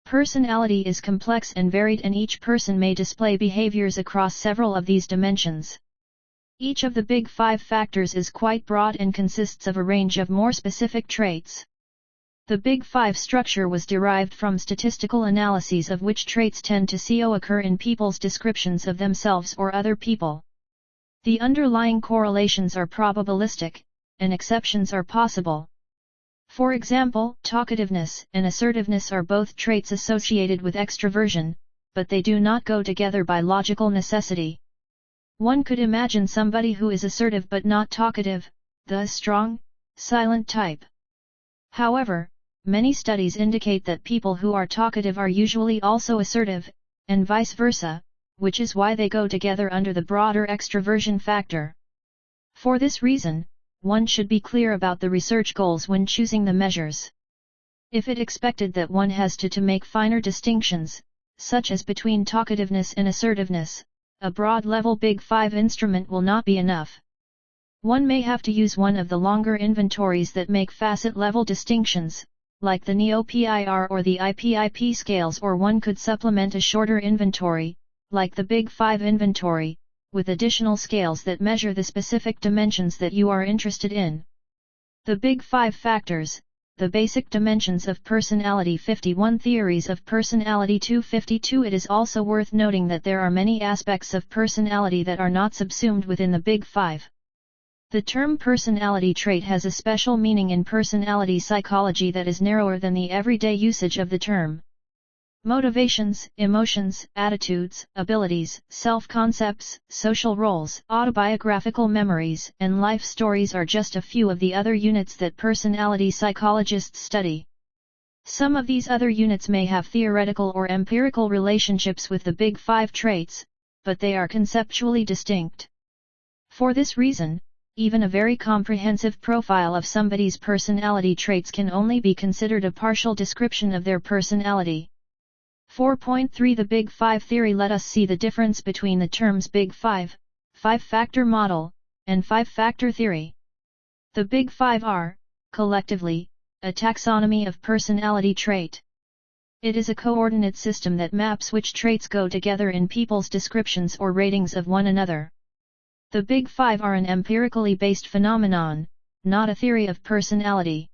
Personality is complex and varied, and each person may display behaviors across several of these dimensions. Each of the big five factors is quite broad and consists of a range of more specific traits. The Big Five structure was derived from statistical analyses of which traits tend to occur in people's descriptions of themselves or other people. The underlying correlations are probabilistic, and exceptions are possible. For example, talkativeness and assertiveness are both traits associated with extroversion, but they do not go together by logical necessity. One could imagine somebody who is assertive but not talkative, the strong, silent type. However, many studies indicate that people who are talkative are usually also assertive, and vice versa, which is why they go together under the broader extroversion factor. For this reason, one should be clear about the research goals when choosing the measures. If it expected that one has to make finer distinctions, such as between talkativeness and assertiveness, a broad-level Big Five instrument will not be enough. One may have to use one of the longer inventories that make facet-level distinctions, like the NEO-PIR or the IPIP scales, or one could supplement a shorter inventory, like the Big Five inventory, with additional scales that measure the specific dimensions that you are interested in. The Big Five factors, the basic dimensions of personality. 51 Theories of personality. 252 It is also worth noting that there are many aspects of personality that are not subsumed within the Big Five. The term personality trait has a special meaning in personality psychology that is narrower than the everyday usage of the term. Motivations, emotions, attitudes, abilities, self-concepts, social roles, autobiographical memories, and life stories are just a few of the other units that personality psychologists study. Some of these other units may have theoretical or empirical relationships with the Big Five traits, but they are conceptually distinct. For this reason, even a very comprehensive profile of somebody's personality traits can only be considered a partial description of their personality. 4.3 The Big Five theory. Let us see the difference between the terms Big Five, five-factor model, and five-factor theory. The Big Five are, collectively, a taxonomy of personality trait. It is a coordinate system that maps which traits go together in people's descriptions or ratings of one another. The Big Five are an empirically based phenomenon, not a theory of personality.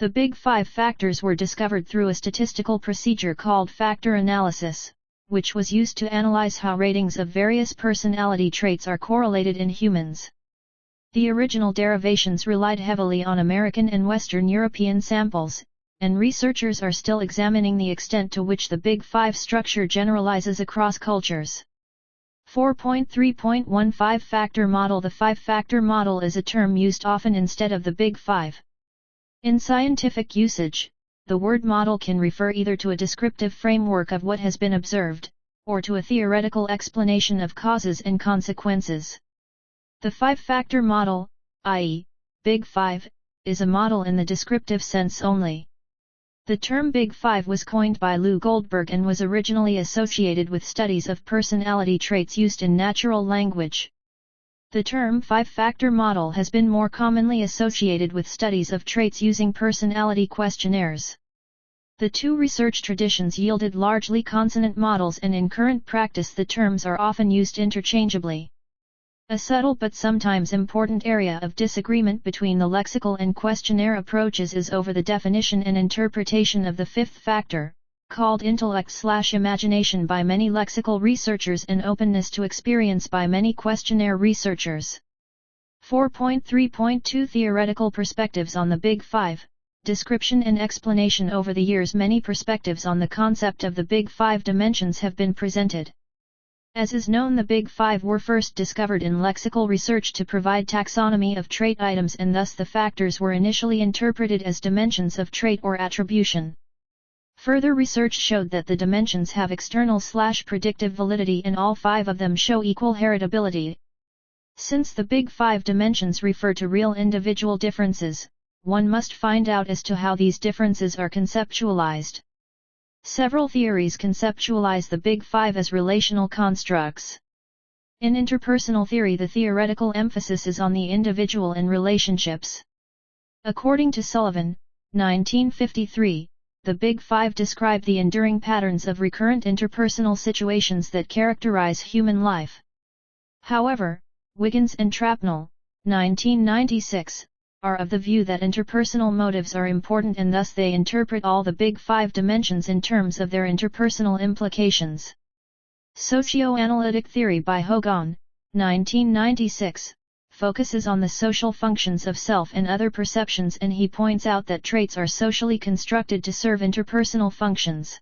The Big Five factors were discovered through a statistical procedure called factor analysis, which was used to analyze how ratings of various personality traits are correlated in humans. The original derivations relied heavily on American and Western European samples, and researchers are still examining the extent to which the Big Five structure generalizes across cultures. 4.3.15 Factor model. The five-factor model is a term used often instead of the Big Five. In scientific usage, the word model can refer either to a descriptive framework of what has been observed, or to a theoretical explanation of causes and consequences. The five-factor model, i.e., Big Five, is a model in the descriptive sense only. The term Big Five was coined by Lou Goldberg and was originally associated with studies of personality traits used in natural language. The term five-factor model has been more commonly associated with studies of traits using personality questionnaires. The two research traditions yielded largely consonant models, and in current practice the terms are often used interchangeably. A subtle but sometimes important area of disagreement between the lexical and questionnaire approaches is over the definition and interpretation of the fifth factor, called intellect/imagination by many lexical researchers and openness to experience by many questionnaire researchers. 4.3.2 Theoretical perspectives on the Big Five. Description and explanation. Over the years, many perspectives on the concept of the Big Five dimensions have been presented. As is known, the Big Five were first discovered in lexical research to provide taxonomy of trait items, and thus the factors were initially interpreted as dimensions of trait or attribution. Further research showed that the dimensions have external/predictive validity, and all five of them show equal heritability. Since the Big Five dimensions refer to real individual differences, one must find out as to how these differences are conceptualized. Several theories conceptualize the Big Five as relational constructs. In interpersonal theory, the theoretical emphasis is on the individual and relationships. According to Sullivan, 1953, the Big Five describe the enduring patterns of recurrent interpersonal situations that characterize human life. However, Wiggins and Trapnell, 1996, are of the view that interpersonal motives are important and thus they interpret all the Big Five dimensions in terms of their interpersonal implications. Socioanalytic theory by Hogan, 1996, focuses on the social functions of self and other perceptions, and he points out that traits are socially constructed to serve interpersonal functions.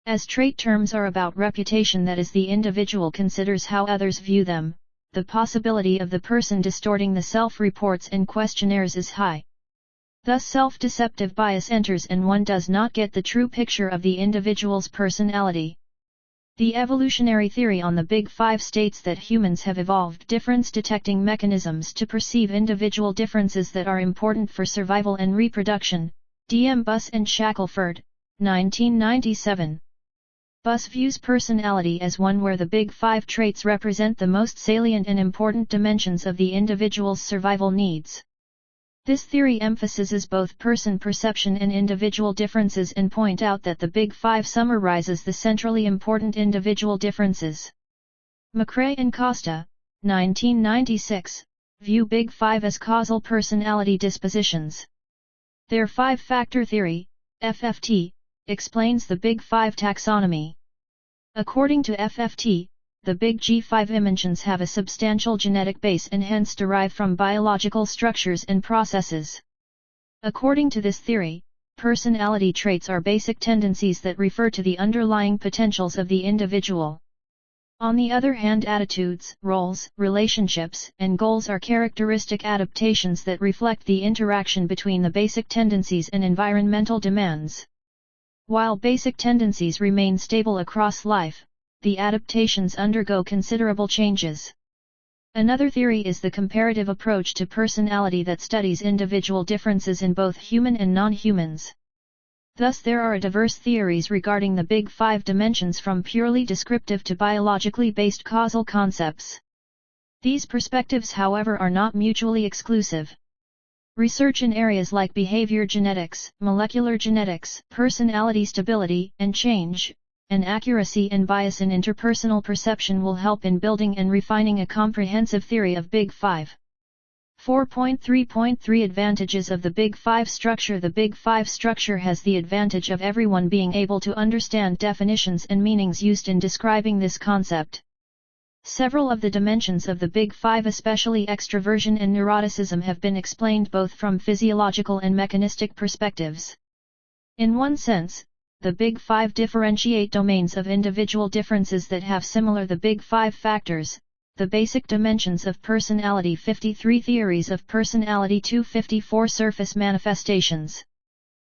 As trait terms are about reputation, that is, the individual considers how others view them, the possibility of the person distorting the self-reports and questionnaires is high. Thus self-deceptive bias enters and one does not get the true picture of the individual's personality. The evolutionary theory on the Big Five states that humans have evolved difference-detecting mechanisms to perceive individual differences that are important for survival and reproduction. D. M. Buss and Shackelford, 1997. Buss views personality as one where the Big Five traits represent the most salient and important dimensions of the individual's survival needs. This theory emphasizes both person perception and individual differences and point out that the Big Five summarizes the centrally important individual differences. McRae and Costa, 1996, view Big Five as causal personality dispositions. Their five-factor theory, FFT, explains the Big Five taxonomy. According to FFT, the Big G5 dimensions have a substantial genetic base and hence derive from biological structures and processes. According to this theory, personality traits are basic tendencies that refer to the underlying potentials of the individual. On the other hand, attitudes, roles, relationships, and goals are characteristic adaptations that reflect the interaction between the basic tendencies and environmental demands. While basic tendencies remain stable across life, the adaptations undergo considerable changes. Another theory is the comparative approach to personality that studies individual differences in both human and non-humans. Thus there are diverse theories regarding the Big Five dimensions, from purely descriptive to biologically based causal concepts. These perspectives, however, are not mutually exclusive. Research in areas like behavior genetics, molecular genetics, personality stability and change, and accuracy and bias in interpersonal perception will help in building and refining a comprehensive theory of Big Five. 4.3.3 Advantages of the Big Five structure. The Big Five structure has the advantage of everyone being able to understand definitions and meanings used in describing this concept. Several of the dimensions of the Big Five, especially extroversion and neuroticism, have been explained both from physiological and mechanistic perspectives. In one sense, the Big Five differentiate domains of individual differences that have similar the Big Five factors, the basic dimensions of personality. 53 Theories of personality. 254 Surface manifestations.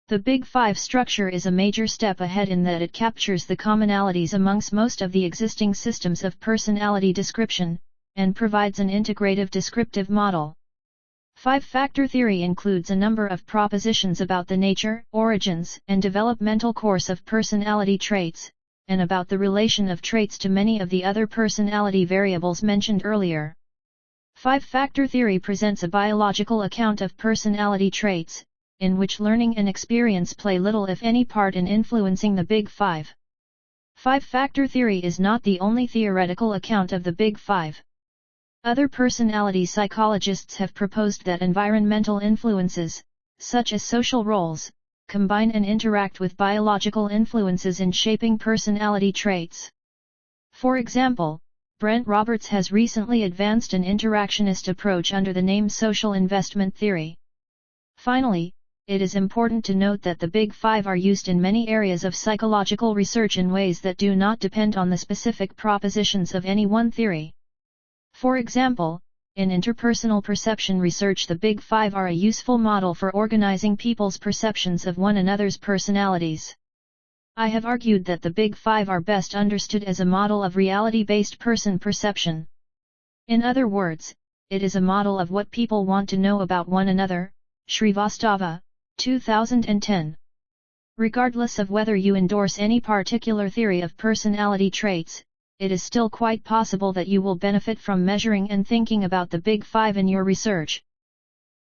The Big Five structure is a major step ahead in that it captures the commonalities amongst most of the existing systems of personality description, and provides an integrative descriptive model. Five-factor theory includes a number of propositions about the nature, origins, and developmental course of personality traits, and about the relation of traits to many of the other personality variables mentioned earlier. Five-factor theory presents a biological account of personality traits, in which learning and experience play little if any part in influencing the Big Five. Five-factor theory is not the only theoretical account of the Big Five. Other personality psychologists have proposed that environmental influences, such as social roles, combine and interact with biological influences in shaping personality traits. For example, Brent Roberts has recently advanced an interactionist approach under the name social investment theory. Finally, it is important to note that the Big Five are used in many areas of psychological research in ways that do not depend on the specific propositions of any one theory. For example, in interpersonal perception research, the Big Five are a useful model for organizing people's perceptions of one another's personalities. I have argued that the Big Five are best understood as a model of reality-based person perception. In other words, it is a model of what people want to know about one another, Shrivastava, 2010. Regardless of whether you endorse any particular theory of personality traits, it is still quite possible that you will benefit from measuring and thinking about the Big Five in your research.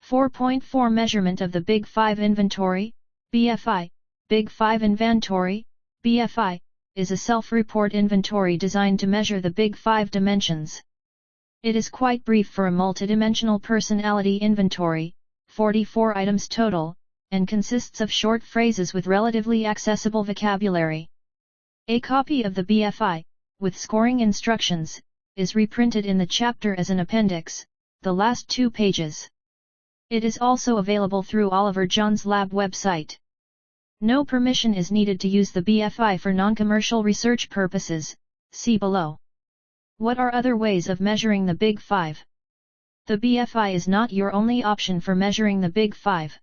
4.4 Measurement of the Big Five Inventory, BFI. Big Five Inventory, BFI, is a self-report inventory designed to measure the Big Five dimensions. It is quite brief for a multidimensional personality inventory, 44 items total, and consists of short phrases with relatively accessible vocabulary. A copy of the BFI, with scoring instructions, is reprinted in the chapter as an appendix, the last 2 pages. It is also available through Oliver John's Lab website. No permission is needed to use the BFI for non-commercial research purposes, see below. What are other ways of measuring the Big Five? The BFI is not your only option for measuring the Big Five.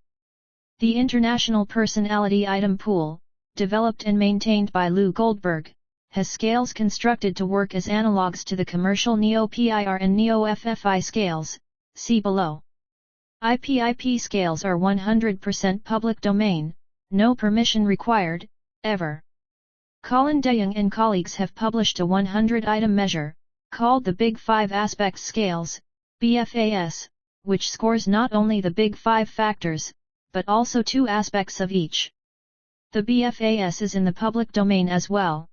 The International Personality Item Pool, developed and maintained by Lou Goldberg, has scales constructed to work as analogues to the commercial NEO-PIR and NEO-FFI scales, see below. IPIP scales are 100% public domain, no permission required, ever. Colin DeYoung and colleagues have published a 100-item measure, called the Big Five Aspect Scales, BFAS, which scores not only the Big Five factors, but also 2 aspects of each. The BFAS is in the public domain as well.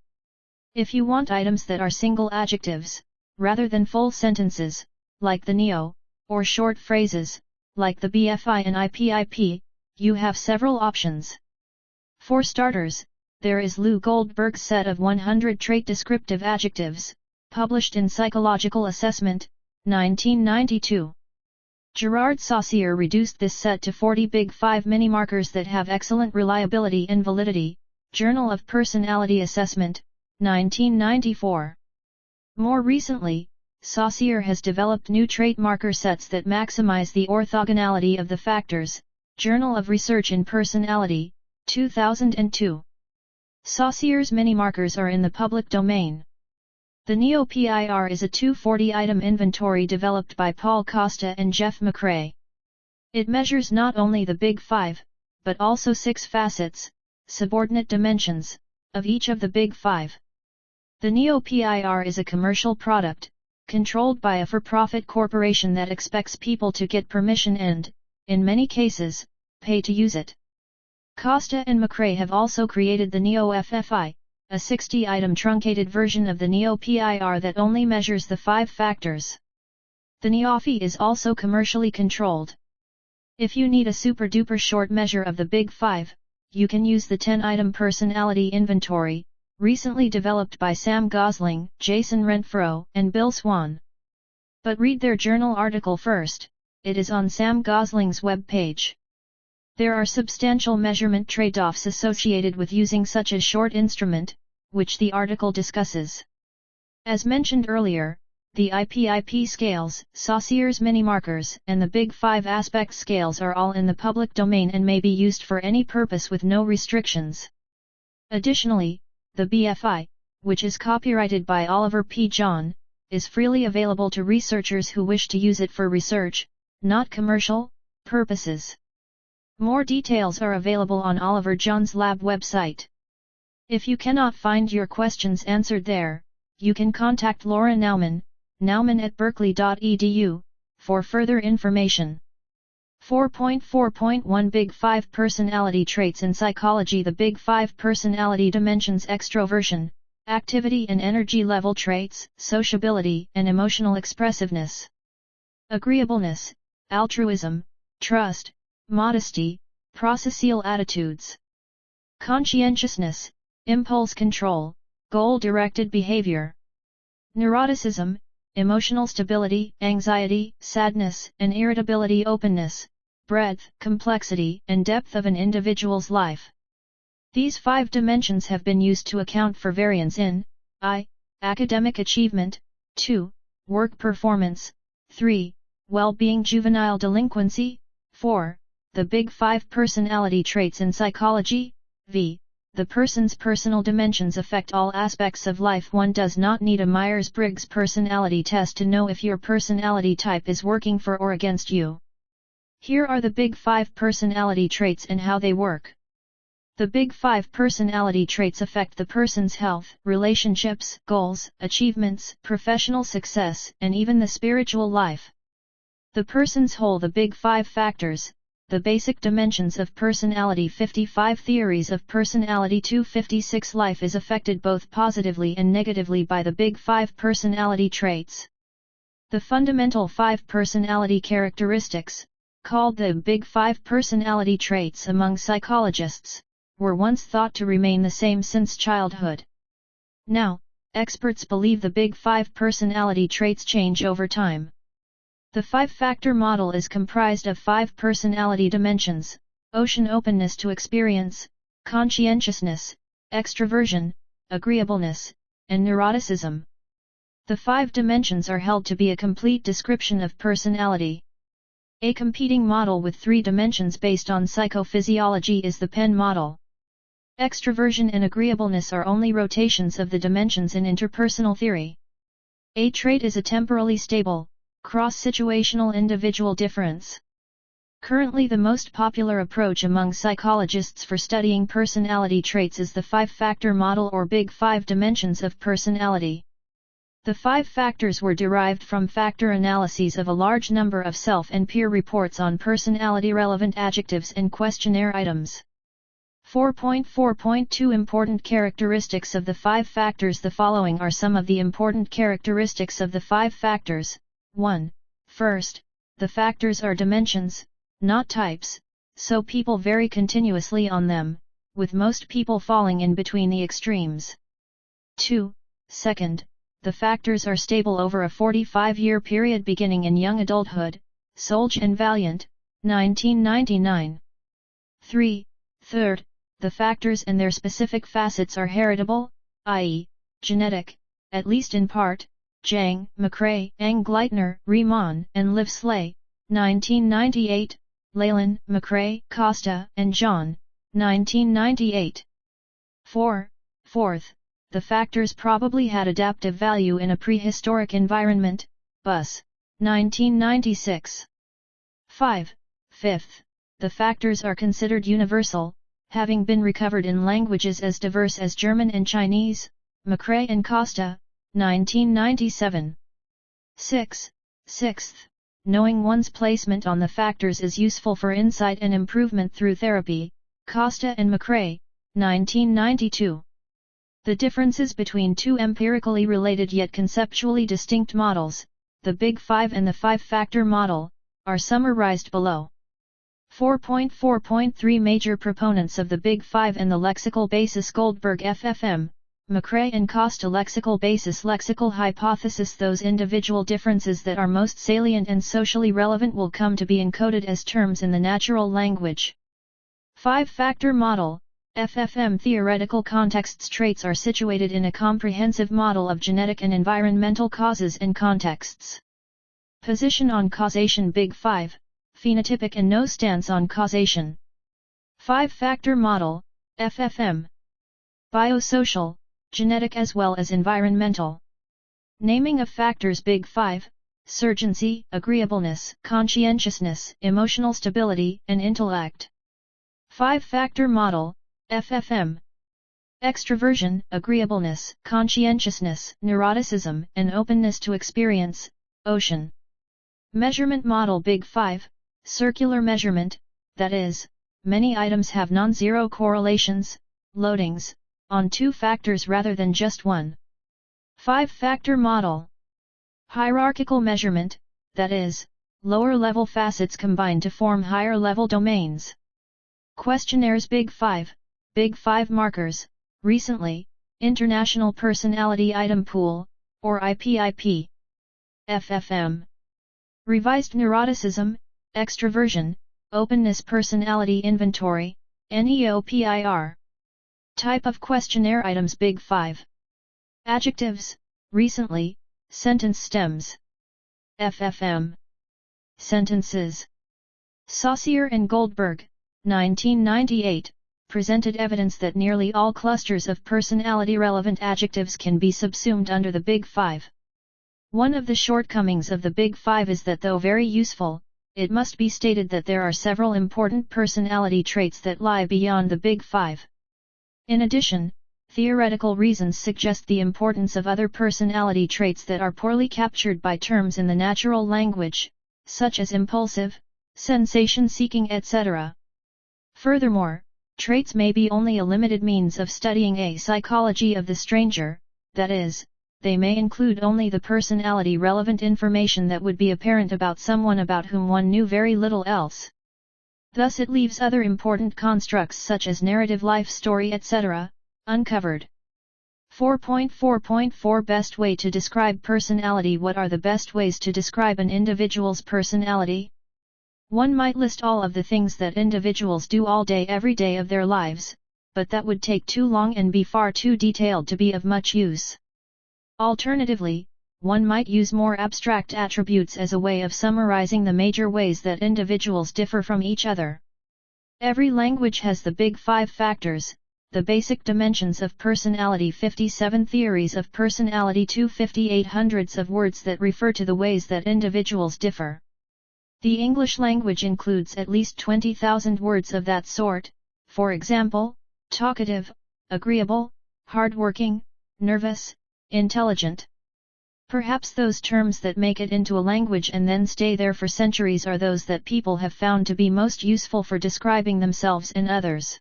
If you want items that are single adjectives, rather than full sentences, like the NEO, or short phrases, like the BFI and IPIP, you have several options. For starters, there is Lou Goldberg's set of 100 trait descriptive adjectives, published in Psychological Assessment, 1992. Gerard Saussure reduced this set to 40 Big Five mini-markers that have excellent reliability and validity, Journal of Personality Assessment, 1994. More recently, Saussure has developed new trait marker sets that maximize the orthogonality of the factors, Journal of Research in Personality, 2002. Saussure's mini-markers are in the public domain. The NEO-PIR is a 240-item inventory developed by Paul Costa and Jeff McRae. It measures not only the Big Five, but also 6 facets, subordinate dimensions, of each of the Big Five. The NEO-PIR is a commercial product, controlled by a for-profit corporation that expects people to get permission and, in many cases, pay to use it. Costa and McRae have also created the NEO-FFI, a 60-item truncated version of the NEO-PIR that only measures the 5 factors. The NEOFI is also commercially controlled. If you need a super-duper short measure of the Big Five, you can use the 10-item personality inventory, recently developed by Sam Gosling, Jason Renfro, and Bill Swan. But read their journal article first, it is on Sam Gosling's web page. There are substantial measurement trade-offs associated with using such a short instrument, which the article discusses. As mentioned earlier, the IPIP scales, Saussure's mini-markers, and the Big Five aspect scales are all in the public domain and may be used for any purpose with no restrictions. Additionally, the BFI, which is copyrighted by Oliver P. John, is freely available to researchers who wish to use it for research, not commercial, purposes. More details are available on Oliver John's Lab website. If you cannot find your questions answered there, you can contact Laura Naumann, naumann@berkeley.edu, for further information. 4.4.1 Big Five Personality Traits in Psychology. The Big Five Personality Dimensions: Extroversion, Activity and Energy Level Traits, Sociability and Emotional Expressiveness, Agreeableness, Altruism, Trust, Modesty, Processual Attitudes, Conscientiousness, Impulse Control, Goal-Directed Behavior, Neuroticism, Emotional Stability, Anxiety, Sadness and Irritability, Openness, Breadth, Complexity and Depth of an individual's life. These 5 dimensions have been used to account for variance in I. Academic achievement, 2. Work performance, 3. Well-being, juvenile delinquency, 4. The Big Five Personality Traits in Psychology, v. The person's personal dimensions affect all aspects of life. One does not need a Myers-Briggs personality test to know if your personality type is working for or against you. Here are the Big 5 personality traits and how they work. The Big 5 personality traits affect the person's health, relationships, goals, achievements, professional success, and even the spiritual life. The person's whole. The Big 5 factors, the basic dimensions of personality. 55 theories of personality. 256 Life is affected both positively and negatively by the Big 5 personality traits. The fundamental 5 personality characteristics, called the Big 5 personality traits among psychologists, were once thought to remain the same since childhood. Now, experts believe the Big 5 personality traits change over time. The 5-factor model is comprised of 5 personality dimensions: ocean, openness to experience, conscientiousness, extroversion, agreeableness, and neuroticism. The 5 dimensions are held to be a complete description of personality. A competing model with 3 dimensions based on psychophysiology is the Penn model. Extroversion and agreeableness are only rotations of the dimensions in interpersonal theory. A trait is a temporally stable, cross-situational individual difference. Currently, the most popular approach among psychologists for studying personality traits is the 5-factor model or Big 5 dimensions of personality. The 5 factors were derived from factor analyses of a large number of self and peer reports on personality-relevant adjectives and questionnaire items. 4.4.2 Important characteristics of the 5 factors. The following are some of the important characteristics of the 5 factors. 1. First, the factors are dimensions, not types, so people vary continuously on them, with most people falling in between the extremes. 2. Second, the factors are stable over a 45-year period beginning in young adulthood, Solge and Valiant, 1999. 3. Third, the factors and their specific facets are heritable, i.e., genetic, at least in part, Jang, McRae, Gleitner, Riemann, and Liv Slay, 1998, Leyland, McRae, Costa, and John, 1998. 4. Fourth, the factors probably had adaptive value in a prehistoric environment, Buss, 1996. 5. Fifth, the factors are considered universal, having been recovered in languages as diverse as German and Chinese, McRae and Costa, 1997. 6. Sixth, knowing one's placement on the factors is useful for insight and improvement through therapy, Costa and McRae, 1992. The differences between two empirically related yet conceptually distinct models, the Big 5 and the 5-factor model, are summarized below. 4.4.3 Major proponents of the Big 5 and the lexical basis. Goldberg, FFM, McRae and Costa. Lexical basis. Lexical hypothesis. Those individual differences that are most salient and socially relevant will come to be encoded as terms in the natural language. 5-factor model. FFM theoretical contexts. Traits are situated in a comprehensive model of genetic and environmental causes and contexts. Position on causation. Big 5, phenotypic and no stance on causation. 5-factor model, FFM. Biosocial, genetic as well as environmental. Naming of factors. Big 5, surgency, agreeableness, conscientiousness, emotional stability, and intellect. 5-factor model, FFM. Extroversion, agreeableness, conscientiousness, neuroticism, and openness to experience, Ocean. Measurement model. Big 5, circular measurement, that is, many items have non-zero correlations, loadings, on 2 factors rather than just one. 5-factor model. Hierarchical measurement, that is, lower-level facets combine to form higher-level domains. Questionnaires. Big 5, Big 5 markers. Recently, International Personality Item Pool, or IPIP. FFM. Revised neuroticism, extroversion, openness. Personality inventory, NEOPIR. Type of questionnaire items. Big 5. Adjectives. Recently, sentence stems. FFM. Sentences. Saucier and Goldberg, 1998, presented evidence that nearly all clusters of personality-relevant adjectives can be subsumed under the Big 5. One of the shortcomings of the Big 5 is that though very useful, it must be stated that there are several important personality traits that lie beyond the Big Five. In addition, theoretical reasons suggest the importance of other personality traits that are poorly captured by terms in the natural language, such as impulsive, sensation-seeking, etc. Furthermore, traits may be only a limited means of studying a psychology of the stranger, that is, they may include only the personality-relevant information that would be apparent about someone about whom one knew very little else. Thus it leaves other important constructs such as narrative life story etc., uncovered. 4.4.4 Best way to describe personality. What are the best ways to describe an individual's personality? One might list all of the things that individuals do all day every day of their lives, but that would take too long and be far too detailed to be of much use. Alternatively, one might use more abstract attributes as a way of summarizing the major ways that individuals differ from each other. Every language has the Big Five factors, the basic dimensions of personality, 57 theories of personality, 258 hundreds of words that refer to the ways that individuals differ. The English language includes at least 20,000 words of that sort, for example, talkative, agreeable, hardworking, nervous, intelligent. Perhaps those terms that make it into a language and then stay there for centuries are those that people have found to be most useful for describing themselves and others.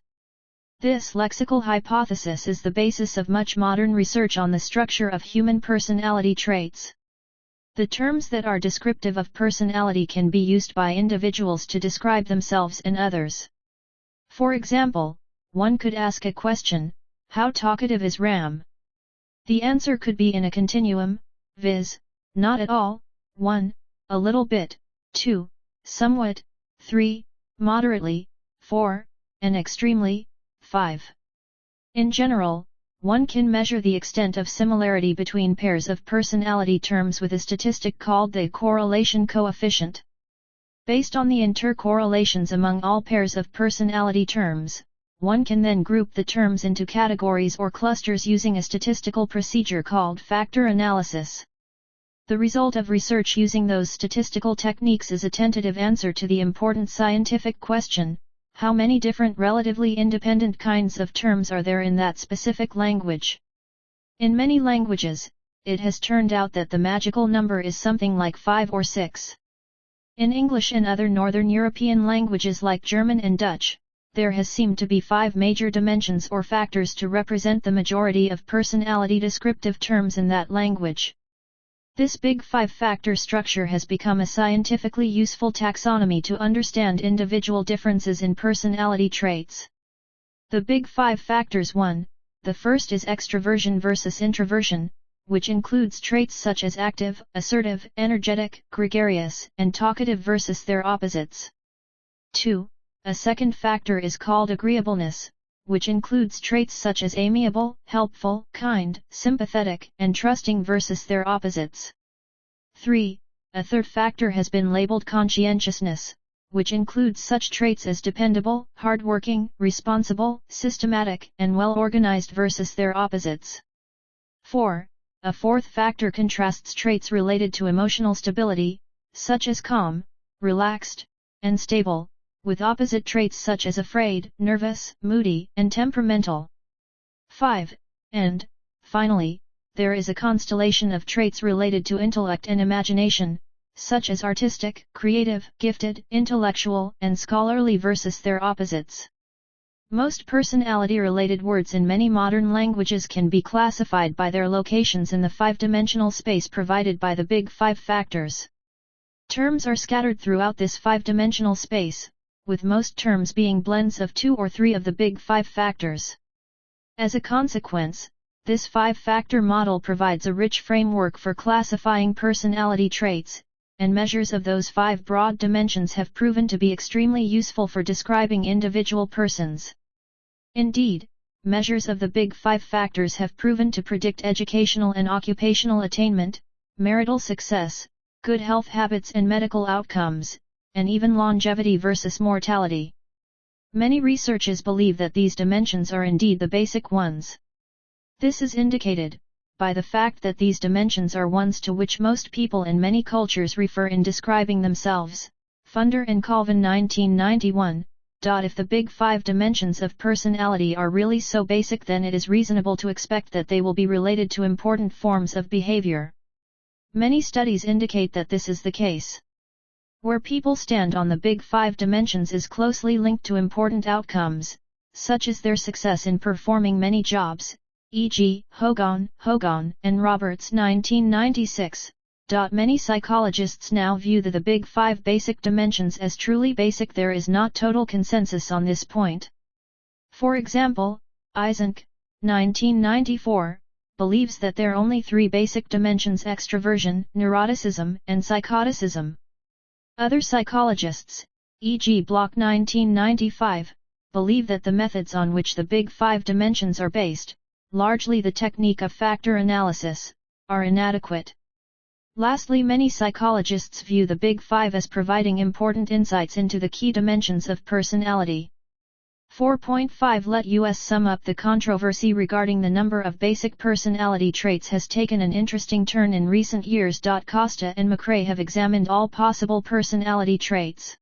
This lexical hypothesis is the basis of much modern research on the structure of human personality traits. The terms that are descriptive of personality can be used by individuals to describe themselves and others. For example, one could ask a question, how talkative is Ram? The answer could be in a continuum, viz., not at all, 1, a little bit, 2, somewhat, 3, moderately, 4, and extremely, 5. In general, one can measure the extent of similarity between pairs of personality terms with a statistic called the correlation coefficient. Based on the intercorrelations among all pairs of personality terms, one can then group the terms into categories or clusters using a statistical procedure called factor analysis. The result of research using those statistical techniques is a tentative answer to the important scientific question, how many different relatively independent kinds of terms are there in that specific language? In many languages, it has turned out that the magical number is something like 5 or 6. In English and other Northern European languages like German and Dutch, there has seemed to be 5 major dimensions or factors to represent the majority of personality descriptive terms in that language. This Big Five factor structure has become a scientifically useful taxonomy to understand individual differences in personality traits. The Big Five factors. 1. The first is extroversion versus introversion, which includes traits such as active, assertive, energetic, gregarious, and talkative versus their opposites. 2. A second factor is called agreeableness, which includes traits such as amiable, helpful, kind, sympathetic, and trusting versus their opposites. 3. A third factor has been labeled conscientiousness, which includes such traits as dependable, hardworking, responsible, systematic, and well-organized versus their opposites. 4. A fourth factor contrasts traits related to emotional stability, such as calm, relaxed, and stable, with opposite traits such as afraid, nervous, moody, and temperamental. 5. And, finally, there is a constellation of traits related to intellect and imagination, such as artistic, creative, gifted, intellectual, and scholarly versus their opposites. Most personality-related words in many modern languages can be classified by their locations in the 5-dimensional space provided by the Big Five factors. Terms are scattered throughout this 5-dimensional space, with most terms being blends of 2 or 3 of the Big Five factors. As a consequence, this 5-factor model provides a rich framework for classifying personality traits, and measures of those 5 broad dimensions have proven to be extremely useful for describing individual persons. Indeed, measures of the Big Five factors have proven to predict educational and occupational attainment, marital success, good health habits and medical outcomes, and even longevity versus mortality. Many researchers believe that these dimensions are indeed the basic ones. This is indicated by the fact that these dimensions are ones to which most people in many cultures refer in describing themselves. Funder and Colvin 1991. If the big 5 dimensions of personality are really so basic, then it is reasonable to expect that they will be related to important forms of behavior. Many studies indicate that this is the case. Where people stand on the big 5 dimensions is closely linked to important outcomes, such as their success in performing many jobs, e.g., Hogan, and Roberts 1996. Many psychologists now view the big 5 basic dimensions as truly basic. There is not total consensus on this point. For example, Eysenck, 1994, believes that there are only 3 basic dimensions: extroversion, neuroticism, and psychoticism. Other psychologists, e.g. Block 1995, believe that the methods on which the big 5 dimensions are based, largely the technique of factor analysis, are inadequate. Lastly, many psychologists view the big 5 as providing important insights into the key dimensions of personality. 4.5 Let us sum up. The controversy regarding the number of basic personality traits has taken an interesting turn in recent years. Costa and McRae have examined all possible personality traits.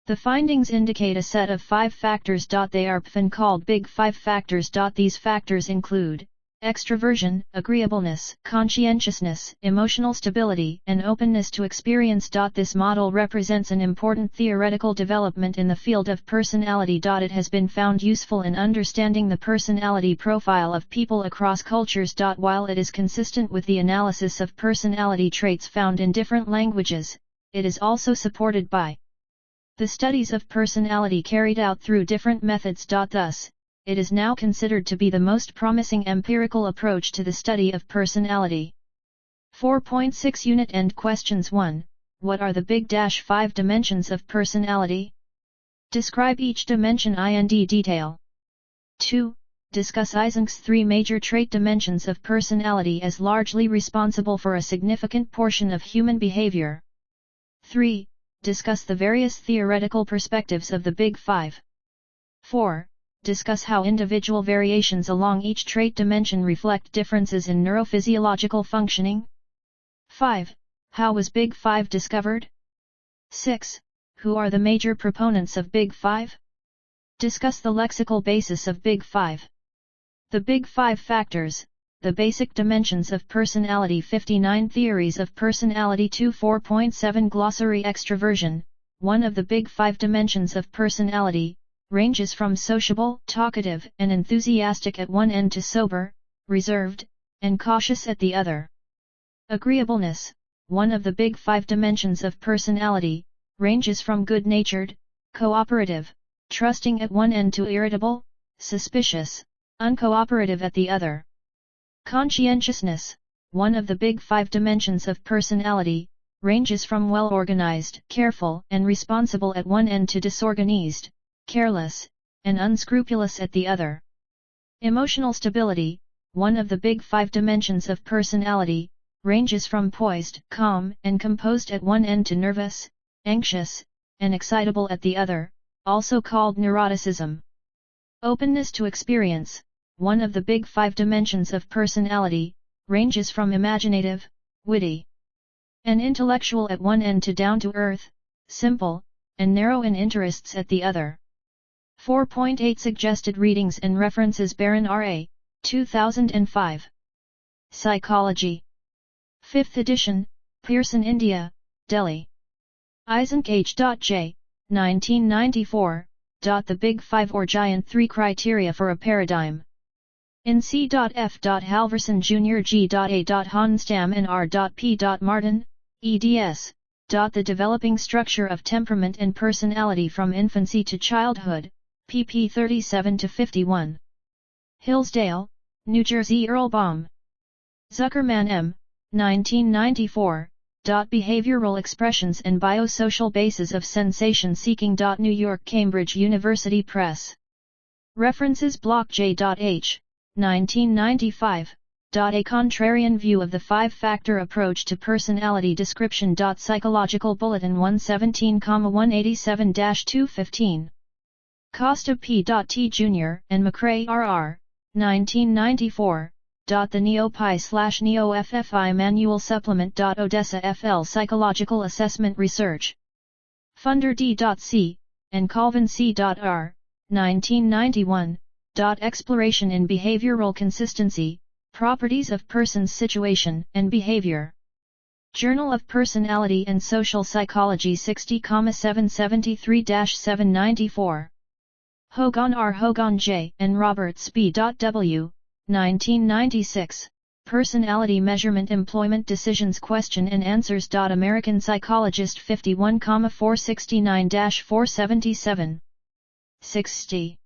The findings indicate a set of 5 factors. They are often called Big 5 factors. These factors include extroversion, agreeableness, conscientiousness, emotional stability, and openness to experience. This model represents an important theoretical development in the field of personality. It has been found useful in understanding the personality profile of people across cultures. While it is consistent with the analysis of personality traits found in different languages, it is also supported by the studies of personality carried out through different methods. Thus, it is now considered to be the most promising empirical approach to the study of personality. 4.6 Unit End Questions 1. What are the big 5 dimensions of personality? Describe each dimension in detail. 2. Discuss Eysenck's 3 major trait dimensions of personality as largely responsible for a significant portion of human behavior. 3. Discuss the various theoretical perspectives of the Big 5. 4. Discuss how individual variations along each trait dimension reflect differences in neurophysiological functioning. 5. How was Big 5 discovered? 6. Who are the major proponents of Big 5? Discuss the lexical basis of Big 5. The Big 5 factors, the basic dimensions of personality. 59 Theories of personality. 2 4.7 Glossary. Extroversion, one of the big 5 dimensions of personality, ranges from sociable, talkative, and enthusiastic at one end to sober, reserved, and cautious at the other. Agreeableness, one of the big 5 dimensions of personality, ranges from good-natured, cooperative, trusting at one end to irritable, suspicious, uncooperative at the other. Conscientiousness, one of the big 5 dimensions of personality, ranges from well-organized, careful, and responsible at one end to disorganized, careless, and unscrupulous at the other. Emotional stability, one of the big 5 dimensions of personality, ranges from poised, calm, and composed at one end to nervous, anxious, and excitable at the other, also called neuroticism. Openness to experience, one of the big 5 dimensions of personality, ranges from imaginative, witty, and intellectual at one end to down-to-earth, simple, and narrow in interests at the other. 4.8 Suggested readings and references. Baron R.A., 2005. Psychology. 5th edition, Pearson, India, Delhi. Eysenck H.J., 1994. The Big 5 or Giant 3 Criteria for a Paradigm. In C.F. Halverson Jr. G.A. Honstam and R.P. Martin, eds. The Developing Structure of Temperament and Personality from Infancy to Childhood, pp 37-51. Hillsdale, New Jersey. Earlbaum. Zuckerman M., 1994. Behavioral Expressions and Biosocial Bases of Sensation Seeking. New York Cambridge University Press. References. Block J.H., 1995. A Contrarian View of the 5-Factor Approach to Personality Description. Psychological Bulletin 117,187-215. Costa P.T. Jr. and McRae R.R., 1994. The NeoPi/NeoFFI Manual Supplement. Odessa FL Psychological Assessment Research. Funder D.C., and Colvin C.R., 1991, Exploration in Behavioral Consistency, Properties of Persons' Situation and Behavior. Journal of Personality and Social Psychology 60,773-794. Hogan R. Hogan J. and Roberts B. W., 1996, Personality Measurement Employment Decisions Question and Answers. American Psychologist 51,469-477. 60.